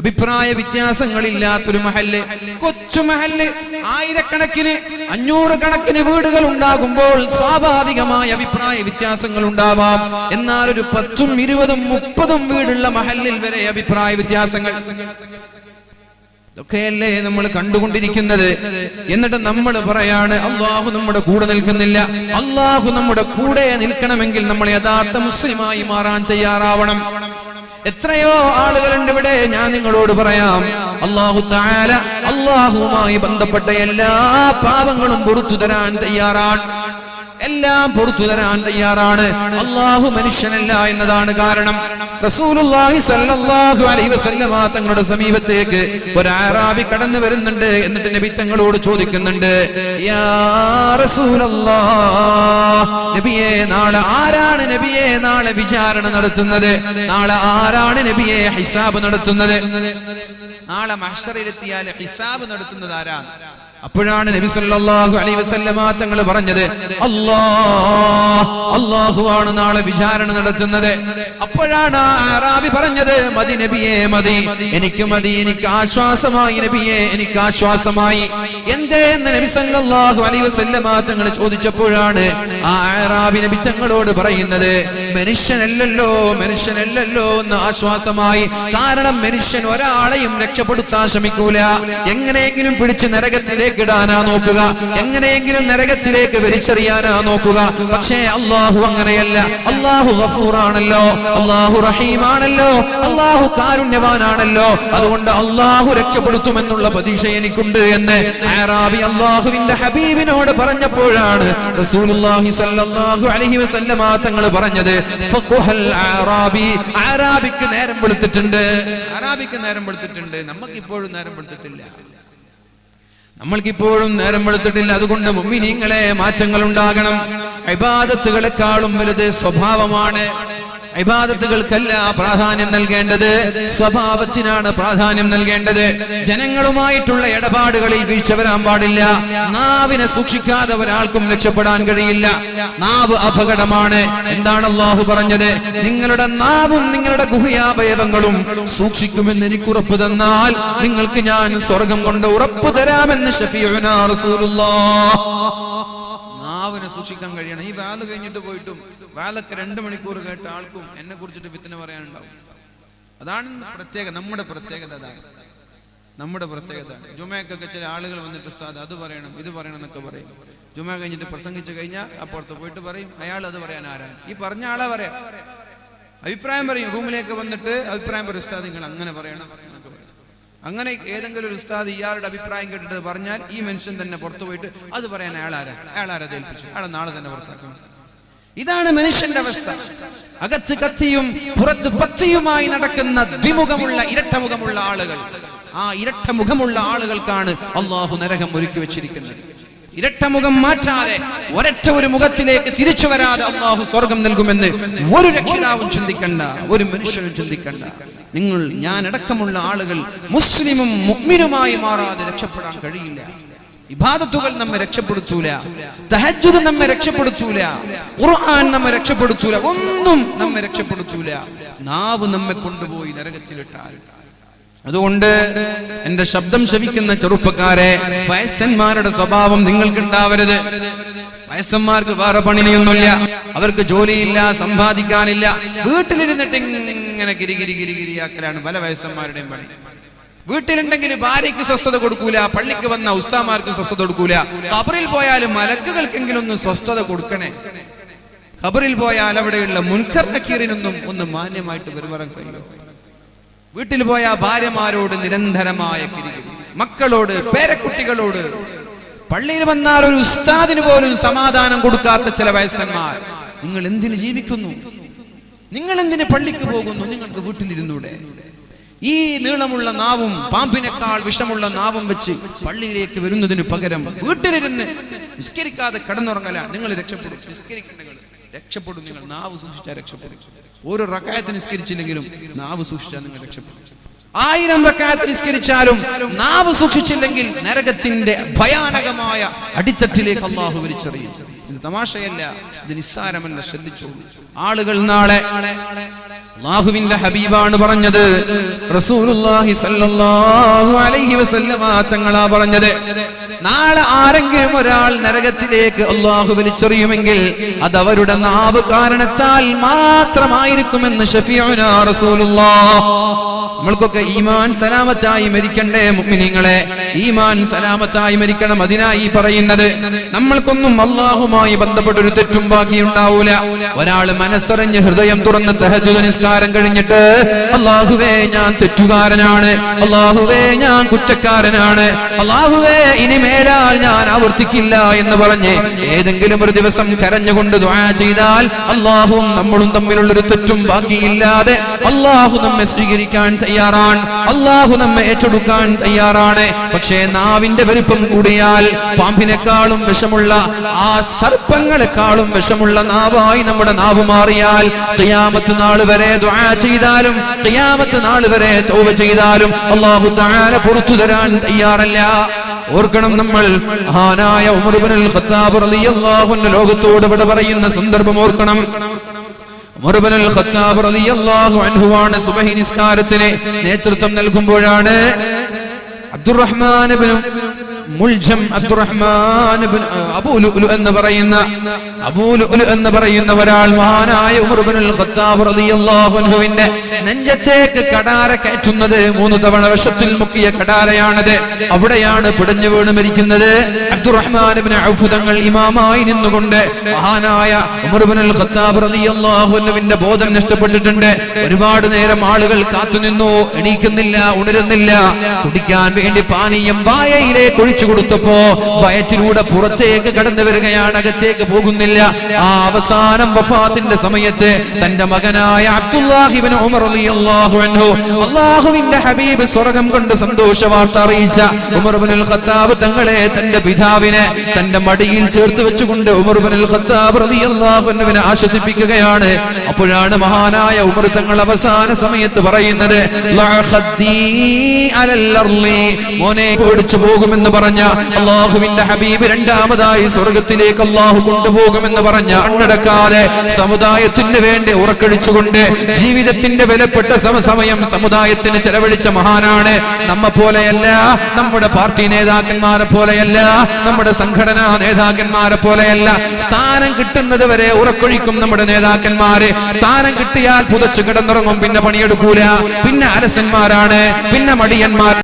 അഭിപ്രായ വ്യത്യാസങ്ങളില്ലാത്തൊരു മഹല്ല്, കൊച്ചു മഹല്ല്, ആയിരക്കണക്കിന് 500 കണക്കിന് വീടുകൾ ഉണ്ടാകുമ്പോൾ സ്വാഭാവികമായ അഭിപ്രായ വ്യത്യാസങ്ങൾ ഉണ്ടാവാം. എന്നാൽ ഒരു 10, 20, 30 വീടുള്ള മഹല്ലിൽ വരെ അഭിപ്രായ വ്യത്യാസങ്ങൾ. ഇതൊക്കെയല്ലേ നമ്മൾ കണ്ടുകൊണ്ടിരിക്കുന്നത്. എന്നിട്ട് നമ്മൾ പറയാണ് അള്ളാഹു നമ്മുടെ കൂടെ നിൽക്കുന്നില്ല. അള്ളാഹു നമ്മുടെ കൂടെ നിൽക്കണമെങ്കിൽ നമ്മൾ യഥാർത്ഥ മുസ്ലിമായി മാറാൻ തയ്യാറാവണം. എത്രയോ ആളുകളുണ്ട് ഇവിടെ. ഞാൻ നിങ്ങളോട് പറയാം, അല്ലാഹു തആല അല്ലാഹുവുമായി ബന്ധപ്പെട്ട എല്ലാ പാപങ്ങളും പുറത്തു തരാൻ തയ്യാറാണ്. എല്ലാം പുറത്തു തരാൻ തയ്യാറാണ്. അല്ലാഹു മനുഷ്യനല്ല എന്നതാണ് കാരണം. റസൂലുള്ളാഹി സ്വല്ലല്ലാഹു അലൈഹി വസല്ലമ തങ്ങളുടെ സമീപത്തേക്ക് ഒരു അറാബി കടന്നു വരുന്നുണ്ട്. എന്നിട്ട് നബി തങ്ങളോട് ചോദിക്കുന്നുണ്ട്, യാ റസൂലല്ലാഹ്, നബിയേ നാളെ ആരാണ് നബിയേ നാളെ വിചാരണ നടത്തുന്നത്? നാളെ ആരാണ് നബിയേ ഹിസാബ് നടത്തുന്നത്? നാളെ മഹ്ശറിലെത്തിയാൽ ഹിസാബ് നടത്തുന്നത് ആരാണ്? അപ്പോഴാണ് നബി സല്ലല്ലാഹു അലൈഹി വസല്ലമ തങ്ങൾ പറഞ്ഞത്, അല്ലാഹുവാണ് നാളെ വിചാരണ നടത്തുന്നത്. അപ്പോഴാണ് ആ അറാബി പറഞ്ഞത്, മതി നബിയേ മതി, എനിക്ക് മതി, എനിക്ക് ആശ്വാസമായി നബിയേ, എനിക്ക് ആശ്വാസമായി. എന്തേ എന്ന് നബി സല്ലല്ലാഹു അലൈഹി വസല്ലമ തങ്ങൾ ചോദിച്ചപ്പോഴാണ് ആ അറാബി നബി തങ്ങളോട് പറയുന്നത്, മനുഷ്യനല്ലല്ലോ എന്ന് ആശ്വാസമായി. കാരണം മനുഷ്യൻ ഒരാളെയും രക്ഷപ്പെടുത്താൻ ശ്രമിക്കൂല. എങ്ങനെയെങ്കിലും പിടിച്ച് നരകത്തിലേക്ക് ഇടാനാ നോക്കുക, എങ്ങനെയെങ്കിലും നരകത്തിലേക്ക് വലിച്ചെറിയാനാ നോക്കുക. പക്ഷേ അല്ലാഹു അങ്ങനെയല്ല. അല്ലാഹു ഗഫൂറാണല്ലോ, അല്ലാഹു റഹീമാണല്ലോ, അല്ലാഹു കാരുണ്യവാനാണല്ലോ. അതുകൊണ്ട് അല്ലാഹു രക്ഷപ്പെടുത്തുമെന്നുള്ള പ്രതീക്ഷ എനിക്കുണ്ട് എന്ന് അറാബി അല്ലാഹുവിന്റെ ഹബീബിനോട് പറഞ്ഞപ്പോഴാണ് റസൂലുള്ളാഹി സ്വല്ലല്ലാഹു അലൈഹി വസല്ലമ തങ്ങൾ പറഞ്ഞത്, ഫഖുഹൽ അറാബി, അറാബിക്ക് നേരം വെളുത്തിട്ടുണ്ട്, അറാബിക്ക് നേരം വെളുത്തിട്ടുണ്ട്. നമുക്കിപ്പോഴും നേരം വെളുത്തിട്ടില്ല, നമ്മൾക്കിപ്പോഴും നേരം വെളുത്തിട്ടില്ല. അതുകൊണ്ട് മുഅ്മിനീങ്ങളെ മാറ്റങ്ങൾ ഉണ്ടാകണം. ഇബാദത്തുകളെക്കാളും വലുത് സ്വഭാവമാണ്. ഇബാദത്തുകൾക്കല്ല പ്രാധാന്യം നൽകേണ്ടത്, സ്വഭാവത്തിനാണ് പ്രാധാന്യം നൽകേണ്ടത്. ജനങ്ങളുമായിട്ടുള്ള ഇടപാടുകളിൽ വീഴ്ച വരാൻ പാടില്ല. നാവിനെ സൂക്ഷിക്കാതെ ഒരാൾക്കും രക്ഷപ്പെടാൻ കഴിയില്ല. നാവ് അപകടമാണ്. എന്താണ് അല്ലാഹു പറഞ്ഞത്? നിങ്ങളുടെ നാവും നിങ്ങളുടെ ഗുഹ്യാവയവങ്ങളും സൂക്ഷിക്കുമെന്ന് എനിക്ക് ഉറപ്പ് തന്നാൽ നിങ്ങൾക്ക് ഞാൻ സ്വർഗം കൊണ്ട് ഉറപ്പ് തരാമെന്ന് ശഫീഉനാ റസൂലുള്ളാഹ്. നാവിനെ സൂക്ഷിക്കാൻ കഴിയണം. ഈ വാല് കഴിഞ്ഞിട്ട് പോയിട്ടും വാലൊക്കെ 2 മണിക്കൂർ കേട്ട ആൾക്കും എന്നെ കുറിച്ചിട്ട് ഫിത്ന പറയാനുണ്ടാവും. അതാണ് പ്രത്യേകത, നമ്മുടെ പ്രത്യേകത. അതാണ് നമ്മുടെ പ്രത്യേകത. ജുമയ്ക്കൊക്കെ ചില ആളുകൾ വന്നിട്ട് ഉസ്താദ് അത് പറയണം ഇത് പറയണം എന്നൊക്കെ പറയും. ജുമ കഴിഞ്ഞിട്ട് പ്രസംഗിച്ചു കഴിഞ്ഞാൽ അപ്പുറത്ത് പോയിട്ട് പറയും അയാൾ അത് പറയാൻ ആരാണ്? ഈ പറഞ്ഞ ആളെ പറയാം, അഭിപ്രായം പറയും. റൂമിലേക്ക് വന്നിട്ട് അഭിപ്രായം പറയും, ഉസ്താദ് നിങ്ങൾ അങ്ങനെ പറയണം എന്നൊക്കെ പറയും. അങ്ങനെ ഏതെങ്കിലും ഒരു ഉസ്താദ് ഇയാളുടെ അഭിപ്രായം കേട്ടിട്ട് പറഞ്ഞാൽ ഈ മനുഷ്യൻ തന്നെ പുറത്തു പോയിട്ട് അത് പറയാൻ അയാളാരെ ഏൽപ്പിച്ചു, അയാളെ നാളെ തന്നെ പുറത്താക്കണം. ഇതാണ് മനുഷ്യന്റെ അവസ്ഥ. അകത്ത് കത്തിയും പുറത്ത് പച്ചയുമായി നടക്കുന്ന ദ്വിമുഖമുള്ള ഇരട്ടമുഖമുള്ള ആളുകൾ. ആ ഇരട്ടമുഖമുള്ള ആളുകൾക്കാണ് അല്ലാഹു നരകം ഒരുക്കി വെച്ചിരിക്കുന്നത്. ഇരട്ടമുഖം മാറ്റാതെ ഒരൊറ്റ ഒരു മുഖത്തിലേക്ക് തിരിച്ചു വരാതെ അല്ലാഹു സ്വർഗം നൽകുമെന്ന് ഒരു രക്ഷിതാവും ചിന്തിക്കണ്ട, ഒരു മനുഷ്യനും ചിന്തിക്കണ്ട. നിങ്ങൾ ഞാൻ അടക്കമുള്ള ആളുകൾ മുസ്ലിമും മുഅ്മിനുമായി മാറാതെ രക്ഷപ്പെടാൻ കഴിയില്ല. ഇബാദത്തുകൾ നമ്മെ രക്ഷപ്പെടുത്തൂല, തഹജ്ജുദ് നമ്മെ രക്ഷപ്പെടുത്തൂല, ഖുർആൻ നമ്മെ രക്ഷപ്പെടുത്തൂല, ഒന്നും നമ്മെ രക്ഷപ്പെടുത്തൂല. നാവ് നമ്മെ കൊണ്ടുപോയി നരകത്തിലിട്ടാൽ. അതുകൊണ്ട് എന്റെ ശബ്ദം ശ്രവിക്കുന്ന ചെറുപ്പക്കാരെ, വയസ്സന്മാരുടെ സ്വഭാവം നിങ്ങൾക്കുണ്ടാവരുത്. വയസ്സന്മാർക്ക് വേറെ പണിയൊന്നുമില്ല, അവർക്ക് ജോലിയില്ല, സമ്പാദിക്കാനില്ല, വീട്ടിലിരുന്നിട്ട് ഇങ്ങനെ ഗിരിഗിരിയാക്കലാണ് പല വയസ്സന്മാരുടെയും പണി. വീട്ടിലുണ്ടെങ്കിൽ ഭാര്യയ്ക്ക് സ്വസ്ഥത കൊടുക്കൂല, പള്ളിക്ക് വന്ന ഉസ്താമാർക്കും സ്വസ്ഥത കൊടുക്കൂല. ഖബറിൽ പോയാലും മലക്കുകൾക്കെങ്കിലും ഒന്ന് സ്വസ്ഥത കൊടുക്കണേ. ഖബറിൽ പോയാൽ അവിടെയുള്ള മുൻകർ നക്കീറിനൊന്നും ഒന്ന് മാന്യമായിട്ട് പെരുമാറാൻ കഴിയും. വീട്ടിൽ പോയ ഭാര്യമാരോട് നിരന്തരമായ കിരികിരി, മക്കളോട്, പേരക്കുട്ടികളോട്. പള്ളിയിൽ വന്നാൽ ഒരു ഉസ്താദിന് പോലും സമാധാനം കൊടുക്കാത്ത ചില വയസ്സന്മാർ. നിങ്ങൾ എന്തിന് ജീവിക്കുന്നു? നിങ്ങൾ എന്തിന് പള്ളിക്ക് പോകുന്നു? നിങ്ങൾക്ക് വീട്ടിലിരുന്നൂടെ? ഈ നീളമുള്ള നാവും പാമ്പിനേക്കാൾ വിഷമുള്ള നാവും വെച്ച് പള്ളിയിലേക്ക് വരുന്നതിന് പകരം വീട്ടിലിരുന്ന് നിസ്കരിക്കാതെ കിടന്നുറങ്ങലാണ്. നിങ്ങൾ രക്ഷപ്പെടും. നിസ്കരിക്കുന്നെങ്കിൽ രക്ഷപ്പെടും. നിങ്ങൾ നാവ് സൂക്ഷിച്ചാൽ രക്ഷപ്പെടും. ഓരോ റക്അത്ത് നിസ്കരിച്ചില്ലെങ്കിലും നാവ് സൂക്ഷിച്ചാൽ നിങ്ങൾ രക്ഷപ്പെടും. 1000 റക്അത്ത് നിസ്കരിച്ചാലും നാവ് സൂക്ഷിച്ചില്ലെങ്കിൽ നരകത്തിന്റെ ഭയാനകമായ അടിത്തട്ടിലേക്ക് അല്ലാഹു വലിച്ചെറിയും. ഇത് തമാശയല്ല, ഇത് നിസ്സാരമല്ല. ശ്രദ്ധിച്ചു. ആളുകൾ നാളെ അല്ലാഹുവിന്റെ ഹബീബാണ് പറഞ്ഞത്, റസൂലുള്ളാഹി സ്വല്ലല്ലാഹു അലൈഹി വസല്ലമ തങ്ങളാ പറഞ്ഞത്, നാളെ ആരെങ്കിലും ഒരാൾ നരകത്തിലേക്ക് അള്ളാഹു വലിച്ചെറിയുമെങ്കിൽ അത് അവരുടെ നാവ് കാരണത്താൽ മാത്രമായിരിക്കുമെന്ന് ശഫീഉനാ റസൂലുള്ളാഹ്. നമ്മൾക്കൊക്കെ ഈമാൻ സലാമത്തായി മരിക്കണ്ടേ മുഅ്മിനീങ്ങളെ? ഈമാൻ സലാമത്തായി മരിക്കണം. അതിനായി പറയുന്നത് നമ്മൾക്കൊന്നും അള്ളാഹുമായി ബന്ധപ്പെട്ടൊരു തെറ്റും ബാക്കിയുണ്ടാവൂല. ഒരാള് മനസ്സറിഞ്ഞ് ഹൃദയം തുറന്ന് തഹജ്ജുദ് നിസ്കാരം കഴിഞ്ഞിട്ട് അള്ളാഹുവേ ഞാൻ തെറ്റുകാരനാണ്, അള്ളാഹുവേ ഞാൻ കുറ്റക്കാരനാണ്, അള്ളാഹുവേ ഇനി മേലാൽ ഞാൻ ആവർത്തിക്കില്ല എന്ന് പറഞ്ഞ് ഏതെങ്കിലും ഒരു ദിവസം കരഞ്ഞുകൊണ്ട് ദുആ ചെയ്താൽ അള്ളാഹുവും നമ്മളും തമ്മിലുള്ളൊരു തെറ്റും ബാക്കിയില്ലാതെ അള്ളാഹു നമ്മെ സ്വീകരിക്കാൻ തയ്യാറാണ്, അള്ളാഹു നമ്മെ ഏറ്റെടുക്കാൻ തയ്യാറാണ്. പക്ഷേ നാവിന്റെ വലിപ്പം കൂടിയാൽ പാമ്പിനെക്കാളും വിഷമുള്ള, ആ സർപ്പങ്ങളെക്കാളും വിഷമുള്ള നാവായി നമ്മുടെ നാവ് മാറിയാൽ ഖിയാമത്ത് നാൾ വരെ ദുആ ചെയ്താലും ഖിയാമത്ത് നാൾ വരെ തൗബ ചെയ്താലും അല്ലാഹു തആല പുറത്തു തരാൻ തയ്യാറല്ല. ഓർക്കണം, നമ്മൾ മഹാനായ ഉമർ ഇബ്നുൽ ഖത്താബ് റളിയല്ലാഹു അൻഹു ലോകത്തോട് വിട പറയുന്ന സന്ദർഭം ഓർക്കണം. ഉമർ ഇബ്നുൽ ഖത്താബ് റളിയല്ലാഹു അൻഹു ആണ് സുബ്ഹി നിസ്കാരത്തിന് നേതൃത്വം നൽകുമ്പോഴാണ് അബ്ദുറഹ്മാൻ ഇബ്നു മുൽജം, അബ്ദുറഹ്മാൻ ഇബ്നു അബൂ ലുഅ്ലു എന്ന് പറയുന്ന ഒരാൾ മഹാനായ ഉമർ ഇബ്നുൽ ഖത്താബ് റളിയല്ലാഹു അൻഹുവിന്റെ നെഞ്ചത്തേക്ക് കടാര കയറ്റുന്നത് 3 തവണ വിഷത്തിൽ മുക്കിയ കടാരയാണത്. അവിടെയാണ് പിടഞ്ഞു വീണ് മരിക്കുന്നത്. അബ്ദുറഹ്മാൻ ഇബ്നു ഔഫ് തങ്ങൾ ഇമാമായി നിന്നുകൊണ്ട് മഹാനായ ഉമർ ഇബ്നുൽ ഖത്താബ് റളിയല്ലാഹു അൻഹുവിന്റെ ബോധം നഷ്ടപ്പെട്ടിട്ടുണ്ട്. ഒരുപാട് നേരം ആളുകൾ കാത്തുനിന്നു, എണീക്കുന്നില്ല, ഉണരുന്നില്ല. കുടിക്കാൻ വേണ്ടി പാനീയം വായയിലേക്ക് ഒഴിച്ചു കൊടുത്തപ്പോ വയറ്റിലൂടെ പുറത്തേക്ക് കടന്നു വരികയാണ്, അകത്തേക്ക് പോകുന്നില്ല. ആ അവസാനം വഫാത്തിന്റെ സമയത്ത് തന്റെ മകനായ അബ്ദുല്ലാഹി ഇബ്നു ഉമർ റളിയല്ലാഹു അൻഹു അല്ലാഹുവിന്റെ ഹബീബ് സ്വർഗ്ഗം കൊണ്ട് സന്തോഷ വാർത്ത അറിയിച്ച ഉമർ ഇബ്നുൽ ഖത്താബ് തങ്ങളെ തന്റെ പിതാവിനെ തന്റെ മടിയിൽ ചേർത്ത് വെച്ചുകൊണ്ട് ഉമർ ഇബ്നുൽ ഖത്താബ് റളിയല്ലാഹു അൻഹുവിനെ ആശ്വസിപ്പിക്കുകയാണ്. അപ്പോഴാണ് മഹാനായ ഉമർ തങ്ങൾ അവസാന സമയത്ത് പറയുന്നത്, മോനെ പേടിച്ചു പോകുമെന്ന് പറഞ്ഞ അല്ലാഹുവിന്റെ ഹബീബ് രണ്ടാമതായി സ്വർഗത്തിലേക്ക് അല്ലാഹു കൊണ്ടുപോകുമെന്ന് പറഞ്ഞ അണ്ണടക്കാതെ സമുദായത്തിന് വേണ്ടി ഉറക്കഴിച്ചുകൊണ്ട് ജീവിതത്തിന്റെ വിലപ്പെട്ട സമയം സമുദായത്തിന് ചെലവഴിച്ച മഹാനാണ്. നമ്മെ പോലെയല്ല, നമ്മുടെ പാർട്ടി നേതാക്കന്മാരെ പോലെയല്ല, നമ്മുടെ സംഘടനാ നേതാക്കന്മാരെ പോലെയല്ല. സ്ഥാനം കിട്ടുന്നത് വരെ ഉറക്കൊഴിക്കും നമ്മുടെ നേതാക്കന്മാര്. സ്ഥാനം കിട്ടിയാൽ പുതച്ചു കിടന്നുറങ്ങും, പിന്നെ പണിയെടുക്കൂല, പിന്നെ അലസന്മാരാണ്, പിന്നെ മടിയന്മാർ.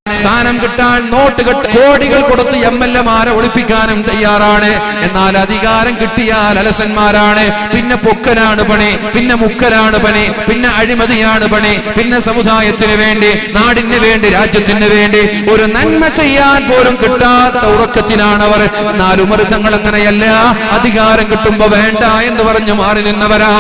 സ്ഥാനം കിട്ടാൻ നോട്ട് കോടികൾ കൊടുത്ത് എംഎൽഎമാരെ ഒളിപ്പിക്കാനും തയ്യാറാണ്. എന്നാൽ അധികാരം കിട്ടിയാൽ അലസന്മാരാണ്. പിന്നെ പൊക്കലാണ് പണി, പിന്നെ മുക്കലാണ് പണി, പിന്നെ അഴിമതിയാണ് പണി, പിന്നെ സമുദായത്തിന് വേണ്ടി, നാടിന് വേണ്ടി, രാജ്യത്തിന് വേണ്ടി ഒരു നന്മ ചെയ്യാൻ പോലും കിട്ടാത്ത ഉറക്കത്തിലാണ് അവർ. എന്നാൽ ഉമർ തങ്ങൾ അങ്ങനെയല്ല. അധികാരം കിട്ടുമ്പോ വേണ്ട എന്ന് പറഞ്ഞു മാറി നിന്നവരാ.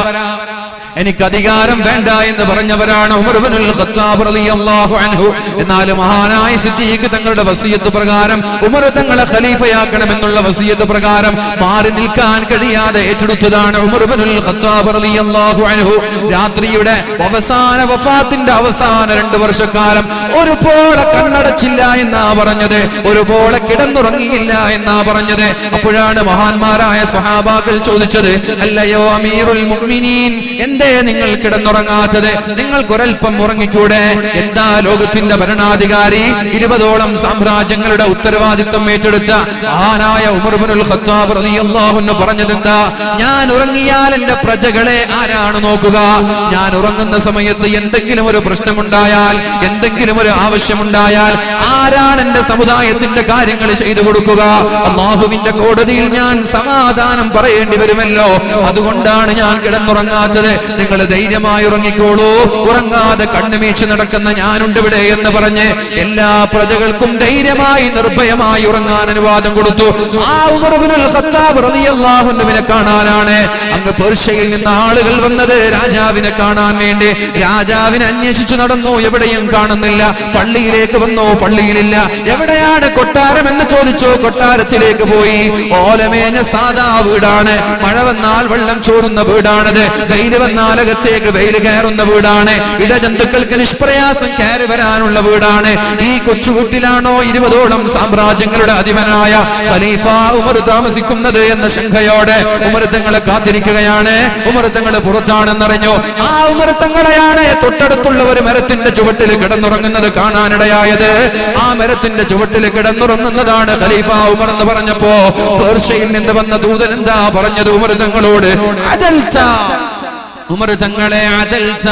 എനിക്ക് അധികാരം വേണ്ട എന്ന് പറഞ്ഞവരാണ് ഉമർ ഇബ്നുൽ ഖത്താബ് റളിയല്ലാഹു അൻഹു. എന്നാൽ മഹാനായ സിദ്ദീഖ് തങ്ങളുടെ വസിയത്ത് പ്രകാരം ഉമർ തങ്ങളെ ഖലീഫയാക്കണമെന്നുള്ള വസിയത്ത് പ്രകാരം മാറി നിൽക്കാൻ കഴിയാതെ ഏറ്റെടുത്തതാണ് ഉമർ ഇബ്നുൽ ഖത്താബ് റളിയല്ലാഹു അൻഹു. രാത്രിയുടെ അവസാന വഫാത്തിന്റെ അവസാന 2 വർഷക്കാലം ഒരുപോലെ കണ്ണടച്ചില്ല എന്നാ പറഞ്ഞത്, ഒരുപോലെ കിടന്നുറങ്ങിയില്ല എന്നാ പറഞ്ഞത്. അപ്പോഴാണ് മഹാന്മാരായ സ്വഹാബാക്കൾ ചോദിച്ചത്, അല്ലയോ അമീറുൽ മുഅ്മിനീൻ, നിങ്ങൾ കിടന്നുറങ്ങാത്തത്? നിങ്ങൾക്കൊരൽപ്പം ഉറങ്ങിക്കൂടെ? എന്താ ലോകത്തിന്റെ ഭരണാധികാരി 20ഓളം സാമ്രാജ്യങ്ങളുടെ ഉത്തരവാദിത്വം ഏറ്റെടുത്ത മഹാനായ ഉമർ ഇബ്നുൽ ഖത്താബ് റളിയല്ലാഹു അൻഹു പറഞ്ഞതെന്താ? ഞാൻ ഉറങ്ങിയാൽ എന്റെ പ്രജകളെ ആരാണ് നോക്കുക? ഞാൻ ഉറങ്ങുന്ന സമയത്ത് എന്തെങ്കിലും ഒരു പ്രശ്നമുണ്ടായാൽ, എന്തെങ്കിലും ഒരു ആവശ്യമുണ്ടായാൽ ആരാണ് എന്റെ സമുദായത്തിന്റെ കാര്യങ്ങൾ ചെയ്തു കൊടുക്കുക? അല്ലാഹുവിന്റെ കോടതിയിൽ ഞാൻ സമാധാനം പറയേണ്ടി വരുമല്ലോ. അതുകൊണ്ടാണ് ഞാൻ കിടന്നുറങ്ങാത്തത്. നിങ്ങൾ ധൈര്യമായി ഉറങ്ങിക്കോളൂ, ഉറങ്ങാതെ കണ്ണുമീച്ച് നടക്കുന്ന ഞാനുണ്ട് ഇവിടെ എന്ന് പറഞ്ഞ് എല്ലാ പ്രജകൾക്കും ധൈര്യമായി നിർഭയമായി ഉറങ്ങാൻ അനുവാദം കൊടുത്തു. ആ ഉമർ ഇബ്നുൽ ഖത്താബ് റളിയല്ലാഹു അൻഹുവിനെ കാണാനാണ് അങ്ങ് പേർഷ്യയിൽ നിന്ന് ആളുകൾ വന്നത്, രാജാവിനെ കാണാൻ വേണ്ടി. രാജാവിനെ അന്വേഷിച്ചു നടന്നു, എവിടെയും കാണുന്നില്ല. പള്ളിയിലേക്ക് വന്നു, പള്ളിയിലില്ല. എവിടെയാണ് കൊട്ടാരം എന്ന് ചോദിച്ചു, കൊട്ടാരത്തിലേക്ക് പോയി. ഓലമേഞ്ഞ സാദാ വീടാണ്, മഴ വന്നാൽ വെള്ളം ചോറുന്ന വീടാണത്, വെയിൽ വന്നാൽ വന്നാലകത്തേക്ക് വെയിൽ കയറുന്ന വീടാണ്. ഇടജന്തുക്കൾക്ക് നിഷ്പ്രയാസം കയറി വരാനുള്ള വീടാണ്. ഈ കൊച്ചുകുട്ടിലാണോ 20ഓളം സാമ്രാജ്യങ്ങളുടെ അധിപനായ ഖലീഫ ഉമർ താമസിക്കുന്നത് എന്ന ശങ്കയോടെ ഉമർ തങ്ങളെ കാത്തിരിക്കുകയാണ്. ഉമർ തങ്ങൾ പുറത്താണെന്നറിഞ്ഞു. ആ ഉമർ തങ്ങളെയാണ് തൊട്ടടുത്തുള്ള ഒരു മരത്തിന്റെ ചുവട്ടിൽ കിടന്നുറങ്ങുന്നത് കാണാനിടയായത്. ആ മരത്തിന്റെ ചുവട്ടിൽ കിടന്നുറങ്ങുന്നതാണ് ഖലീഫ ഉമർ എന്ന് പറഞ്ഞപ്പോ പേർഷ്യയിൽ നിന്ന് വന്ന ദൂതൻ എന്താ പറഞ്ഞത് ഉമർ തങ്ങളോട്? ഉമർ തങ്ങളെ അദൽസ,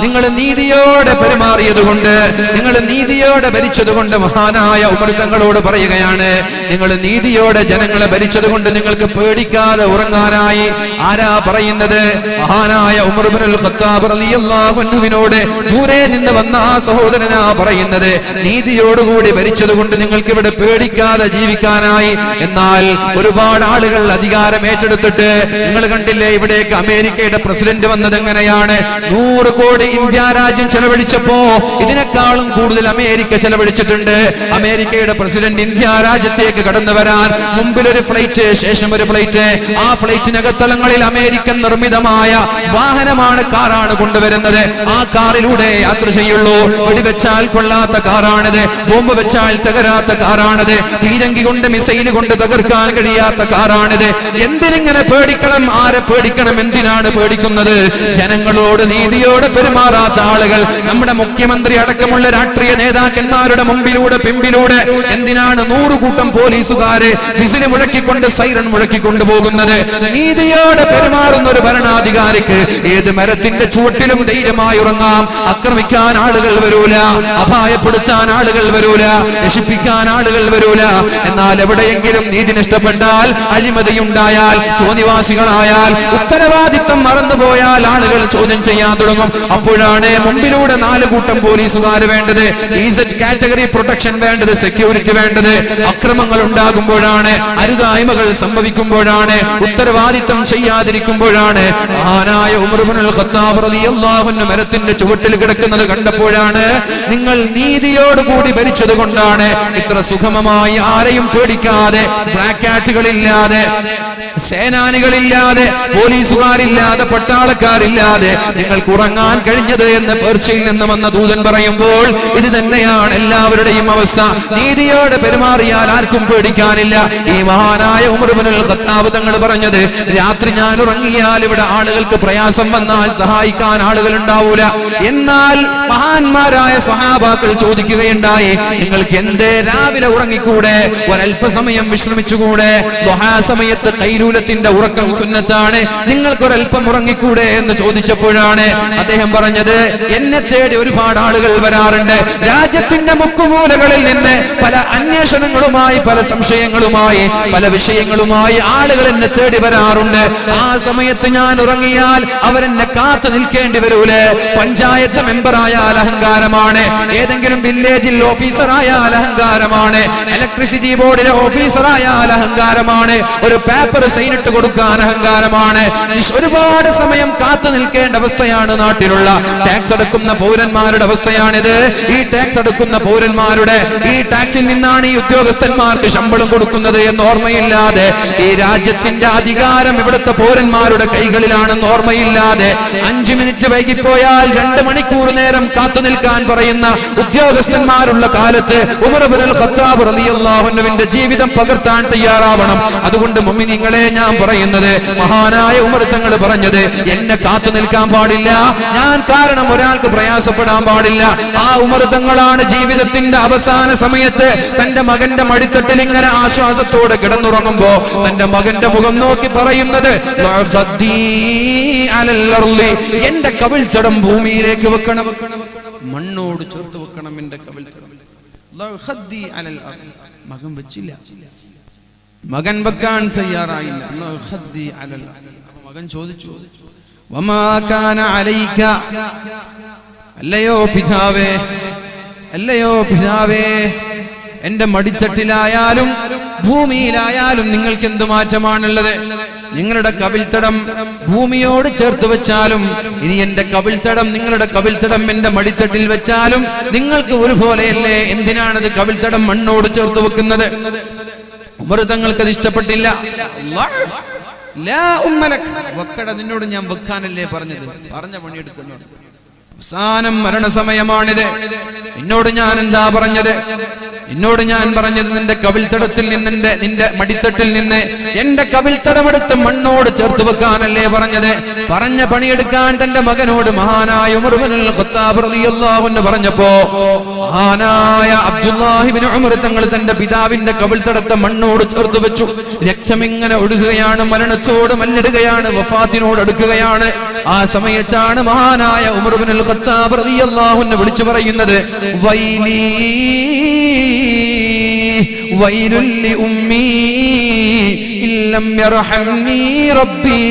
നിങ്ങൾ നീതിയോടെ പെരുമാറിയതുകൊണ്ട്, നിങ്ങൾ നീതിയോടെ ഭരിച്ചതുകൊണ്ട് മഹാനായ ഉമർ തങ്ങളോട് പറയുകയാണ്, നിങ്ങൾ നീതിയോടെ ജനങ്ങളെ ഭരിച്ചതുകൊണ്ട് നിങ്ങൾക്ക് പേടിക്കാതെ ഉറങ്ങാനായി. ആരാ പറയുന്നത്? മഹാനായ ഉമർ ഇബ്നുൽ ഖത്താബ് റളിയല്ലാഹു അൻഹുവിനോട് ദൂരെ നിന്ന് വന്ന ആ സഹോദരനാ പറയുന്നത്. നീതിയോടുകൂടി ഭരിച്ചതുകൊണ്ട് നിങ്ങൾക്ക് ഇവിടെ പേടിക്കാതെ ജീവിക്കാനായി. എന്നാൽ ഒരുപാട് ആളുകൾ അധികാരം ഏറ്റെടുത്തിട്ട് നിങ്ങൾ കണ്ടില്ലേ, ഇവിടേക്ക് അമേരിക്കയുടെ പ്രസിഡന്റ് വന്നത് എങ്ങനെയാണ്? 100 കോടി ഇന്ത്യ രാജ്യം ചെലവഴിച്ചപ്പോ ഇതിനേക്കാളും കൂടുതൽ അമേരിക്ക ചെലവഴിച്ചിട്ടുണ്ട്. അമേരിക്കയുടെ പ്രസിഡന്റ് ഇന്ത്യ രാജ്യത്തേക്ക് കടന്നു വരാൻ മുമ്പിൽ ഒരു ഫ്ലൈറ്റ്, ശേഷം ഒരു ഫ്ലൈറ്റ്. ആ ഫ്ലൈറ്റിനകത്തളങ്ങളിൽ അമേരിക്കൻ നിർമ്മിതമായ വാഹനമാണ്, കാറാണ് കൊണ്ടുവരുന്നത്. ആ കാറിലൂടെ യാത്ര ചെയ്യുള്ളൂ. വെടിവെച്ചാൽ കൊള്ളാത്ത കാറാണിത്, ബോംബ് വെച്ചാൽ തകരാത്ത കാറാണിത്, പീരങ്കി കൊണ്ട് മിസൈല് കൊണ്ട് തകർക്കാൻ കഴിയാത്ത കാറാണിത്. എന്തിനിങ്ങനെ പേടിക്കണം? ആരെ പേടിക്കണം? എന്തിനാണ് പേടിക്കുന്നത്? ജനങ്ങളോട് നീതിയോടെ പെരുമാറാത്ത ആളുകൾ, നമ്മുടെ മുഖ്യമന്ത്രി അടക്കമുള്ള രാഷ്ട്രീയ നേതാക്കന്മാരുടെ മുമ്പിലൂടെ പിമ്പിലൂടെ എന്തിനാണ് 100 കൂട്ടം പോലീസുകാരെ വിസിൽ മുഴക്കിക്കൊണ്ട് സൈറൺ മുഴക്കിക്കൊണ്ടു പോകുന്നത്? നീതിയോടെ പെരുമാറുന്ന ഒരു ഭരണാധികാരിക്ക് ഏത് മരത്തിന്റെ ചുവട്ടിലും ധൈര്യമായി ഉറങ്ങാം. ആക്രമിക്കാൻ ആളുകൾ വരൂല, അപായപ്പെടുത്താൻ ആളുകൾ വരൂല, നശിപ്പിക്കാൻ ആളുകൾ വരൂല. എന്നാൽ എവിടെയെങ്കിലും നീതി നഷ്ടപ്പെട്ടാൽ, അഴിമതിയുണ്ടായാൽ, തോന്നിവാസികളായാൽ, ഉത്തരവാദിത്വം മറന്നുപോയാൽ ആളുകൾ ചോദ്യം ചെയ്യാൻ തുടങ്ങും. അപ്പോഴാണ് മുമ്പിലൂടെ 4 കൂട്ടം പോലീസുകാർ വേണ്ടത്, ഈസഡ് കാറ്റഗറി പ്രൊട്ടക്ഷൻ വേണ്ടത്, സെക്യൂരിറ്റി വേണ്ടത്. അക്രമങ്ങൾ ഉണ്ടാകുമ്പോഴാണ്, അരുതായ്മകൾ സംഭവിക്കുമ്പോഴാണ്, ഉത്തരവാദിത്വം ചെയ്യാതിരിക്കുമ്പോഴാണ്. മഹാനായ ഉമർ ഇബ്നുൽ ഖത്താബ് റളിയല്ലാഹു അൻഹു മരത്തിന്റെ ചുവട്ടിൽ കിടക്കുന്നത് കണ്ടപ്പോഴാണ്, നിങ്ങൾ നീതിയോടുകൂടി ഭരിച്ചത് കൊണ്ടാണ് ഇത്ര സുഗമമായി, ആരെയും പേടിക്കാതെ, ബ്ലാക്ക് കാറ്റുകളില്ലാതെ, സേനാനികളില്ലാതെ, പോലീസുകാരില്ലാതെ, പട്ടാളക്കാരില്ലാതെ നിങ്ങൾക്ക് ഉറങ്ങാൻ കഴിഞ്ഞത് എന്ന് പേർഷ്യയിൽ നിന്ന് വന്ന ദൂതൻ പറയുമ്പോൾ ഇത് തന്നെയാണ് എല്ലാവരുടെയും അവസ്ഥ. നീതിയോടെ പെരുമാറിയാൽ ആർക്കും പേടിക്കാനില്ല. ഈ മഹാനായ ഉമർ ഇബ്നുൽ ഖത്താബ് തങ്ങൾ പറഞ്ഞത്, രാത്രി ഞാൻ ഉറങ്ങിയാൽ ഇവിടെ ആളുകൾക്ക് പ്രയാസം വന്നാൽ സഹായിക്കാൻ ആളുകൾ ഉണ്ടാവൂല. എന്നാൽ മഹാന്മാരായ സ്വഹാബാക്കൾ ചോദിക്കുകയുണ്ടായി, നിങ്ങൾക്ക് എന്തേ രാവിലെ ഉറങ്ങിക്കൂടെ? ഒരല്പസമയം വിശ്രമിച്ചുകൂടെ? ദുഹാ സമയത്ത് ഖൈലൂലത്തിന്റെ ഉറക്കം സുന്നത്താണ്, നിങ്ങൾക്കൊരല്പം ഉറങ്ങിക്കൂടെ എന്ന് ചോദിച്ചപ്പോഴാണ് അദ്ദേഹം പറഞ്ഞത്, എന്നെ തേടി ഒരുപാട് ആളുകൾ വരാറുണ്ട്. രാജ്യത്തിന്റെ മുക്കുമൂലകളിൽ നിന്ന് പല അന്വേഷണങ്ങളുമായി, പല സംശയങ്ങളുമായി, പല വിഷയങ്ങളുമായി ആളുകൾ എന്നെ തേടി വരാറുണ്ട്. ആ സമയത്ത് ഞാൻ ഉറങ്ങിയാൽ അവരെന്നെ കാത്തു നിൽക്കേണ്ടി വരൂലേ? പഞ്ചായത്ത് മെമ്പറായാൽ അഹങ്കാരമാണ്, ഏതെങ്കിലും വില്ലേജിൽ ഓഫീസറായാൽ അഹങ്കാരമാണ്, ഇലക്ട്രിസിറ്റി ബോർഡിലെ ഓഫീസറായാൽ അഹങ്കാരമാണ്, ഒരു പേപ്പർ സൈൻ ഇട്ട് കൊടുക്കാൻ അഹങ്കാരമാണ്. ഒരുപാട് സമയം കാത്തു നിൽക്കേണ്ട അവസ്ഥയാണ് നാട്ടിലുള്ള ടാക്സ് അടക്കുന്ന പൗരന്മാരുടെ അവസ്ഥയാണിത്. ഈ ടാക്സ് അടക്കുന്ന പൗരന്മാരുടെ, ഈ ടാക്സിൽ നിന്നാണ് ഈ ഉദ്യോഗസ്ഥന്മാർക്ക് ശമ്പളം കൊടുക്കുന്നത് എന്ന് ഓർമ്മയില്ലാതെ, ഈ രാജ്യത്തിന്റെ അധികാരം ഇവിടുത്തെ പൗരന്മാരുടെ കൈകളിലാണെന്ന് ഓർമ്മയില്ലാതെ 5 മിനിറ്റ് വൈകിപ്പോയാൽ 2 മണിക്കൂർ നേരം കാത്തു നിൽക്കാൻ പറയുന്ന ഉദ്യോഗസ്ഥന്മാരുള്ള കാലത്ത് ഉമർ ഇബ്നുൽ ഖത്താബ് റളിയല്ലാഹു അൻഹുവിന്റെ ജീവിതം പകർത്താൻ തയ്യാറാവണം. അതുകൊണ്ട് മുഅ്മിനീങ്ങളെ ഞാൻ പറയുന്നത്, മഹാനായ ഉമർ തങ്ങൾ പറഞ്ഞത്, എന്നെ കാത്തു നിൽക്കാൻ പാടില്ല, ഞാൻ കാരണം ഒരാൾക്ക് പ്രയാസപ്പെടാൻ പാടില്ല. ആ ഉമർ തങ്ങളാണ് ജീവിതത്തിന്റെ അവസാന സമയത്ത് തന്റെ മകന്റെ മടിത്തട്ടിൽ ഇങ്ങനെ ആശ്വാസത്തോടെ കിടന്നുറങ്ങുമ്പോ തന്റെ മകന്റെ മുഖം നോക്കി പറയുന്നത്, എന്റെ കവിൾത്തടം ഭൂമിയിലേക്ക് വെക്കണം, മണ്ണോട് ചേർത്ത് വെക്കണം എന്റെ കവിൾത്തടം. മകൻ വെച്ചില്ല, മകൻ വെക്കാൻ തയ്യാറായില്ല. മകൻ ചോദിച്ചു, വമാ കാന അലൈക, അല്ലയോ പിതാവേ, അല്ലയോ പിതാവേ, എന്റെ മടിത്തട്ടിലായാലും ഭൂമിയിലായാലും നിങ്ങൾക്ക് എന്ത് മാറ്റമാണുള്ളത്? നിങ്ങളുടെ കവിൾത്തടം ഭൂമിയോട് ചേർത്ത് വെച്ചാലും, ഇനി എന്റെ കവിൾത്തടം, നിങ്ങളുടെ കവിൾത്തടം എന്റെ മടിത്തട്ടിൽ വെച്ചാലും നിങ്ങൾക്ക് ഒരുപോലെയല്ലേ? എന്തിനാണത് കവിൾത്തടം മണ്ണോട് ചേർത്ത് വെക്കുന്നത്? ഉമർ തങ്ങൾക്ക് അത് ഇഷ്ടപ്പെട്ടില്ല. ലാ ഉമ്മലക്, വെക്കട, നിന്നോട് ഞാൻ വെക്കാനല്ലേ പറഞ്ഞത്, പറഞ്ഞ പണിയെടുക്കുന്നു. അവസാനം മരണസമയമാണിത്. എന്നോട് ഞാൻ എന്താ പറഞ്ഞത്? എന്നോട് ഞാൻ പറഞ്ഞത് നിന്റെ കവിൾത്തടത്തിൽ നിന്ന്, നിന്റെ മടിത്തട്ടിൽ നിന്ന് എന്റെ കവിൾത്തടമെടുത്ത് മണ്ണോട് ചേർത്ത് വെക്കാനല്ലേ പറഞ്ഞത്. പറഞ്ഞ പണിയെടുക്കാൻ തന്റെ മകനോട് മഹാനായ ഉമർ ഇബ്നുൽ ഖത്താബ് റളിയല്ലാഹു അൻഹു പറഞ്ഞപ്പോ മഹാനായ അബ്ദുല്ലാഹി ഇബ്നു ഉമർ തങ്ങൾ തന്റെ പിതാവിന്റെ കവിൾത്തടത്തെ മണ്ണോട് ചേർത്ത് വെച്ചു. രക്തം ഇങ്ങനെ ഒഴുകുകയാണ്, മരണത്തോട് മല്ലിടുകയാണ്, വഫാത്തിനോട് അടുക്കുകയാണ്. ആ സമയത്താണ് മഹാനായ ഉമർ ഇബ്നുൽ ഖത്താബ് റളിയല്ലാഹു അൻഹു വിളിച്ചു പറയുന്നത്, വൈലി വൈലുൽ ലി ഉമ്മി ഇല്ലം യർഹംനി റബ്ബി.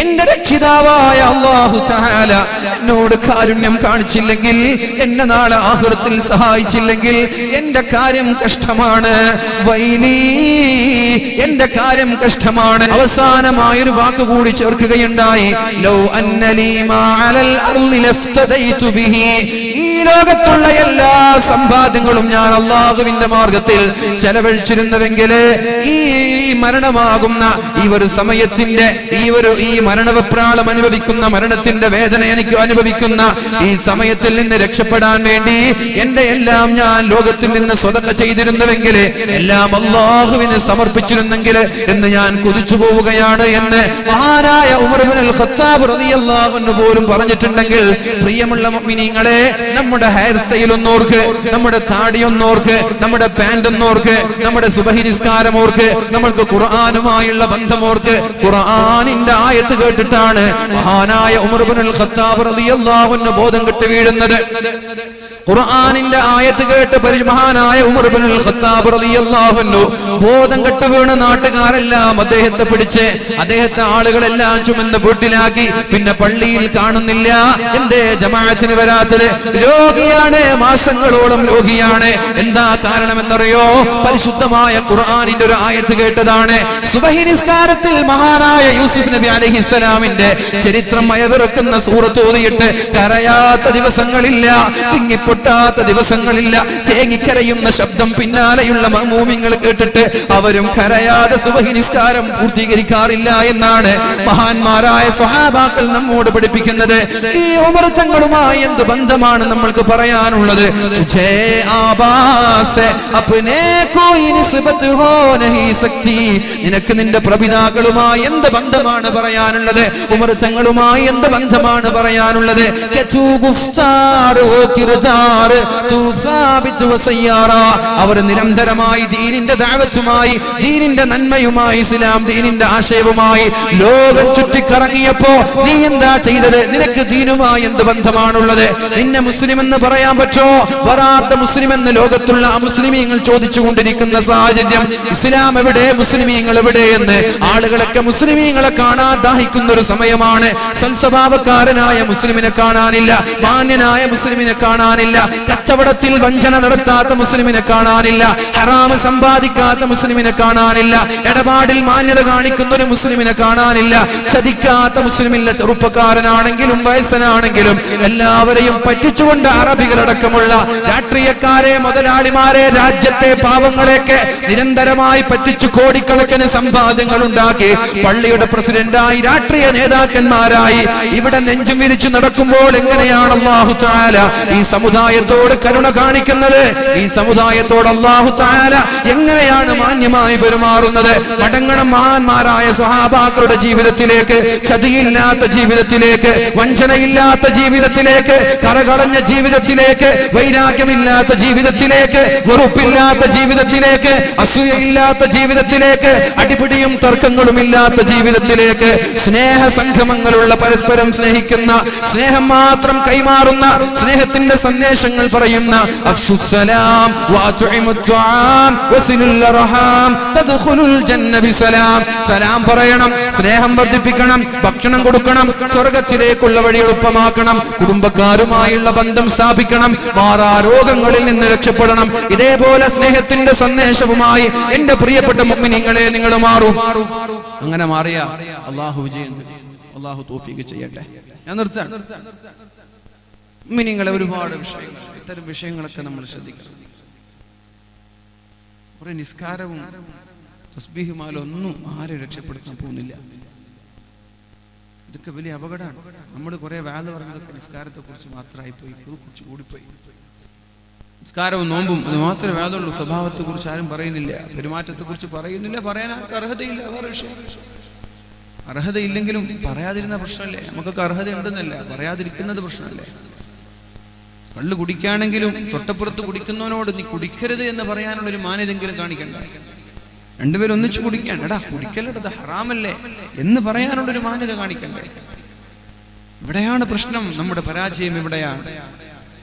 എന്റെ രക്ഷിതാവായ അല്ലാഹു തആല എന്നോട് കാരുണ്യം കാണിച്ചില്ലെങ്കിൽ, എന്നെ നാളെ ആഖിറത്തിൽ സഹായിച്ചില്ലെങ്കിൽ എന്റെ കാര്യം കഷ്ടമാണ്. വൈലി, എന്റെ കാര്യം കഷ്ടമാണ്. അവസാനമായൊരു വാക്ക് കൂടി ചേർക്കുകയുണ്ടായി, ലൗ അന്നലി മാ അലൽ അർളി ലഫ്തദൈതു ബിഹി. ഈ ലോകത്തുള്ള എല്ലാ സമ്പാദ്യങ്ങളും ഞാൻ അല്ലാഹുവിന്റെ മാർഗത്തിൽ ചെലവഴിച്ചിരുന്നുവെങ്കിൽ ഈ മരണമാകുന്ന ഈ ഒരു സമയത്തിന്റെ ഈ മരണവെപ്രാളം അനുഭവിക്കുന്ന, മരണത്തിന്റെ വേദന എനിക്ക് അനുഭവിക്കുന്ന ഈ സമയത്തിൽ നിന്ന് രക്ഷപ്പെടാൻ വേണ്ടി എന്റെ എല്ലാം ഞാൻ ലോകത്തിൽ നിന്ന് സ്വതക്ക ചെയ്തിരുന്നുവെങ്കിൽ, എല്ലാം അല്ലാഹുവിന് സമർപ്പിച്ചിരുന്നെങ്കിൽ എന്ന് ഞാൻ കുതിച്ചു പോവുകയാണ് എന്ന് മഹാനായ ഉമർ ഇബ്നുൽ ഖത്താബ് റളിയല്ലാഹു അൻഹു പോലും പറഞ്ഞിട്ടുണ്ടെങ്കിൽ, പ്രിയമുള്ള മുഅ്മിനീങ്ങളെ, നമ്മുടെ ഹെയർ സ്റ്റൈൽ ഒന്നോർക്ക്, നമ്മുടെ താടി ഒന്നോർക്ക്, നമ്മുടെ പാന്റ് ഒന്നോർക്ക്, നമ്മുടെ സുബഹി നിസ്കാരം ഓർക്ക്, നമ്മൾക്ക് ഖുർആനുമായുള്ള ബന്ധമോർക്ക്. ഖുർആനിന്റെ ആയത്ത് കേട്ടിട്ടാണ് മഹാനായ ഉമർ ഇബ്നുൽ ഖത്താബ് റളിയല്ലാഹു അൻഹു ബോധം കെട്ട് വീഴുന്നത്. ഖുർആനിന്റെ ആയത്ത് കേട്ട് മഹാനായ ഉമർ ഇബ്നുൽ ഖത്താബ് റളിയല്ലാഹു അൻഹു ബോധം കെട്ട് വീണ് നാട്ടുകാരെല്ലാം അദ്ദേഹത്തെ പിടിച്ച്, അദ്ദേഹത്തെ ആളുകളെല്ലാം ചുമന്ന് വീട്ടിലാക്കി. പിന്നെ പള്ളിയിൽ കാണുന്നില്ല. എന്റെ ജമാഅത്തിന് വരാത്തത്, രോഗിയാണ്, മാസങ്ങളോളം രോഗിയാണ്. എന്താ കാരണമെന്നറിയോ? പരിശുദ്ധമായ ഖുർആനിന്റെ ഒരു ആയത്ത് കേട്ടതാണ്. സുബഹി നിസ്കാരത്തിൽ മഹാനായ യൂസുഫ് നബി അലൈഹിസ്സലാമിന്റെ ചരിത്രം അയവിറക്കുന്ന സൂറത്ത് ഓതിയിട്ട് കരയാത്ത ദിവസങ്ങളില്ല, തിങ്ങിപ്പൊട്ടാത്ത ദിവസങ്ങളില്ല. തേങ്ങിക്കരയുന്ന ശബ്ദം പിന്നാലെയുള്ള മഅ്മൂമിങ്ങൾ കേട്ടിട്ട് അവരും കരയാതെ സുബഹി നിസ്കാരം പൂർത്തീകരിക്കാറില്ല എന്നാണ് മഹാന്മാരായ സ്വഹാബാക്കൾ നമ്മോട് പഠിപ്പിക്കുന്നത്. ഈ ഉമർ തങ്ങളുമായി എന്ത് ബന്ധമാണ് നമ്മൾക്ക് പറയാനുള്ളത്? നിനക്ക് നിന്റെ പ്രപിതാക്കളുമായി എന്ത് ബന്ധമാണ് പറയാനുള്ളത്? ഉമർ തങ്ങളുമായി എന്ത് ബന്ധമാണ് പറയാനുള്ളത്? അവർ നിരന്തരമായി ദീനിന്റെ ദഅവത്തുമായി, ദീനിന്റെ നന്മയുമായി, ഇസ്ലാം ദീനിന്റെ ആശയവുമായി ലോകം ചുറ്റിക്കറങ്ങിയപ്പോ നീ എന്താ ചെയ്തത്? നിനക്ക് ദീനുമായി എന്ത് ബന്ധമാണുള്ളത്? നിന്നെ മുസ്ലിം എന്ന് പറയാൻ പറ്റോ? വറാത്ത മുസ്ലിം എന്ന് ലോകത്തുള്ള അമുസ്ലിമീങ്ങൾ ചോദിച്ചുകൊണ്ടിരിക്കുന്ന സാഹചര്യം. ഇസ്ലാം എവിടെ, മുസ്ലിമീങ്ങൾ എവിടെ എന്ന് ആളുകളൊക്കെ മുസ്ലിമീങ്ങളെ കാണാൻ ദാഹിക്കുന്ന ഒരു സമയമാണ്. സൽസ്വഭാവക്കാരനായ മുസ്ലിമിനെ കാണാനില്ല, മാന്യനായ മുസ്ലിമിനെ കാണാനില്ല, കച്ചവടത്തിൽ വഞ്ചന നടത്താത്ത മുസ്ലിമിനെ കാണാനില്ല, ഹറാമ് സമ്പാദിക്കാത്ത മുസ്ലിമിനെ കാണാനില്ല, ഇടപാടിൽ മാന്യത കാണിക്കുന്ന ഒരു മുസ്ലിമിനെ കാണാനില്ല, ചതിക്കാത്ത മുസ്ലിമില്ല. ചെറുപ്പക്കാരനാണെങ്കിലും വയസ്സനാണെങ്കിലും എല്ലാവരെയും പറ്റിച്ചുകൊണ്ട് അറബികളടക്കമുള്ള രാഷ്ട്രീയക്കാരെ, മുതലാളിമാരെ, രാജ്യത്തെ പാവങ്ങളെയൊക്കെ നിരന്തരമായി പറ്റിച്ചു കോടിക്കണക്കിന് സമ്പാദ്യങ്ങൾ ഉണ്ടാക്കി പള്ളിയുടെ പ്രസിഡന്റായി, രാഷ്ട്രീയ നേതാക്കന്മാരായി ഇവിടെ നെഞ്ചും വിരിച്ചു നടക്കുമ്പോൾ എങ്ങനെയാണ് അല്ലാഹു തആല ഈ സമുദായത്തോട് കരുണ കാണിക്കുന്നത്? ഈ സമുദായത്തോട് അല്ലാഹു തആല എങ്ങനെയാണ് മാന്യമായി പെരുമാറുന്നത്? മടങ്ങണം മഹാന്മാരായ സ്വഹാബാക്കളുടെ ജീവിതത്തിലേക്ക്, ചതിയില്ലാത്ത ജീവിതത്തിലേക്ക്, വഞ്ചനയില്ലാത്ത ജീവിതത്തിലേക്ക്, കറകളഞ്ഞ ജീവിതത്തിലേക്ക്, വൈരാഗ്യമില്ലാത്ത ജീവിതത്തിലേക്ക്, വെറുപ്പില്ലാത്ത ജീവിതത്തിലേക്ക്, അസൂയയില്ലാത്ത ജീവിതത്തിലേക്ക്, അടിപിടിയും തർക്കങ്ങളും ഇല്ലാത്ത ജീവിതത്തിലേക്ക്, സ്നേഹ സംഗമങ്ങളുള്ള, പരസ്പരം സ്നേഹിക്കുന്ന, സ്നേഹം മാത്രം കൈമാറുന്ന, സ്നേഹത്തിന്റെ സന്ദേശങ്ങൾ പറയുന്ന, അഫ്ശുസ്സലാം വഅത്ഇമുത് തുആം വസിലുൽ അർഹാം തദ്ഖുലുൽ ജന്ന ബിസലാം. സലാം പറയണം, സ്നേഹം വർദ്ധിപ്പിക്കണം, ഭക്ഷണം കൊടുക്കണം, സ്വർഗ്ഗത്തിലേക്കുള്ള വഴി എളുപ്പമാക്കണം, കുടുംബക്കാരുമായുള്ള ബന്ധം സ്ഥാപിക്കണം, മാറാ രോഗങ്ങളിൽ നിന്ന് രക്ഷപ്പെടണം. ഇതേപോലെ സ്നേഹത്തിന്റെ സന്ദേശവുമായി എന്റെ പ്രിയപ്പെട്ട മുഅ്മിനീങ്ങളെ നിങ്ങൾ മാറും. അങ്ങനെ മാറിയ അല്ലാഹു വിജയം, അല്ലാഹു തൗഫീഖ് ചെയ്യട്ടെ. ഞാൻ നിർത്താം. മുഅ്മിനീങ്ങളെ, ഒരുപാട് വിഷയങ്ങൾ, ഇത്തരം വിഷയങ്ങളൊക്കെ നമ്മൾ ശ്രദ്ധിക്കണം. കുറെ നിസ്കാരവും തസ്ബീഹ് മാലൊന്നും ആരും രക്ഷപ്പെടുത്താൻ പോകുന്നില്ല. ഇതൊക്കെ വലിയ അപകടമാണ്. നമ്മൾ കുറെ വാദം പറഞ്ഞതൊക്കെ നിസ്കാരത്തെ കുറിച്ച് മാത്രമായി പോയി, കുറിച്ച് കൂടിപ്പോയി. നിസ്കാരവും നോമ്പും അത് മാത്രമേ വേദമുള്ളൂ. സ്വഭാവത്തെ കുറിച്ച് ആരും പറയുന്നില്ല, പെരുമാറ്റത്തെ കുറിച്ച് പറയുന്നില്ല. പറയാൻ അർഹതയില്ല, വേറെ വിഷയം. അർഹതയില്ലെങ്കിലും പറയാതിരുന്ന പ്രശ്നമല്ലേ? നമുക്കൊക്കെ അർഹത ഉണ്ടെന്നല്ല, പറയാതിരിക്കുന്നത് പ്രശ്നമല്ലേ? കള്ള് കുടിക്കുകയാണെങ്കിലും തൊട്ടപ്പുറത്ത് കുടിക്കുന്നവനോട് നീ കുടിക്കരുത് എന്ന് പറയാനുള്ളൊരു മാന്യതെങ്കിലും കാണിക്കണ്ട. രണ്ടുപേരും ഒന്നിച്ചു കുടിക്കാൻ, എടാ കുടിക്കല്ലടത് ഹറാമല്ലേ എന്ന് പറയാനുള്ളൊരു മാന്യത കാണിക്കണ്ടേ? ഇവിടെയാണ് പ്രശ്നം. നമ്മുടെ പരാജയം ഇവിടെയാണ്.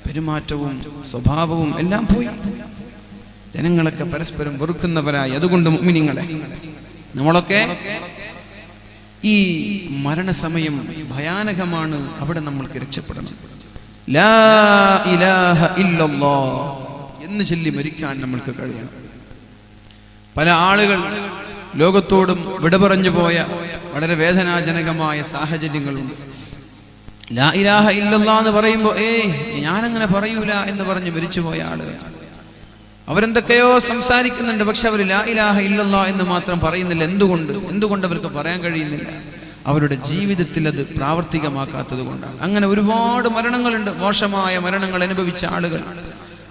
പെരുമാറ്റവും സ്വഭാവവും എല്ലാം പോയി. ജനങ്ങളൊക്കെ പരസ്പരം വെറുക്കുന്നവരായി. അതുകൊണ്ട് മുഅ്മിനീങ്ങളെ, നമ്മളൊക്കെ ഈ മരണസമയം ഭയാനകമാണ്. അവിടെ നമ്മൾക്ക് രക്ഷപ്പെടണം. ലാ ഇലാഹ ഇല്ലല്ലാഹ് എന്ന് ചൊല്ലി മരിക്കാൻ നമ്മൾക്ക് കഴിയണം. പല ആളുകൾ ലോകത്തോടും വിട പറഞ്ഞു പോയ വളരെ വേദനാജനകമായ സാഹചര്യങ്ങളുണ്ട്. ലാ ഇലാഹ ഇല്ലല്ലാഹ് എന്ന് പറയുമ്പോൾ ഞാനങ്ങനെ പറയൂല എന്ന് പറഞ്ഞ് മരിച്ചുപോയ ആളുകൾ, അവരെന്തൊക്കെയോ സംസാരിക്കുന്നുണ്ട്, പക്ഷെ അവർ ലാ ഇലാഹ ഇല്ലല്ലാഹ് എന്ന് മാത്രം പറയുന്നില്ല. എന്തുകൊണ്ട് അവർക്ക് പറയാൻ കഴിയുന്നില്ല? അവരുടെ ജീവിതത്തിൽ അത് പ്രാവർത്തികമാക്കാത്തത് കൊണ്ടാണ്. അങ്ങനെ ഒരുപാട് മരണങ്ങളുണ്ട്, മോശമായ മരണങ്ങൾ അനുഭവിച്ച ആളുകൾ.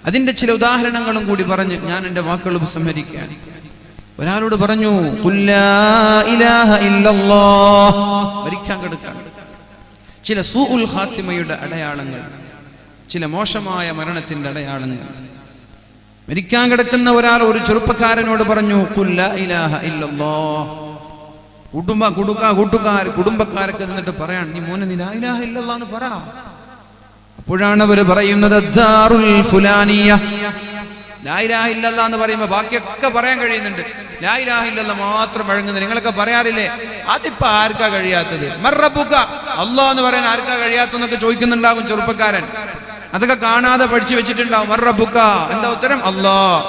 അതിന്റെ ചില ഉദാഹരണങ്ങളും കൂടി പറഞ്ഞ് ഞാൻ എൻ്റെ വാക്കുകൾ ഉപസംഹരിക്കാൻ. ഒരാളോട് പറഞ്ഞു ഖുൽ ലാ ഇലാഹ ഇല്ലല്ലാഹ്, മരിക്കാൻ കിടക്കാണ്. ചില സൂഉൽ ഖാത്തിമയുടെ അടയാളങ്ങൾ, ചില മോശമായ മരണത്തിന്റെ അടയാളങ്ങൾ. മരിക്കാൻ കിടക്കുന്ന ഒരാൾ ഒരു ചെറുപ്പക്കാരനോട് പറഞ്ഞു ഖുൽ ലാ ഇലാഹ ഇല്ലല്ലാഹ്. കുടുംബക്കാരൊക്കെ നിന്നിട്ട് പറയാൻ, നീ മോനെ നീ ലാ ഇലാഹ ഇല്ലല്ലാഹ് എന്ന് പറ. അപ്പോഴാണ് അവർ പറയുന്നത് ദാറുൽ ഫുലാനിയ. ലാ ഇലാഹ ഇല്ലല്ലാഹ് എന്ന് പറയുമ്പോൾ ബാക്കിയൊക്കെ പറയാൻ കഴിയുന്നുണ്ട്, ലാ ഇലാഹ ഇല്ലല്ലാഹ് മാത്രം വഴങ്ങുന്നത്. നിങ്ങളൊക്കെ പറയാറില്ലേ? അതിപ്പോ ആർക്കാ കഴിയാത്തത്? മർറബുക, അല്ലാഹ് എന്ന് പറയാൻ ആർക്കാ കഴിയാത്തെന്നൊക്കെ ചോദിക്കുന്നുണ്ടാകും ചെറുപ്പക്കാരൻ. അതൊക്കെ കാണാതെ പഠിച്ചു വെച്ചിട്ടുണ്ടാവും. മർറബുക എന്താ ഉത്തരം? അല്ലാഹ്.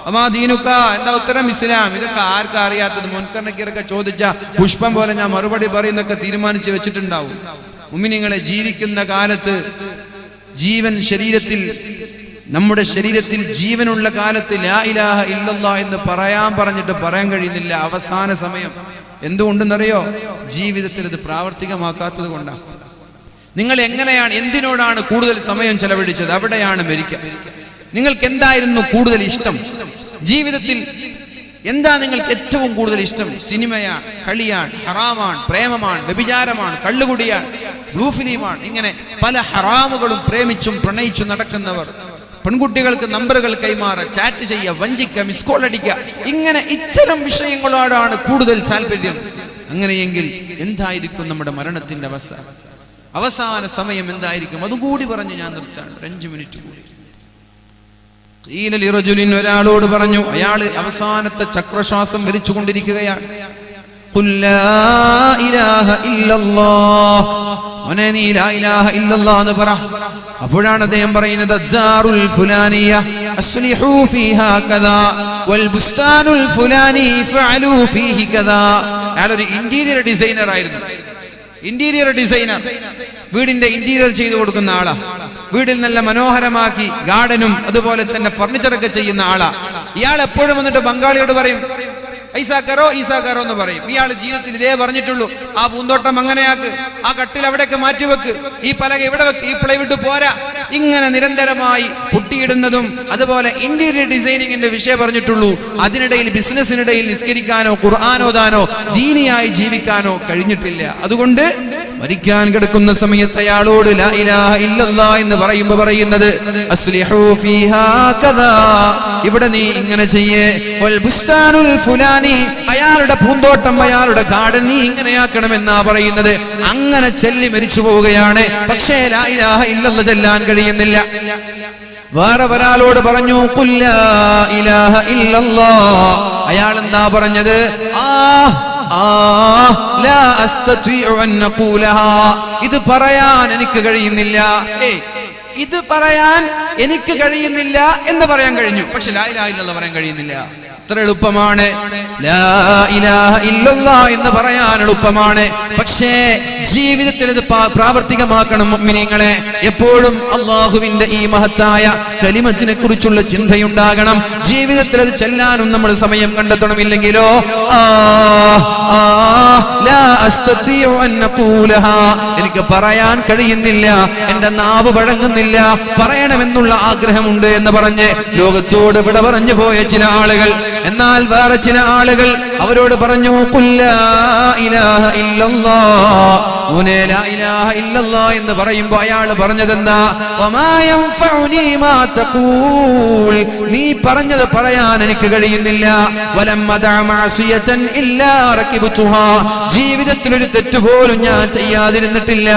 അമാ ദീനുക എന്താ ഉത്തരം? ഇസ്ലാം. ഇതൊക്കെ ആർക്കാ അറിയാത്തത്? മുൻകർണക്കിറക്കെ ചോദിച്ച പുഷ്പം പോലെ ഞാൻ മറുപടി പറയുന്നൊക്കെ തീരുമാനിച്ച് വെച്ചിട്ടുണ്ടാവും. മുഅ്മിനീങ്ങളെ, ജീവിക്കുന്ന കാലത്ത് ജീവൻ ശരീരത്തിൽ, നമ്മുടെ ശരീരത്തിൽ ജീവനുള്ള കാലത്ത് ലാ ഇലാഹ ഇല്ലല്ലാഹ് എന്ന് പറഞ്ഞിട്ട് പറയാൻ കഴിയുന്നില്ല. അവസാന സമയം എന്തുകൊണ്ടെന്നറിയോ? ജീവിതത്തിൽ ഇത് പ്രാവർത്തികമാക്കാത്തത് കൊണ്ടാണ്. നിങ്ങൾ എങ്ങനെയാണ്, എന്തിനോടാണ് കൂടുതൽ സമയം ചെലവഴിച്ചത്? അവിടെയാണ് മരിക്കുക. നിങ്ങൾക്ക് എന്തായിരുന്നു കൂടുതൽ ഇഷ്ടം ജീവിതത്തിൽ? എന്താ നിങ്ങൾക്ക് ഏറ്റവും കൂടുതൽ ഇഷ്ടം? സിനിമയാണ്, കളിയാണ്, ഹറാമാണ്, പ്രേമമാണ്, വ്യഭിചാരമാണ്, കള്ളുകുടിയാണ്, ബ്ലൂ ഫിലിമാണ്. ഇങ്ങനെ പല ഹറാമുകളും പ്രേമിച്ചും പ്രണയിച്ചും നടക്കുന്നവർ, പെൺകുട്ടികൾക്ക് നമ്പറുകൾ കൈമാറുക, ചാറ്റ് ചെയ്യുക, വഞ്ചിക്കുക, മിസ് കോൾ അടിക്കുക, ഇങ്ങനെ ഇത്തരം വിഷയങ്ങളോടാണ് കൂടുതൽ താല്പര്യം. അങ്ങനെയെങ്കിൽ എന്തായിരിക്കും നമ്മുടെ മരണത്തിന്റെ അവസാന സമയം എന്തായിരിക്കും? അതുകൂടി പറഞ്ഞ് ഞാൻ നിർത്താൻ 5 മിനിറ്റ് കൂടി. ഒരാളോട് പറഞ്ഞു, അയാൾ അവസാനത്തെ ചക്രശ്വാസം വലിച്ചുകൊണ്ടിരിക്കുകയാണ്. ഖുൽ ലാ ഇലാഹ ഇല്ലല്ലാഹ്, മോനെ നീ ലാ ഇലാഹ ഇല്ലല്ലാഹ് എന്ന് പറ. അപ്പോഴാണ് അദ്ദേഹം പറയുന്നത് ദാറുൽ ഫുലാനിയ അസ്ലിഹു ഫീഹാ കദാ വൽ ബുസ്താനുൽ ഫുലാനി ഫഅലു ഫീഹി കദാ. അയാൾ ഒരു ഇന്റീരിയർ ഡിസൈനർ ആയിരുന്നു. ഇന്റീരിയർ ഡിസൈനർ, വീടിന്റെ ഇന്റീരിയർ ചെയ്തു കൊടുക്കുന്ന ആളാ. വീടിൽ നല്ല മനോഹരമാക്കി ഗാർഡനും അതുപോലെ തന്നെ ഫർണിച്ചറൊക്കെ ചെയ്യുന്ന ആളാ. ഇയാൾ എപ്പോഴും വന്നിട്ട് ബംഗാളിയോട് പറയും ഈസാക്കാരോ എന്ന് പറയും. ഇയാൾ ജീവിതത്തിൽ ഇതേ പറഞ്ഞിട്ടുള്ളൂ, ആ പൂന്തോട്ടം അങ്ങനെയാക്ക്, ആ കട്ടിൽ അവിടെയൊക്കെ മാറ്റിവെക്ക്, ഈ പലക ഇവിടെ വെക്ക്, ഈ പ്ലൈവുഡ് പോരാ. ഇങ്ങനെ നിരന്തരമായി പുട്ടിയിടുന്നതും അതുപോലെ ഇന്റീരിയർ ഡിസൈനിങ്ങിന്റെ വിഷയം പറഞ്ഞിട്ടുള്ളൂ. അതിനിടയിൽ ബിസിനസ്സിനിടയിൽ നിസ്കരിക്കാനോ ഖുർആൻ ഓതാനോ ദീനിയായി ജീവിക്കാനോ കഴിഞ്ഞിട്ടില്ല. അതുകൊണ്ട് മരിക്കാൻ കിടക്കുന്ന സമയത്ത് അയാളോട് ലാ ഇലാഹ ഇല്ലല്ലാഹ് എന്ന് പറയുമ്പോൾ പറയുന്നത് അസ്ലിഹു ഫീഹാ കദാ, ഇവിടെ നീ ഇങ്ങനെ ചെയ്യേ. വൽ ബുസ്താനുൽ ഫുലാനി, അയാളുടെ പൂന്തോട്ടം, അയാളുടെ ഗാർഡൻ നീ ഇങ്ങനെയാക്കണമെന്നാ പറയുന്നത്. അങ്ങനെ ചൊല്ലി മരിച്ചു പോവുകയാണ്. പക്ഷേ ലാ ഇലാഹ ഇല്ലല്ലാഹ് ചൊല്ലാൻ കഴിയുന്നില്ല. വേറെ ഒരാളോട് പറഞ്ഞു ഖുൽ ലാ ഇലാഹ ഇല്ലല്ലാഹ്. അയാൾ എന്താ പറഞ്ഞത്? ഇത് പറയാൻ എനിക്ക് കഴിയുന്നില്ല, എന്ന് പറയാൻ കഴിഞ്ഞു, പക്ഷെ ലാ ഇലാഹ ഇല്ലല്ലാഹ് പറയാൻ കഴിയുന്നില്ല. എത്ര എളുപ്പമാണ് ലാ ഇലാഹ ഇല്ലല്ലാഹ് എന്ന് പറയാൻ എളുപ്പമാണ്. പക്ഷേ ജീവിതത്തിൽ ഇത് പ്രാവർത്തികമാക്കണം മുഅ്മിനീങ്ങളെ. എപ്പോഴും അല്ലാഹുവിന്റെ ഈ മഹത്തായ കലിമത്തിനെ കുറിച്ചുള്ള ചിന്തയുണ്ടാകണം. ജീവിതത്തിൽ അത് ചെല്ലാനും നമ്മൾ സമയം കണ്ടെത്തണമില്ലെങ്കിലോ എനിക്ക് പറയാൻ കഴിയുന്നില്ല, എന്റെ നാവ് വഴങ്ങുന്നില്ല, പറയണമെന്നുള്ള ആഗ്രഹമുണ്ട് എന്ന് പറഞ്ഞ് ലോകത്തോട് വിട പറഞ്ഞു പോയ ചില ആളുകൾ. എന്നാൽ വേറെ ചില ആളുകൾ അവരോട് പറഞ്ഞു എന്ന് പറയുമ്പോ അയാൾ പറഞ്ഞതെന്താ? നീ പറഞ്ഞത് പറയാൻ എനിക്ക് കഴിയുന്നില്ല. ജീവിതത്തിൽ ഒരു തെറ്റുപോലും ഞാൻ ചെയ്യാതിരുന്നിട്ടില്ല.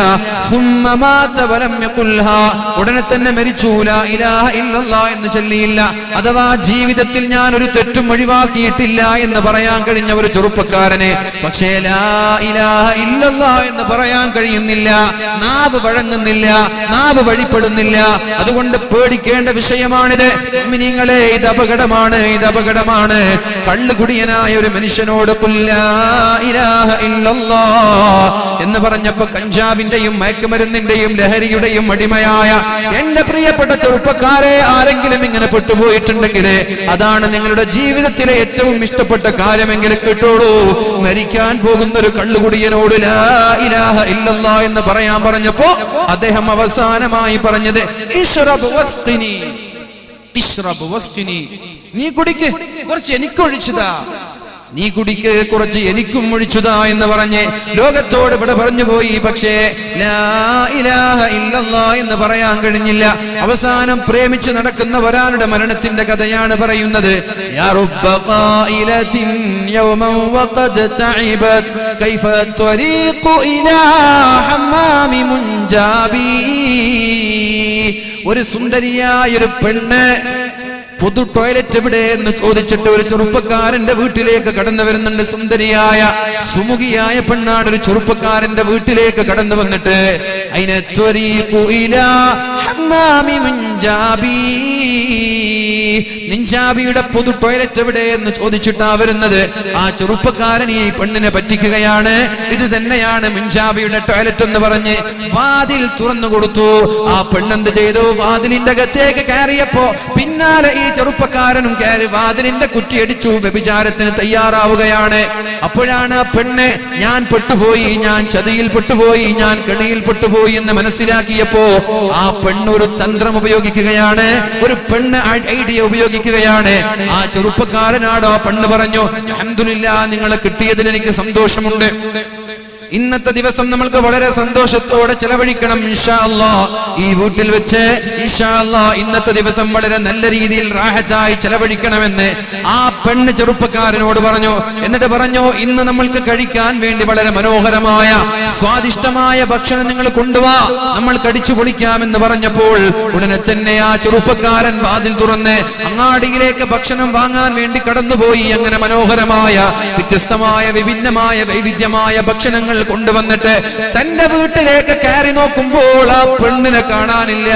ഉടനെ തന്നെ മരിച്ചു, ലാ ഇലാഹ ഇല്ലല്ലാഹ് എന്ന് ചൊല്ലിയില്ല. അഥവാ ജീവിതത്തിൽ ഞാൻ ഒരു തെറ്റും ഒഴിവാക്കിയിട്ടില്ല എന്ന് പറയാൻ കഴിഞ്ഞ ഒരു ചെറുപ്പക്കാരനെ പക്ഷേ ലാ ഇലാഹ ഇല്ലല്ലാഹ് എന്ന് പറയാൻ കഴിയുന്നില്ല. നാവ് വഴങ്ങുന്നില്ല, നാവ് വഴിപ്പെടുന്നില്ല. അതുകൊണ്ട് പേടിക്കേണ്ട വിഷയമാണിത് മുഅ്മിനീങ്ങളെ. ഇത് അപകടമാണ്, ഇത് അപകടമാണ്. കള്ളുകുടിയനായ ഒരു മനുഷ്യനോട് ലാ ഇലാഹ ഇല്ലല്ലാഹ് എന്ന് പറഞ്ഞപ്പോ കഞ്ചാവിന്റെയും മയക്കുമരുന്നിന്റെയും ലഹരിയുടെയും അടിമയായ എന്റെ പ്രിയപ്പെട്ട ചെറുപ്പക്കാരെ, ആരെങ്കിലും ഇങ്ങനെ പെട്ടുപോയിട്ടുണ്ടെങ്കിൽ അതാണ് നിങ്ങളുടെ ജീവിതത്തിലെ ഏറ്റവും ഇഷ്ടപ്പെട്ട കാര്യമെങ്കിൽ കേട്ടോളൂ. മരിക്കാൻ പോകുന്ന ഒരു കള്ളുകുടിയനോട് ലാ ഇലാഹ ഇല്ലല്ലാഹ് എന്ന് പറയാൻ പറഞ്ഞപ്പോ അദ്ദേഹം അവസാനമായി പറഞ്ഞത് ഇശ്റബ് വസ്ഖിനി, ഇശ്റബ് വസ്ഖിനി, നീ കുടിക്ക്, കുറച്ച് എനിക്ക് ഒഴിച്ചതാ, നീ കുടിക്ക്, കുറച്ച് എനിക്കും ഒഴിച്ചതാ എന്ന് പറഞ്ഞ് ലോകത്തോട് ഇവിടെ പറഞ്ഞു പോയി. പക്ഷേ ലാ ഇലാഹ ഇല്ലല്ലാഹ് എന്ന് പറയാൻ കഴിഞ്ഞില്ല. അവസാനം പ്രേമിച്ച് നടക്കുന്ന ഒരാളുടെ മരണത്തിന്റെ കഥയാണ് പറയുന്നത്. യാ റബ്ബ ഖായിലത്തിൻ യൗമൻ വഖദ് തഇബത് കൈഫ ത്വരീഖു ഇലാ ഹമ്മാമി മുൻജാബി. ഒരു സുന്ദരിയായ ഒരു പെണ്ണ് പൊതു ടോയ്ലറ്റ് എവിടെ എന്ന് ചോദിച്ചിട്ട് ഒരു ചെറുപ്പക്കാരന്റെ വീട്ടിലേക്ക് കടന്നു വരുന്നുണ്ട്. സുന്ദരിയായ സുമുഖിയായ പെണ്ണാണ്. ഒരു ചെറുപ്പക്കാരന്റെ വീട്ടിലേക്ക് കടന്നു വന്നിട്ട് മിൻജാബിയുടെ പൊതു ടോയ്ലറ്റ് എവിടെ എന്ന് ചോദിച്ചിട്ടാ വരുന്നത്. ആ ചെറുപ്പക്കാരൻ ഈ പെണ്ണിനെ പറ്റിക്കുകയാണ്. ഇത് തന്നെയാണ് മിൻജാബിയുടെ ടോയ്ലറ്റ് എന്ന് പറഞ്ഞ് വാതിൽ തുറന്നു കൊടുത്തു. ആ പെണ്ണെന്ത് ചെയ്തു? വാതിലിന്റെ അകത്തേക്ക് കയറിയപ്പോ പിന്നാലെ ഈ ചെറുപ്പക്കാരനും കയറി വാതിലിന്റെ കുറ്റിയടിച്ചു. വ്യഭിചാരത്തിന് തയ്യാറാവുകയാണ്. അപ്പോഴാണ് ആ പെണ്ണ് ഞാൻ പെട്ടുപോയി, ഞാൻ ചതിയിൽ പെട്ടുപോയി, ഞാൻ കെണിയിൽ പെട്ടുപോയി എന്ന് മനസ്സിലാക്കിയപ്പോ ആ പെണ്ണ് ഒരു തന്ത്രം ഉപയോഗിക്കുകയാണ്, ഒരു പെണ്ണ് ഐഡിയ ഉപയോഗിക്കുകയാണ്. ആ ചെറുപ്പക്കാരനാടോ പെണ്ണ് പറഞ്ഞു, അൽഹംദുലില്ലാഹ്, നിങ്ങളെ കിട്ടിയതിൽ എനിക്ക് സന്തോഷമുണ്ട്. ഇന്നത്തെ ദിവസം നമ്മൾക്ക് വളരെ സന്തോഷത്തോടെ ചെലവഴിക്കണം ഇൻഷാ അല്ലാഹ്. ഈ വീട്ടിൽ വെച്ച് ഇൻഷാ അല്ലാഹ് ഇന്നത്തെ ദിവസം വളരെ നല്ല രീതിയിൽ റാഹത്തായി ചെലവഴിക്കണമെന്ന് ആ പെണ്ണ് ചെറുപ്പക്കാരനോട് പറഞ്ഞു. എന്നിട്ട് പറഞ്ഞു, ഇന്ന് നമ്മൾക്ക് കഴിക്കാൻ വേണ്ടി വളരെ മനോഹരമായ സ്വാദിഷ്ടമായ ഭക്ഷണം നിങ്ങൾ കൊണ്ടുവാ, നമ്മൾ കടിച്ചു പൊളിക്കാമെന്ന് പറഞ്ഞപ്പോൾ ഉടനെ തന്നെ ആ ചെറുപ്പക്കാരൻ വാതിൽ തുറന്ന് അങ്ങാടിയിലേക്ക് ഭക്ഷണം വാങ്ങാൻ വേണ്ടി കടന്നുപോയി. അങ്ങനെ മനോഹരമായ വ്യത്യസ്തമായ വിഭിന്നമായ വൈവിധ്യമായ ഭക്ഷണങ്ങൾ കൊണ്ടുവന്നിട്ട് തന്റെ വീട്ടിലേക്ക് കയറി നോക്കുമ്പോൾ ആ പെണ്ണിനെ കാണാനില്ല.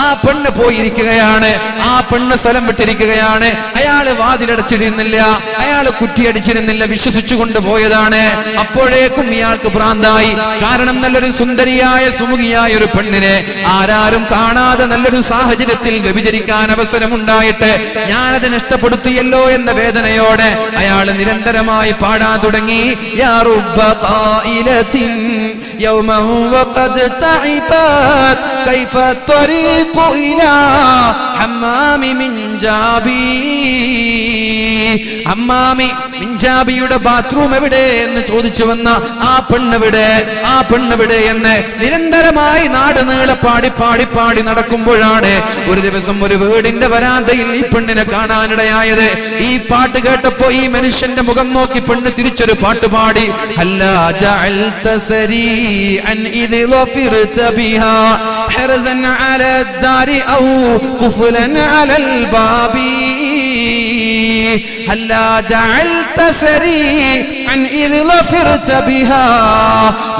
ആ പെണ്ണ് പോയിരിക്കുകയാണ്, ആ പെണ്ണ് സ്ഥലം വിട്ടിരിക്കുകയാണ്. അയാള് വാതിലടച്ചിരുന്നില്ല, അയാള് കുറ്റിയടിച്ചിരുന്നില്ല, വിശ്വസിച്ചു കൊണ്ടുപോയതാണ്. അപ്പോഴേക്കും ഇയാൾക്ക് ഭ്രാന്തായി. കാരണം നല്ലൊരു സുന്ദരിയായ സുമുഖിയായ ഒരു പെണ്ണിനെ ആരാരും കാണാതെ നല്ലൊരു സാഹചര്യത്തിൽ വ്യഭിചരിക്കാൻ അവസരമുണ്ടായിട്ട് ഞാനത് നഷ്ടപ്പെടുത്തിയല്ലോ എന്ന വേദനയോടെ അയാൾ നിരന്തരമായി പാടാൻ തുടങ്ങി. യാ റബ്ബ ഖായിലത്തിൻ യൗമൻ വഖദ് തഇബത് കൈഫ ത്വരീഖു ഇലാ ഹമ്മാമി മിൻജാബി. ഹമ്മാമി മിൻജാബിയുടെ ബാത്റൂം എവിടെ എന്ന് ചോദിച്ചു വന്ന ആ പെണ്ണെവിടെ, ആ പെണ്ണെവിടെ എന്ന് നിരന്തരമായി നാട് നീളെ പാടി പാടി പാടി നടക്കുമ്പോഴാണ് ഒരു ദിവസം ഒരു വീടിന്റെ വരാന്തയിൽ ഈ പെണ്ണിനെ കാണാനിടയായത്. ഈ പാട്ട് കേട്ടപ്പോ ഈ മനുഷ്യന്റെ മുഖം നോക്കി പെണ്ണ് തിരിച്ചൊരു പാട്ട് പാടി. ഹല്ലാ ജഅൽത സരീഅൻ ഇദ് ലഫിർത ബിഹാ ഹർസൻ അലാ ദാരി ഔ ഖുഫ്ലൻ അലൽ ബാബി. ഹല്ലാ ജഅൽത സരീഅൻ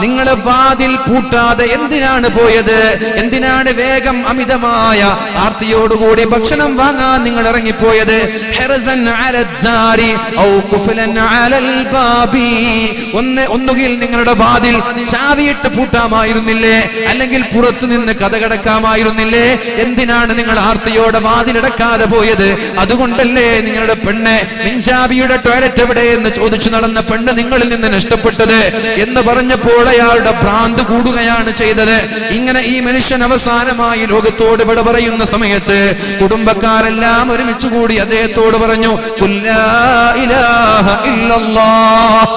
നിങ്ങൾ വാതിൽ പൂട്ടാതെ എന്തിനാണ് പോയത്? എന്തിനാണ് വേഗം അമിതമായ ആർത്തിയോടുകൂടി ഭക്ഷണം വാങ്ങാൻ നിങ്ങൾ ഇറങ്ങിപ്പോയത്? ഒന്നുകിൽ നിങ്ങളുടെ വാതിൽ ചാവിയിട്ട് പൂട്ടാമായിരുന്നില്ലേ, അല്ലെങ്കിൽ പുറത്തു നിന്ന് കതകടക്കാമായിരുന്നില്ലേ? എന്തിനാണ് നിങ്ങൾ ആർത്തിയോടെ വാതിലടക്കാതെ പോയത്? അതുകൊണ്ടല്ലേ നിങ്ങളുടെ പെണ്ണ് മിൻജാബിയുടെ ടോയ്ലറ്റ് എവിടെ എന്ന് ചോദിച്ചു നടന്ന പെണ്ണ് നിങ്ങളിൽ നിന്ന് നഷ്ടപ്പെട്ടത് എന്ന് പറഞ്ഞപ്പോൾ അയാളുടെ ഭ്രാന്ത് കൂടുകയാണ് ചെയ്തത്. ഇങ്ങനെ ഈ മനുഷ്യൻ അവസാനമായി ലോകത്തോട് വിട പറയുന്ന സമയത്ത് കുടുംബക്കാരെല്ലാം ഒരുമിച്ച് കൂടി അദ്ദേഹത്തോട് പറഞ്ഞു, ലാ ഇലാഹ ഇല്ലല്ലാഹ്.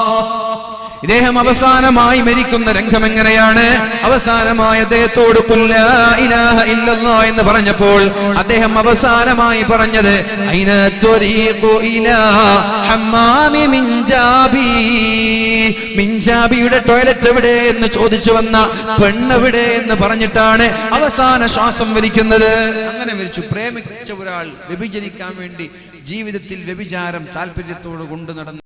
ഇദ്ദേഹം അവസാനമായി മരിക്കുന്ന രംഗം എങ്ങനെയാണ്? അവസാനമായി അദ്ദേഹത്തോട് ലാ ഇലാഹ ഇല്ലല്ലാഹ് എന്ന് പറഞ്ഞപ്പോൾ അദ്ദേഹം അവസാനമായി പറഞ്ഞത് ഐന ത്വരീഖു ഇലാ ഹമ്മാമി മിൻജാബി. മിൻജാബിയുടെ ടോയ്ലറ്റ് എവിടെ എന്ന് ചോദിച്ചു വന്ന പെണ്ണെവിടെ എന്ന് പറഞ്ഞിട്ടാണ് അവസാന ശ്വാസം വലിക്കുന്നത്. അങ്ങനെ മരിച്ചു. പ്രേമിച്ച ഒരാൾ വ്യഭിചരിക്കാൻ വേണ്ടി ജീവിതത്തിൽ വ്യഭിചാരം താല്പര്യത്തോട് കൊണ്ടു നടന്നു.